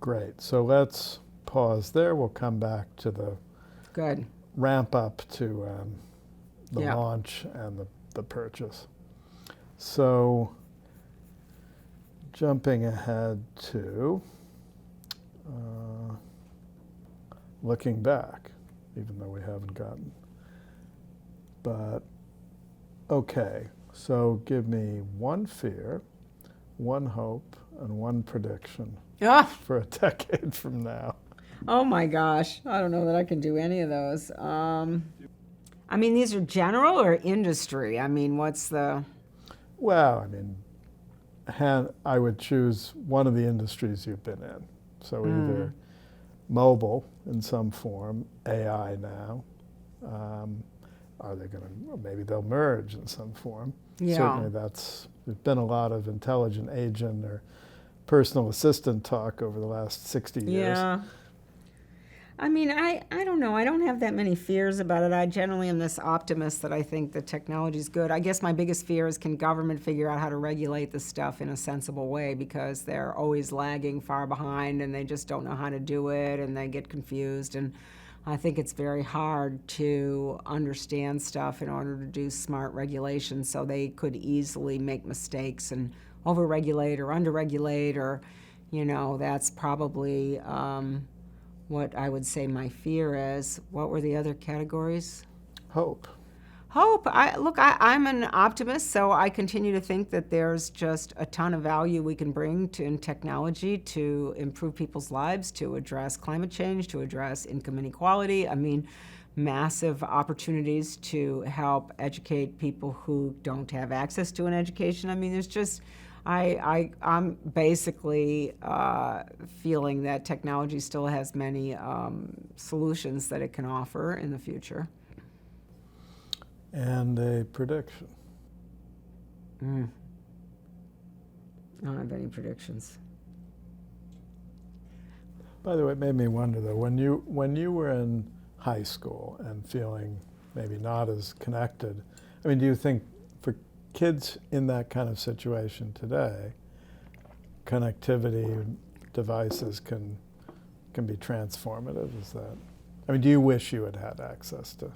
Great. So let's pause there. We'll come back to the Good. ramp up to the Yeah. launch and the purchase. So jumping ahead to looking back, even though we haven't gotten. But okay, so give me one fear, one hope, and one prediction Ah, for a decade from now. oh my gosh, I don't know that I can do any of those. These are general or industry? What's the... Well, I mean, I would choose one of the industries you've been in. So either mobile in some form, AI now. Are they going to, maybe they'll merge in some form. Yeah. Certainly there's been a lot of intelligent agent or personal assistant talk over the last 60 years. Yeah. I don't know. I don't have that many fears about it. I generally am this optimist that I think the technology is good. I guess my biggest fear is, can government figure out how to regulate this stuff in a sensible way, because they're always lagging far behind and they just don't know how to do it and they get confused. And I think it's very hard to understand stuff in order to do smart regulation, so they could easily make mistakes and overregulate or underregulate, or, that's probably what I would say my fear is. What were the other categories? Hope. Hope. I'm an optimist, so I continue to think that there's just a ton of value we can bring in technology to improve people's lives, to address climate change, to address income inequality. I mean, massive opportunities to help educate people who don't have access to an education. I mean, there's just, I'm basically feeling that technology still has many solutions that it can offer in the future. And a prediction. I don't have any predictions. By the way, it made me wonder though, when you were in high school and feeling maybe not as connected, I mean, do you think for kids in that kind of situation today, connectivity devices can be transformative? Is that, I mean, do you wish you had had access to?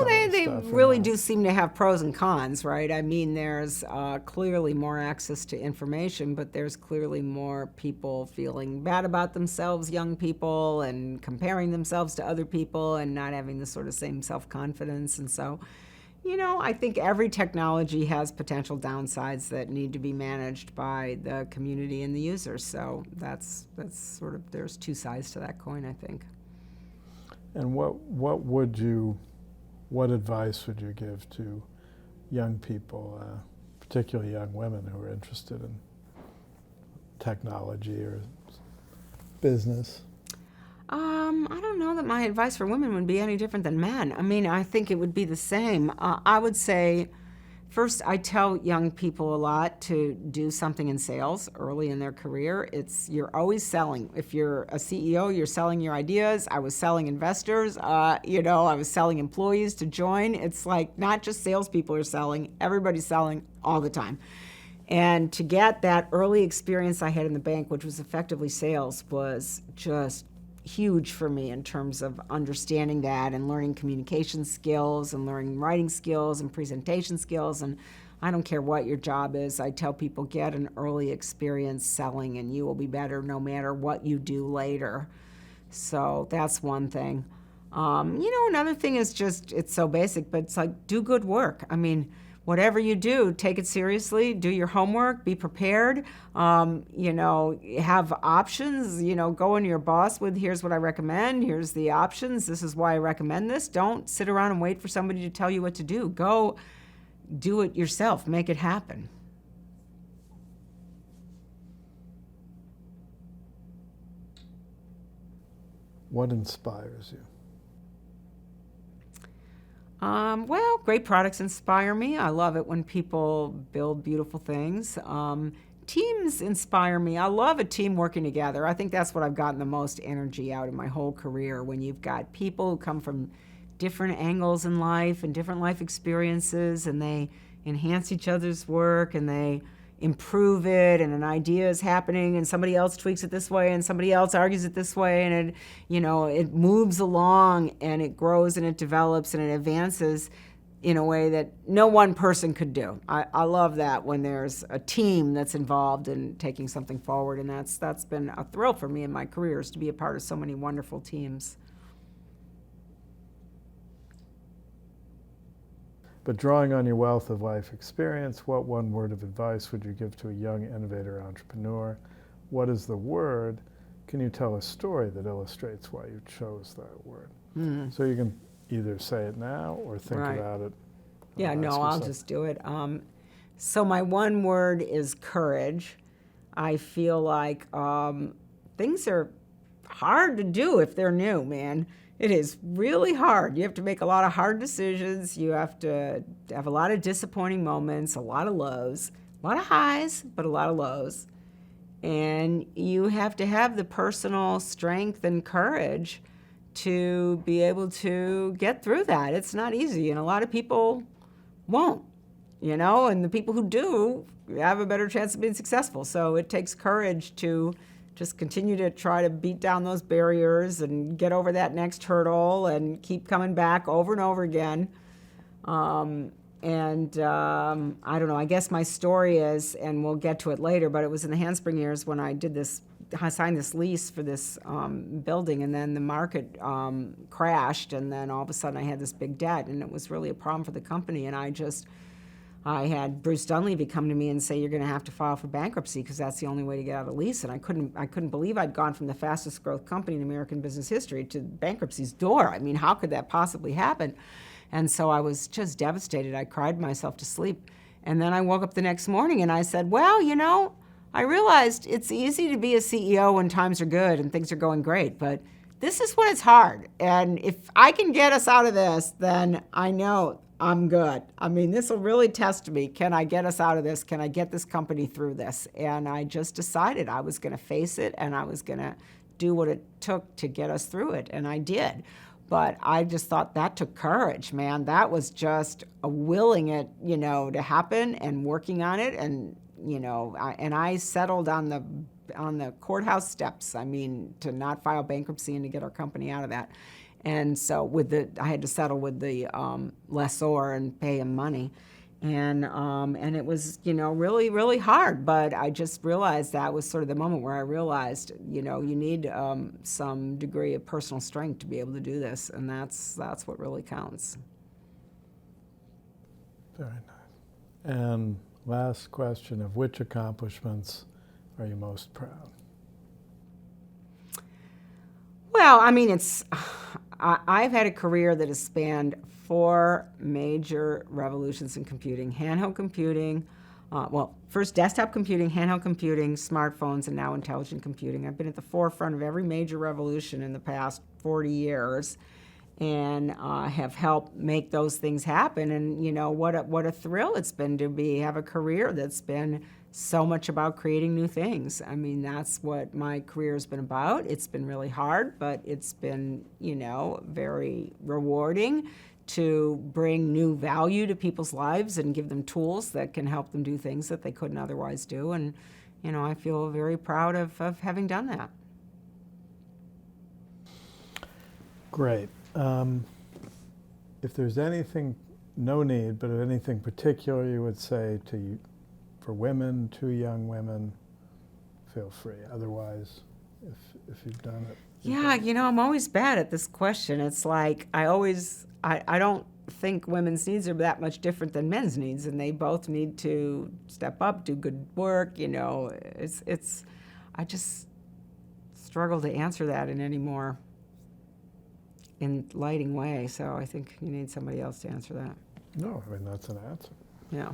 They really do seem to have pros and cons, right? I mean, there's clearly more access to information, but there's clearly more people feeling bad about themselves, young people, and comparing themselves to other people and not having the sort of same self-confidence. And so, I think every technology has potential downsides that need to be managed by the community and the users. So that's sort of, there's two sides to that coin, I think. And what advice would you give to young people, particularly young women who are interested in technology or business? I don't know that my advice for women would be any different than men. I mean, I think it would be the same. I would say, first, I tell young people a lot to do something in sales early in their career. You're always selling. If you're a CEO, you're selling your ideas. I was selling investors. I was selling employees to join. It's like not just salespeople are selling. Everybody's selling all the time. And to get that early experience I had in the bank, which was effectively sales, was just huge for me in terms of understanding that and learning communication skills and learning writing skills and presentation skills. And I don't care what your job is. I tell people, get an early experience selling and you will be better no matter what you do later. So that's one thing. Another thing is just, it's so basic, but it's like, do good work. I mean, whatever you do, take it seriously, do your homework, be prepared, have options, go into your boss with, here's what I recommend, here's the options, this is why I recommend this. Don't sit around and wait for somebody to tell you what to do. Go do it yourself, make it happen. What inspires you? Great products inspire me. I love it when people build beautiful things. Teams inspire me. I love a team working together. I think that's what I've gotten the most energy out of my whole career, when you've got people who come from different angles in life and different life experiences, and they enhance each other's work and they improve it, and an idea is happening and somebody else tweaks it this way and somebody else argues it this way, and it moves along and it grows and it develops and it advances in a way that no one person could do. I love that when there's a team that's involved in taking something forward, and that's been a thrill for me in my career, is to be a part of so many wonderful teams. But drawing on your wealth of life experience, what one word of advice would you give to a young innovator entrepreneur? What is the word? Can you tell a story that illustrates why you chose that word? So you can either say it now or think about it. Yeah, no, I'll just do it. So my one word is courage. I feel like things are hard to do if they're new, man. It is really hard. You have to make a lot of hard decisions. You have to have a lot of disappointing moments, a lot of lows, a lot of highs, but a lot of lows. And you have to have the personal strength and courage to be able to get through that. It's not easy, and a lot of people won't, and the people who do have a better chance of being successful. So it takes courage to just continue to try to beat down those barriers and get over that next hurdle and keep coming back over and over again. I don't know, I guess my story is, and we'll get to it later, but it was in the Handspring years when I signed this lease for this building, and then the market crashed, and then all of a sudden I had this big debt, and it was really a problem for the company. And I had Bruce Dunleavy come to me and say, you're going to have to file for bankruptcy because that's the only way to get out of lease. And I couldn't believe I'd gone from the fastest growth company in American business history to bankruptcy's door. I mean, how could that possibly happen? And so I was just devastated. I cried myself to sleep. And then I woke up the next morning and I said, well, I realized it's easy to be a CEO when times are good and things are going great, but this is when it's hard. And if I can get us out of this, then I know I'm good. I mean, this will really test me. Can I get us out of this? Can I get this company through this? And I just decided I was going to face it and I was going to do what it took to get us through it. And I did. But I just thought that took courage, man. That was just willing it, to happen and working on it. And, I settled on the courthouse steps. I mean, to not file bankruptcy and to get our company out of that. And so I had to settle with the lessor and pay him money. And it was, really, really hard. But I just realized that was sort of the moment where I realized, you need some degree of personal strength to be able to do this. And that's what really counts. Very nice. And last question, of which accomplishments are you most proud? Well, I mean, I've had a career that has spanned 4 major revolutions in computing: handheld computing, first desktop computing, handheld computing, smartphones, and now intelligent computing. I've been at the forefront of every major revolution in the past 40 years and have helped make those things happen. And, what a thrill it's been to have a career that's been so much about creating new things. I mean, that's what my career has been about. It's been really hard, but it's been, very rewarding to bring new value to people's lives and give them tools that can help them do things that they couldn't otherwise do. And, I feel very proud of having done that. Great. If there's anything, no need, but anything particular you would say for women, to young women, feel free. Otherwise, if you've done it. Yeah, I'm always bad at this question. It's like I don't think women's needs are that much different than men's needs, and they both need to step up, do good work. I just struggle to answer that in any more enlightening way. So I think you need somebody else to answer that. No, I mean, that's an answer. Yeah.